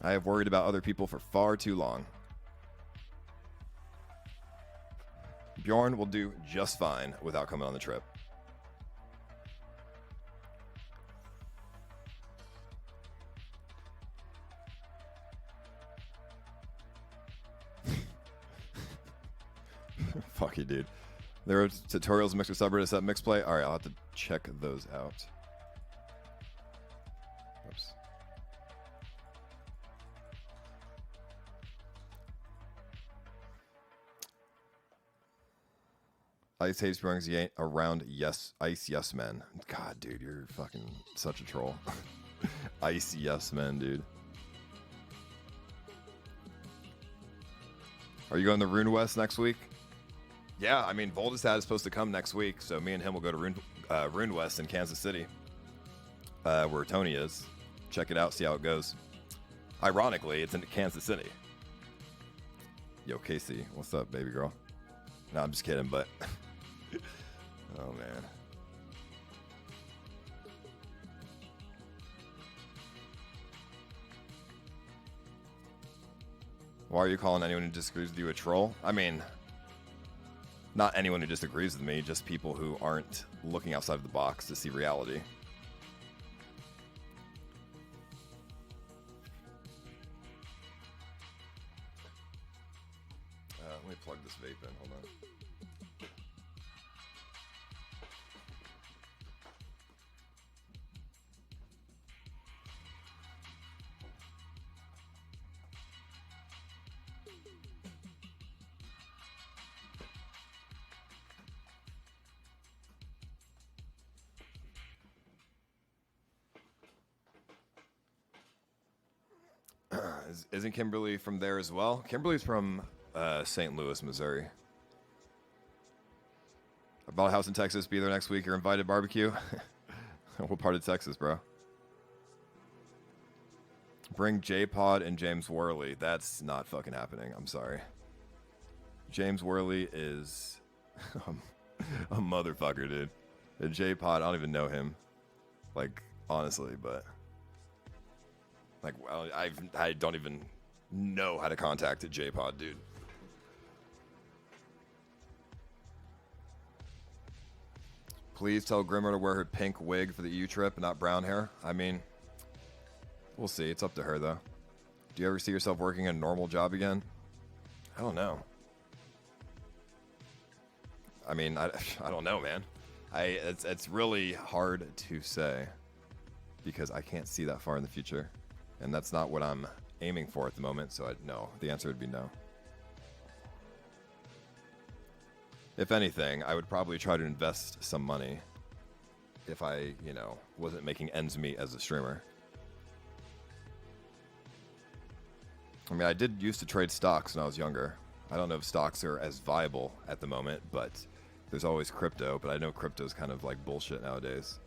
I have worried about other people for far too long. Bjorn will do just fine without coming on the trip. Fuck you, dude. There are tutorials, mixer subreddit, set mix play. All right, I'll have to check those out. Oops. Ice hates brings you around ice yes men. God, dude, you're fucking such a troll. Ice yes men, dude. Are you going to Rune West next week? Yeah, I mean, Voldestad is supposed to come next week, so me and him will go to Rune West in Kansas City, where Tony is. Check it out, see how it goes. Ironically, it's in Kansas City. Yo, Casey, what's up, baby girl? No, I'm just kidding, but... oh, man. Why are you calling anyone who disagrees with you a troll? I mean... not anyone who disagrees with me, just people who aren't looking outside of the box to see reality. Let me plug this vape in, hold on. Isn't Kimberly from there as well? Kimberly's from St. Louis, Missouri. I bought a house in Texas. Be there next week. You're invited. Barbecue. What part of Texas, bro? Bring J-Pod and James Worley. That's not fucking happening. I'm sorry. James Worley is a motherfucker, dude. And J-Pod, I don't even know him. Like, honestly, but... Like, well, I don't even know how to contact a J-Pod, dude. Please tell Grimmer to wear her pink wig for the EU trip and not brown hair. I mean, we'll see. It's up to her, though. Do you ever see yourself working a normal job again? I don't know. I mean, I don't know, man. It's really hard to say because I can't see that far in the future. And that's not what I'm aiming for at the moment, so no. The answer would be no. If anything, I would probably try to invest some money if I, you know, wasn't making ends meet as a streamer. I mean, I did used to trade stocks when I was younger. I don't know if stocks are as viable at the moment, but there's always crypto, but I know crypto's kind of like bullshit nowadays.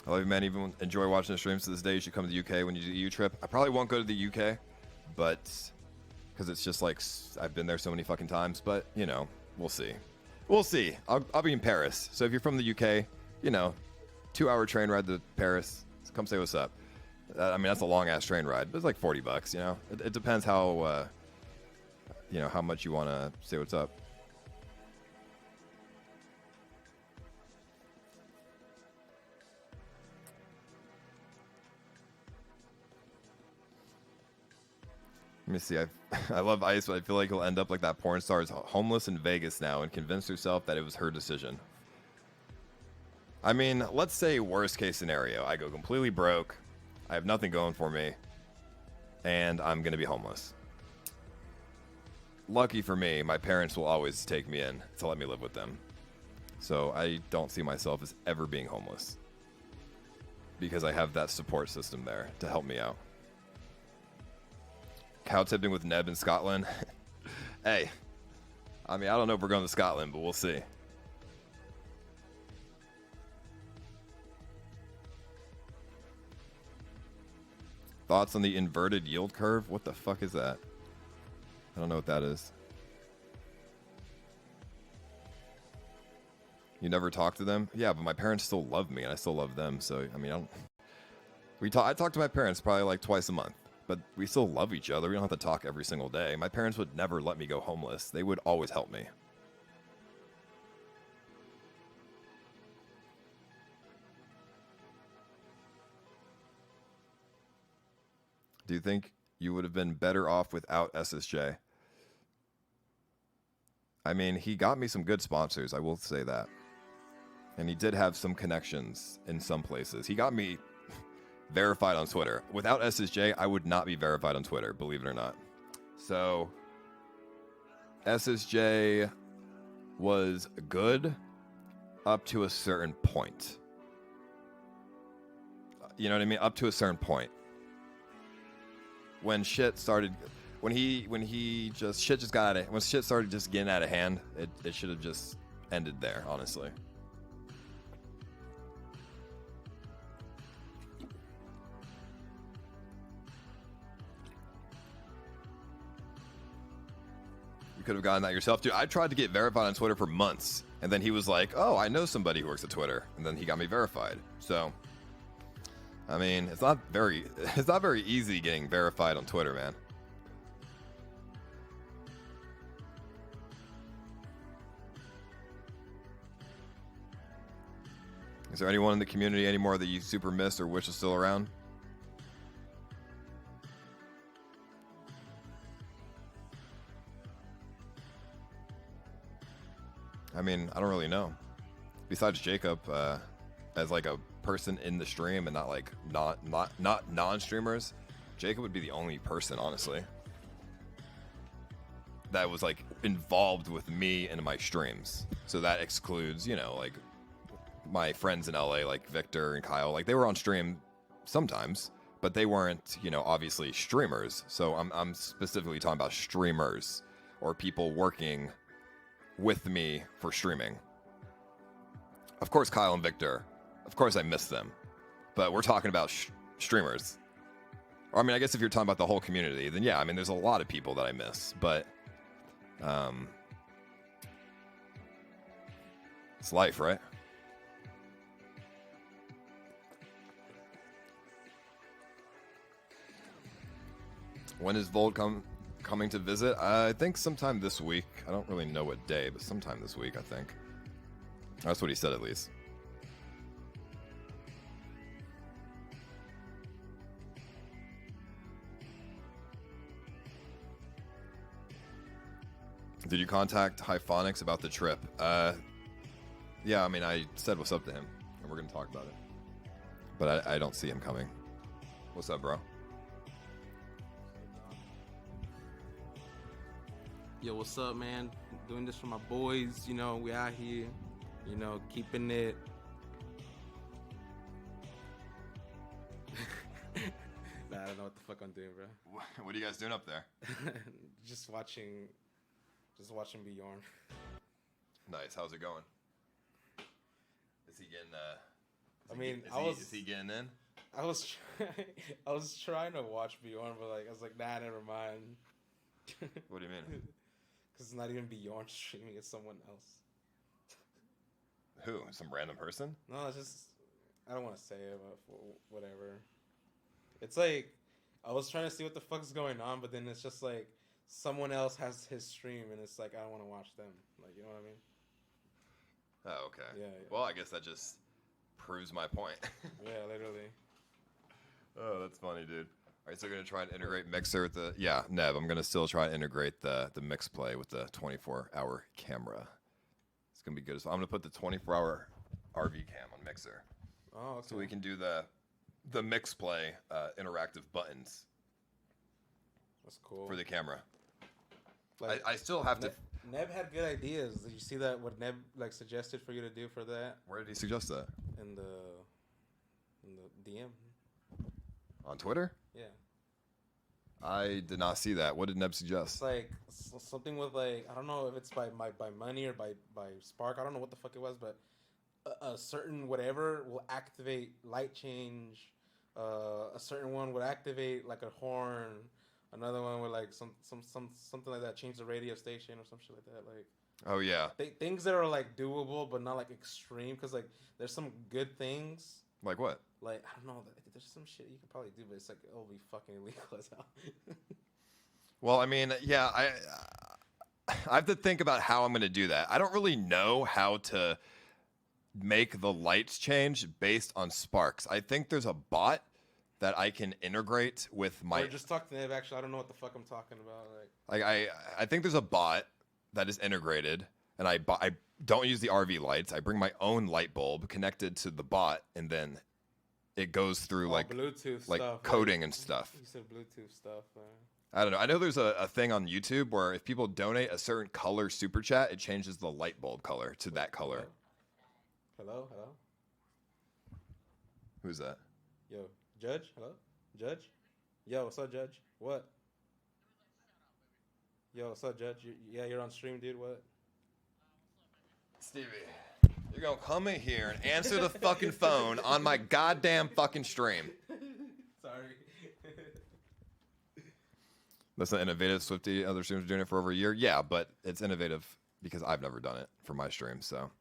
I love you, man. Even enjoy watching the streams to this day. You should come to the UK when you do the EU trip. I probably won't go to the UK, but because it's just like I've been there so many fucking times. But you know, we'll see. We'll see. I'll be in Paris. So if you're from the UK, you know, 2-hour train ride to Paris. Come say what's up. I mean, that's a long ass train ride, but it's like $40. You know, it depends how you know how much you want to say what's up. Let me see. I love Ice, but I feel like he'll end up like that porn star is homeless in Vegas now and convinced herself that it was her decision. I mean, let's say worst case scenario. I go completely broke. I have nothing going for me. And I'm going to be homeless. Lucky for me, my parents will always take me in to let me live with them. So I don't see myself as ever being homeless. Because I have that support system there to help me out. Cow tipping with Neb in Scotland. Hey, I mean, I don't know if we're going to Scotland, but we'll see. Thoughts on the inverted yield curve? What the fuck is that? I don't know what that is. You never talk to them? Yeah, but my parents still love me, and I still love them. So I mean, I talk to my parents probably like twice a month. But we still love each other. We don't have to talk every single day. My parents would never let me go homeless. They would always help me. Do you think you would have been better off without SSJ? I mean, he got me some good sponsors, I will say that. And he did have some connections in some places. He got me verified on Twitter. Without SSJ, I would not be verified on Twitter, believe it or not. So, SSJ was good up to a certain point. You know what I mean? Up to a certain point. When shit started, when shit started just getting out of hand, it should have just ended there, honestly. Could have gotten that yourself, dude. I tried to get verified on Twitter for months, and then he was like, "Oh, I know somebody who works at Twitter," and then he got me verified. So, I mean, it's not very easy getting verified on Twitter, man. Is there anyone in the community anymore that you super miss or wish was still around? I mean, I don't really know. Besides Jacob, as like a person in the stream and not like not non-streamers, Jacob would be the only person, honestly, that was like involved with me and my streams. So that excludes, you know, like my friends in LA, like Victor and Kyle. Like they were on stream sometimes, but they weren't, you know, obviously streamers. So I'm specifically talking about streamers or people working with me for streaming. Of course, Kyle and Victor, of course I miss them, but we're talking about streamers. Or I mean, I guess if you're talking about the whole community, then yeah, I mean, there's a lot of people that I miss, but it's life, right? When is Volt coming to visit? I think sometime this week. I don't really know what day, but sometime this week, I think. That's what he said, at least. Did you contact Hyphonics about the trip? Yeah, I mean, I said what's up to him, and we're going to talk about it. But I don't see him coming. What's up, bro?
Yo, what's up, man? Doing this for my boys. You know, we out here, you know, keeping it. Nah, I don't know what the fuck I'm doing, bro.
What are you guys doing up there?
Just watching Bjorn.
Nice. How's it going? Is he getting? Is he getting in?
I was trying to watch Bjorn, but like I was like, nah, never mind.
What do you mean?
Because it's not even Bjorn streaming; it's someone else.
Who? Some random person?
No, it's just I don't want to say it, but whatever. It's like I was trying to see what the fuck's going on, but then it's just like someone else has his stream, and it's like I don't want to watch them. Like, you know what I mean?
Oh, okay.
Yeah.
Well, I guess that just proves my point.
Yeah, literally.
Oh, that's funny, dude. All right, so we're gonna try and integrate Mixer with the Neb. I'm gonna still try and integrate the mix play with the 24-hour camera. It's gonna be good as well. I'm gonna put the 24-hour RV cam on Mixer.
Oh, okay.
So we can do the mix play interactive buttons.
That's cool
for the camera.
Like,
I still have to.
Neb had good ideas. Did you see that? What Neb like suggested for you to do for that?
Where did he suggest that?
In the DM.
On Twitter?
Yeah.
I did not see that. What did Neb suggest?
It's like something with like I don't know if it's by money or by Spark. I don't know what the fuck it was, but a certain whatever will activate light change. A certain one would activate like a horn. Another one would like something like that, change the radio station or some shit like that. Like,
oh yeah,
things that are like doable but not like extreme. Cause like there's some good things.
Like what?
Like I don't know. There's some shit you could probably do, but it's like it'll be fucking illegal as hell.
Well, I mean, yeah, I have to think about how I'm gonna do that. I don't really know how to make the lights change based on sparks. I think there's a bot that I can integrate with my.
Or just talk to Neb. Actually, I don't know what the fuck I'm talking about.
Like I think there's a bot that is integrated, and I don't use the RV lights. I bring my own light bulb connected to the bot, and then it goes through like
Bluetooth
like
stuff,
coding and stuff.
You said Bluetooth stuff.
I don't know. I know there's a thing on YouTube where if people donate a certain color super chat, it changes the light bulb color to that color.
Hello.
Who's that?
Yo. Judge? Hello? Judge? Yo, what's up, Judge? What? Yo, what's up, Judge? You're on stream, dude. What?
Stevie, you're gonna come in here and answer the fucking phone on my goddamn fucking stream.
Sorry.
That's not innovative. Swifty, other streamers are doing it for over a year. Yeah, but it's innovative because I've never done it for my stream, so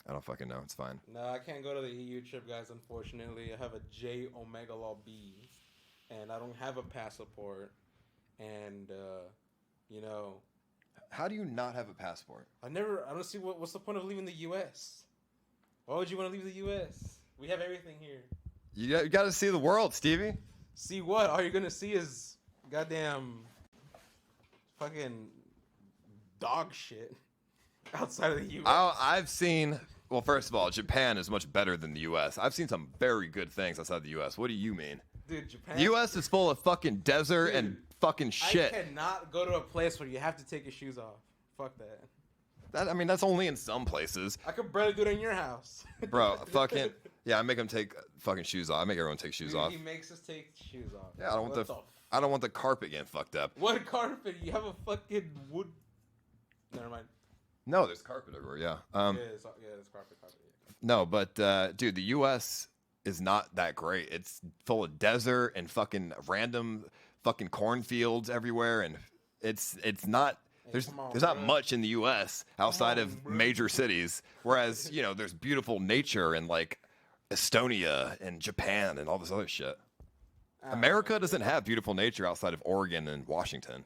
I don't fucking know. It's fine.
No, I can't go to the EU trip, guys, unfortunately. I have a J Omega Law B, and I don't have a passport. And, you know.
How do you not have a passport?
I don't see what's the point of leaving the U.S.? Why would you want to leave the U.S.? We have everything here.
You got to see the world, Stevie.
See what? All you're going to see is goddamn fucking dog shit outside of the U.S.
I've seen... Well, first of all, Japan is much better than the U.S. I've seen some very good things outside the U.S. What do you mean?
Dude, Japan...
The U.S. is full of fucking desert and fucking shit.
I cannot go to a place where you have to take your shoes off. Fuck that.
I mean, that's only in some places.
I could barely do it in your house.
Bro, fucking... Yeah, I make them take fucking shoes off. I make everyone take shoes
Dude,
off.
He makes us take shoes off.
Yeah, I don't want I don't want the carpet getting fucked up.
What carpet? You have a fucking wood. Never mind.
No, there's carpet everywhere. Yeah.
There's carpet. Yeah.
No, but dude, the U.S. is not that great. It's full of desert and fucking random fucking cornfields everywhere, and it's not. There's not much in the U.S. outside of major cities. Whereas there's beautiful nature in like Estonia and Japan and all this other shit. America doesn't have beautiful nature outside of Oregon and Washington,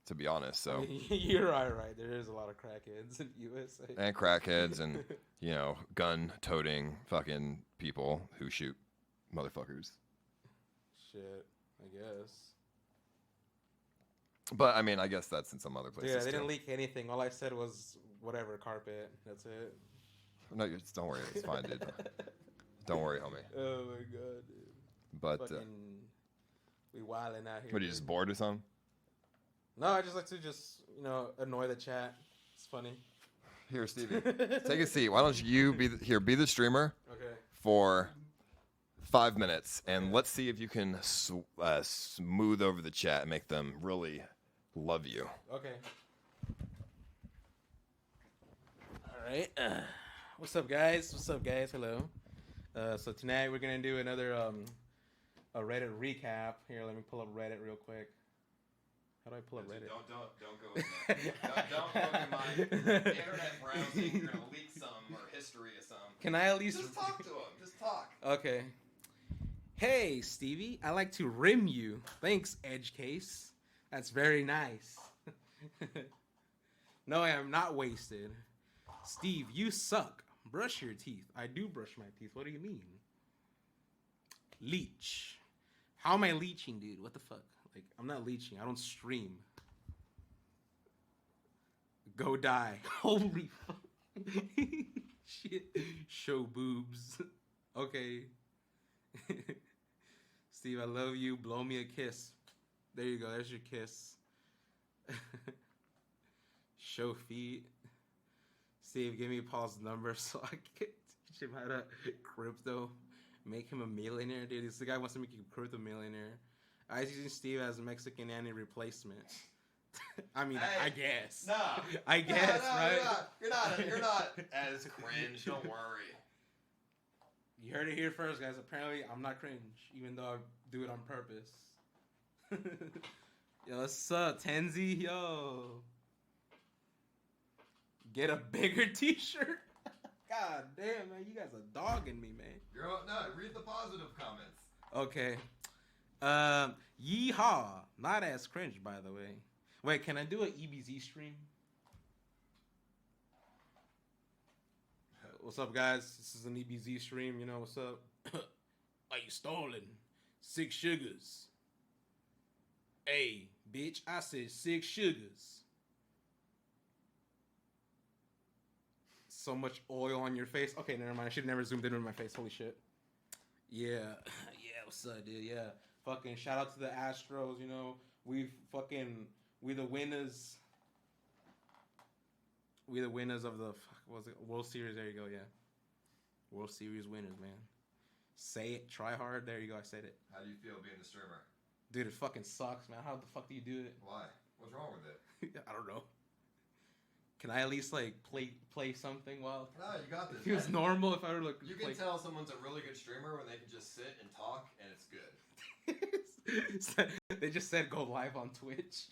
to be honest. So
you're right. There is a lot of crackheads in the USA.
And crackheads and gun-toting fucking people who shoot motherfuckers.
Shit, I guess.
But I mean, I guess that's in some other places.
Yeah, they
too.
didn't leak anything. All I said was whatever carpet. That's it.
No, don't worry. It's fine, dude. Don't worry, homie.
Oh my god, dude.
But
we wilding out here.
What, are you just bored or something?
No, I just like to annoy the chat. It's funny.
Here, Stevie, take a seat. Why don't you be the streamer?
Okay.
For 5 minutes, and let's see if you can smooth over the chat and make them really love you.
Okay. All right. What's up, guys? Hello. So tonight we're gonna do another a Reddit recap. Here, let me pull up Reddit real quick. How do I pull up Reddit?
Don't go in there. don't go in my internet browsing. You're gonna leak some or history or something.
Can I at least
just talk to him? Just talk.
Okay. Hey, Stevie, I like to rim you. Thanks, Edge Case. That's very nice. No, I am not wasted. Steve, you suck. Brush your teeth. I do brush my teeth. What do you mean? Leech. How am I leeching, dude? What the fuck? Like, I'm not leeching. I don't stream. Go die. Holy fuck. Shit. Show boobs. Okay. Steve, I love you. Blow me a kiss. There you go. There's your kiss. Show feet. Steve, give me Paul's number so I can teach him how to crypto. Make him a millionaire, dude. This guy wants to make you a crypto millionaire. I was using Steve as a Mexican nanny replacement. I mean, hey, I guess.
No.
I guess, right?
You're not as cringe. Don't worry.
You heard it here first, guys. Apparently, I'm not cringe, even though I do it on purpose. Yo, what's up, Tenzi? Yo. Get a bigger t-shirt? God damn, man. You guys are dogging me, man.
Read the positive comments.
Okay. Yeehaw. Not as cringe, by the way. Wait, can I do an EBZ stream? What's up, guys? This is an EBZ stream. You know what's up? Are you stolen? 6 sugars. Hey, bitch, I said 6 sugars. So much oil on your face. Okay, never mind. I should have never zoomed in on my face. Holy shit. Yeah. Yeah, what's up, dude? Yeah. Fucking shout out to the Astros, we the winners. We the winners of the World Series. There you go, yeah. World Series winners, man. Say it, try hard. There you go, I said it.
How do you feel being the streamer?
Dude, it fucking sucks, man. How the fuck do you do it?
Why? What's wrong with it?
I don't know. Can I at least play something while?
No, you got this.
It feels normal if I were to
You can tell someone's a really good streamer when they can just sit and talk and it's good.
They just said go live on Twitch.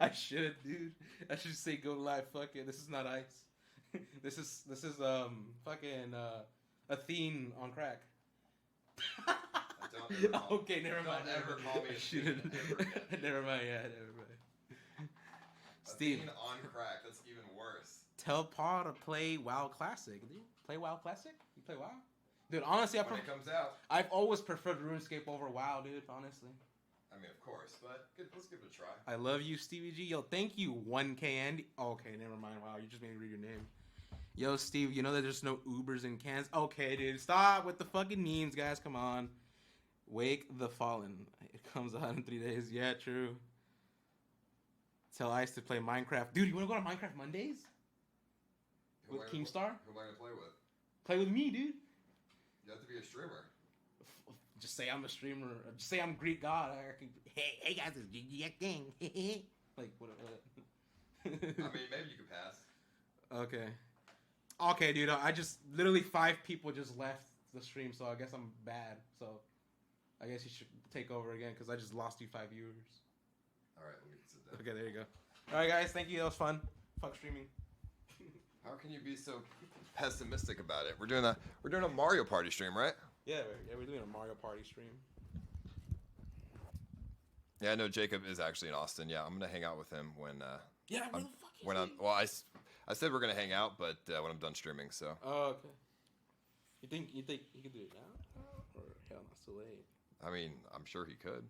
I should, dude. I should say go live. Fuck it. This is not ice. This is fucking Athene on crack. Okay, never mind.
Don't ever call me Athene ever again.
Never mind. Yeah, never mind. Steve,
Athene on crack. That's even worse.
Tell Paul to play WoW Classic. Dude, play WoW Classic? You play WoW? Dude, honestly,
when it comes out,
I've always preferred RuneScape over WoW, dude. Honestly.
I mean, of course, but let's give it a try.
I love you, Stevie G. Yo, thank you, 1K Andy. Okay, never mind. Wow, you just made me read your name. Yo, Steve, you know that there's no Ubers in Kansas? Okay, dude, stop with the fucking memes, guys. Come on. Wake the Fallen. It comes out in 3 days. Yeah, true. Tell Ice to play Minecraft. Dude, you want to go to Minecraft Mondays? With Keemstar?
Who am I going to play with?
Play with me, dude.
You have to be a streamer.
Just say I'm a streamer. Just say I'm Greek god. Hey guys, it's GG King. Like whatever.
I mean, maybe you could pass.
Okay, dude. I just literally 5 people just left the stream, so I guess I'm bad. So I guess you should take over again because I just lost you 5 viewers.
All right, let me sit down.
Okay, there you go. All right, guys. Thank you. That was fun. Fuck streaming.
How can you be so pessimistic about it? We're doing a Mario Party stream, right?
Yeah, we're doing a Mario Party stream.
Yeah, I know Jacob is actually in Austin. Yeah, I'm gonna hang out with him when.
Yeah, where the fuck is
when
he?
I'm. Well, I said we're gonna hang out, but when I'm done streaming, so.
Oh, okay. You think you could do it now, or hell, not too late?
I mean, I'm sure he could.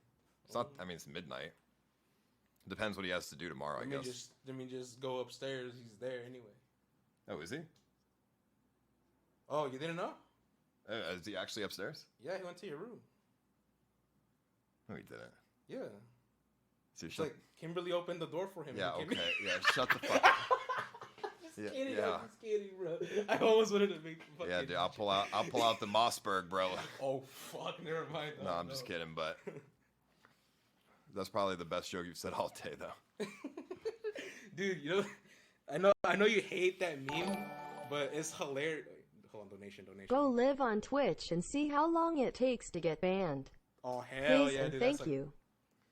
It's not. I mean, it's midnight. Depends what he has to do tomorrow, I guess.
Let me just go upstairs. He's there anyway.
Oh, is he?
Oh, you didn't know?
Is he actually upstairs?
Yeah, he went to your room.
No, he didn't.
Yeah.
See,
It's like Kimberly opened the door for him.
Yeah.
and he
Okay.
came in.
Yeah. Shut the fuck up.
Just kidding. I'm just kidding, bro. I almost wanted to make.
Yeah, dude. I'll pull out the Mossberg, bro.
Oh fuck! Never mind.
No, I'm just kidding, but that's probably the best joke you've said all day, though.
Dude, you know, I know you hate that meme, but it's hilarious. Hold on, donation.
Go live on Twitch and see how long it takes to get banned.
Oh hell
Please
yeah,
and
dude!
thank you.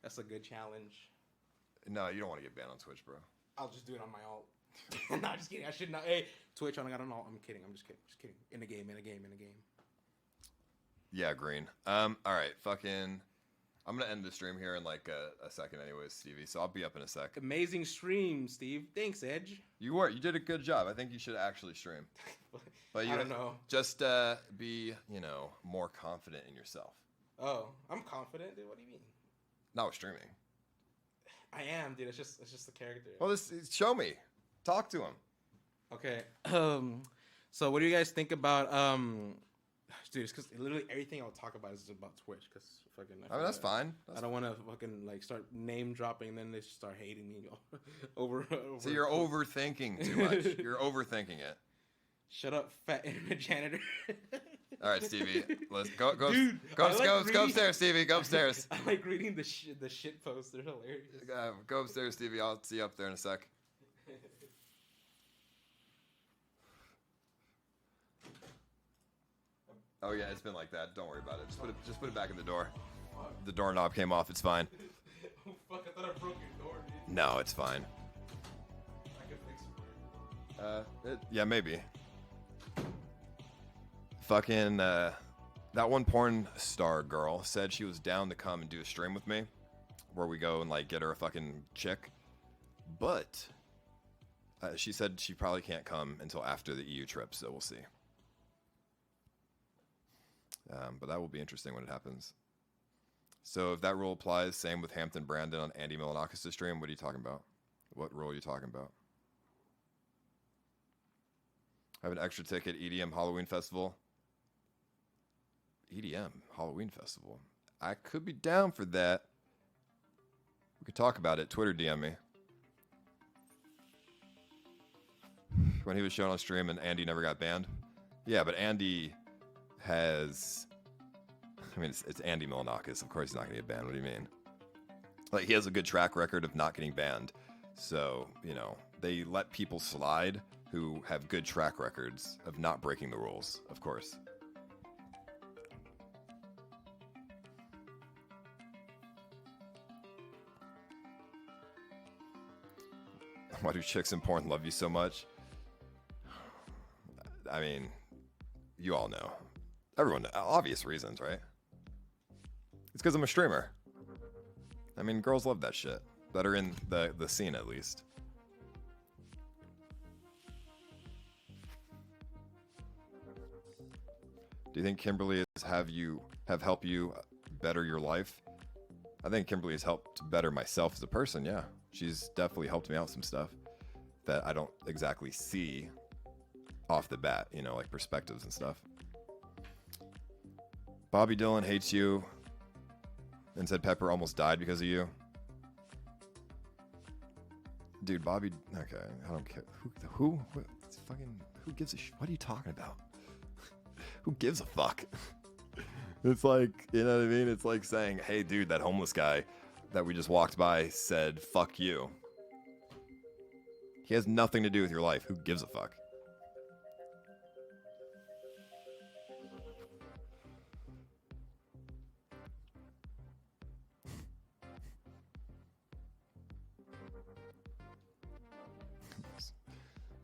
That's a good challenge.
No, you don't want to get banned on Twitch, bro.
I'll just do it on my alt. No, just kidding. I should not. Hey, Twitch, I got an alt. I'm kidding. I'm just kidding. Just kidding. In a game.
Yeah, green. All right, fucking. I'm gonna end the stream here in like a second, anyways, Stevie. So I'll be up in a sec.
Amazing stream, Steve. Thanks, Edge.
You did a good job. I think you should actually stream. But you
I don't know.
Just be, more confident in yourself.
Oh, I'm confident, dude. What do you mean?
Not with streaming.
I am, dude. It's just the character.
Well, show me. Talk to him.
Okay. So what do you guys think about dude? It's because literally everything I'll talk about is about Twitch. Because fucking.
I mean, that's fine.
I don't want to fucking like start name dropping, and then they start hating me over.
So you're overthinking too much. You're overthinking it.
Shut up, fat internet janitor.
All right, Stevie. Let's go.
Dude,
go upstairs, Stevie. Go upstairs.
I like reading the shit posts. They're hilarious.
Go upstairs, Stevie. I'll see you up there in a sec. Oh yeah, it's been like that. Don't worry about it. Just put it back in the door. The doorknob came off. It's fine.
Oh fuck! I thought I broke your door, dude.
No, it's fine.
I can fix it for you.
Yeah, maybe. Fucking that one porn star girl said she was down to come and do a stream with me, where we go and like get her a fucking chick, but she said she probably can't come until after the EU trip, so we'll see. But that will be interesting when it happens. So if that rule applies, same with Hampton Brandon on Andy Milanakis' stream. What are you talking about? What rule are you talking about? I have an extra ticket, EDM Halloween Festival. EDM Halloween Festival. I could be down for that. We could talk about it. Twitter DM me. When he was shown on stream and Andy never got banned. Yeah, but Andy has... I mean, it's Andy Milanakis. Of course he's not going to get banned. What do you mean? Like, he has a good track record of not getting banned. So, they let people slide who have good track records of not breaking the rules, of course. Why do chicks in porn love you so much? I mean, you all know. Everyone, obvious reasons, right? It's because I'm a streamer. I mean, girls love that shit. That are in the scene, at least. Do you think Kimberly have helped you better your life? I think Kimberly has helped better myself as a person, yeah. She's definitely helped me out some stuff that I don't exactly see off the bat, like perspectives and stuff. Bobby Dillon hates you and said Pepper almost died because of you. Dude, Bobby, okay, I don't care. Who gives a shit? What are you talking about? Who gives a fuck? It's like, you know what I mean? It's like saying, hey, dude, that homeless guy that we just walked by said, fuck you. He has nothing to do with your life. Who gives a fuck?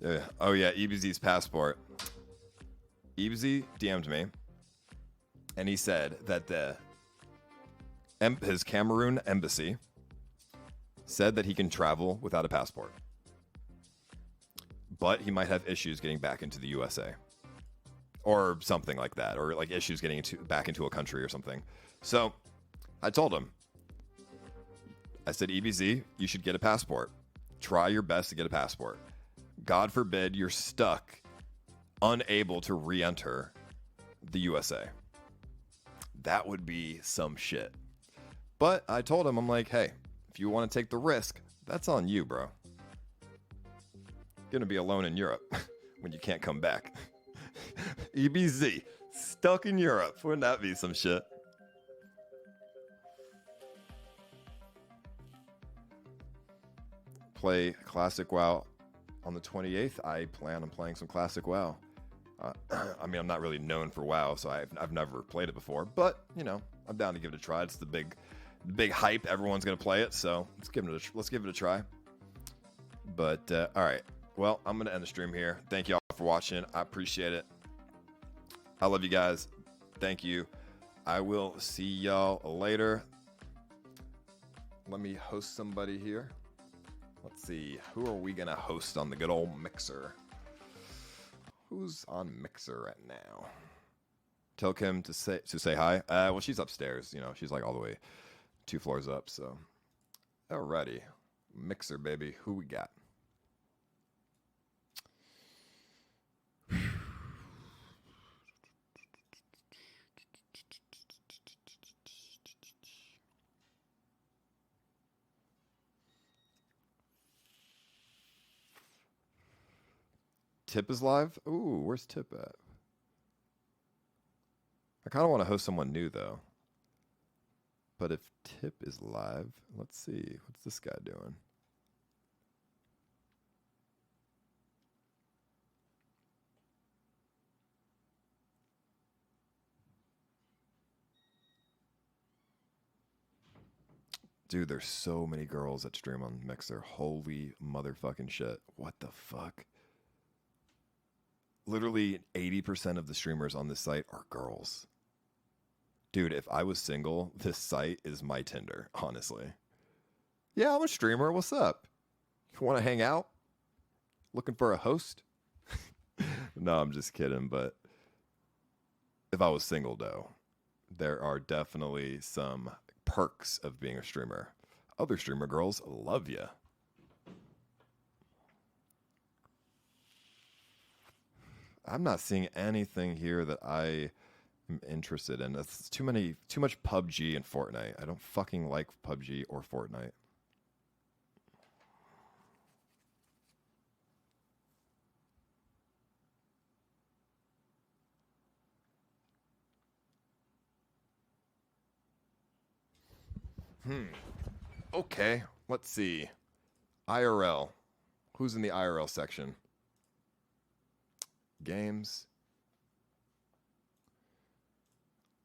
Yeah. Oh, yeah, EBZ's passport. EBZ DM'd me, and he said that his Cameroon embassy said that he can travel without a passport, but he might have issues getting back into the USA or something like that, or like issues getting back into a country or something. So I told him, I said, EBZ, you should get a passport. Try your best to get a passport. God forbid you're stuck, unable to re-enter the USA. That would be some shit. But I told him, I'm like, hey, if you want to take the risk, that's on you, bro. You're gonna be alone in Europe when you can't come back. EBZ, stuck in Europe. Wouldn't that be some shit? Play Classic WoW on the 28th. I plan on playing some Classic WoW. I mean, I'm not really known for WoW, so I've never played it before. But you know, I'm down to give it a try. It's the big hype. Everyone's gonna play it, so let's give it a try. But all right, well, I'm gonna end the stream here. Thank you all for watching. I appreciate it. I love you guys. Thank you. I will see y'all later. Let me host somebody here. Let's see, who are we gonna host on the good old Mixer? Who's on Mixer right now? Tell Kim to say hi. Well, she's upstairs. You know, she's like all the way 2 floors up. So, alrighty, Mixer baby. Who we got? Tip is live? Ooh, where's Tip at? I kind of want to host someone new, though. But if Tip is live, let's see. What's this guy doing? Dude, there's so many girls that stream on Mixer. Holy motherfucking shit. What the fuck? Literally 80% of the streamers on this site are girls. Dude, if I was single, this site is my Tinder, honestly. Yeah, I'm a streamer. What's up? You want to hang out? Looking for a host? No, I'm just kidding. But if I was single, though, there are definitely some perks of being a streamer. Other streamer girls love you. I'm not seeing anything here that I am interested in. It's too much PUBG and Fortnite. I don't fucking like PUBG or Fortnite. Okay, let's see. IRL. Who's in the IRL section? Games.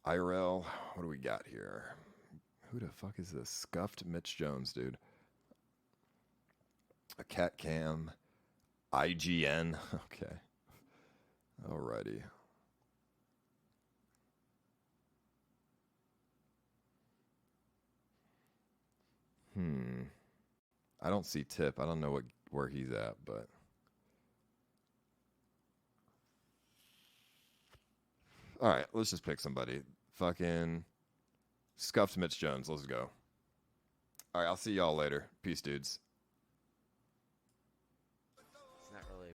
IRL. What do we got here? Who the fuck is this? Scuffed Mitch Jones, dude. A cat cam. IGN. Okay. Alrighty. I don't see Tip. I don't know where he's at, but all right, let's just pick somebody. Fucking Scuffed Mitch Jones. Let's go. All right, I'll see y'all later. Peace, dudes.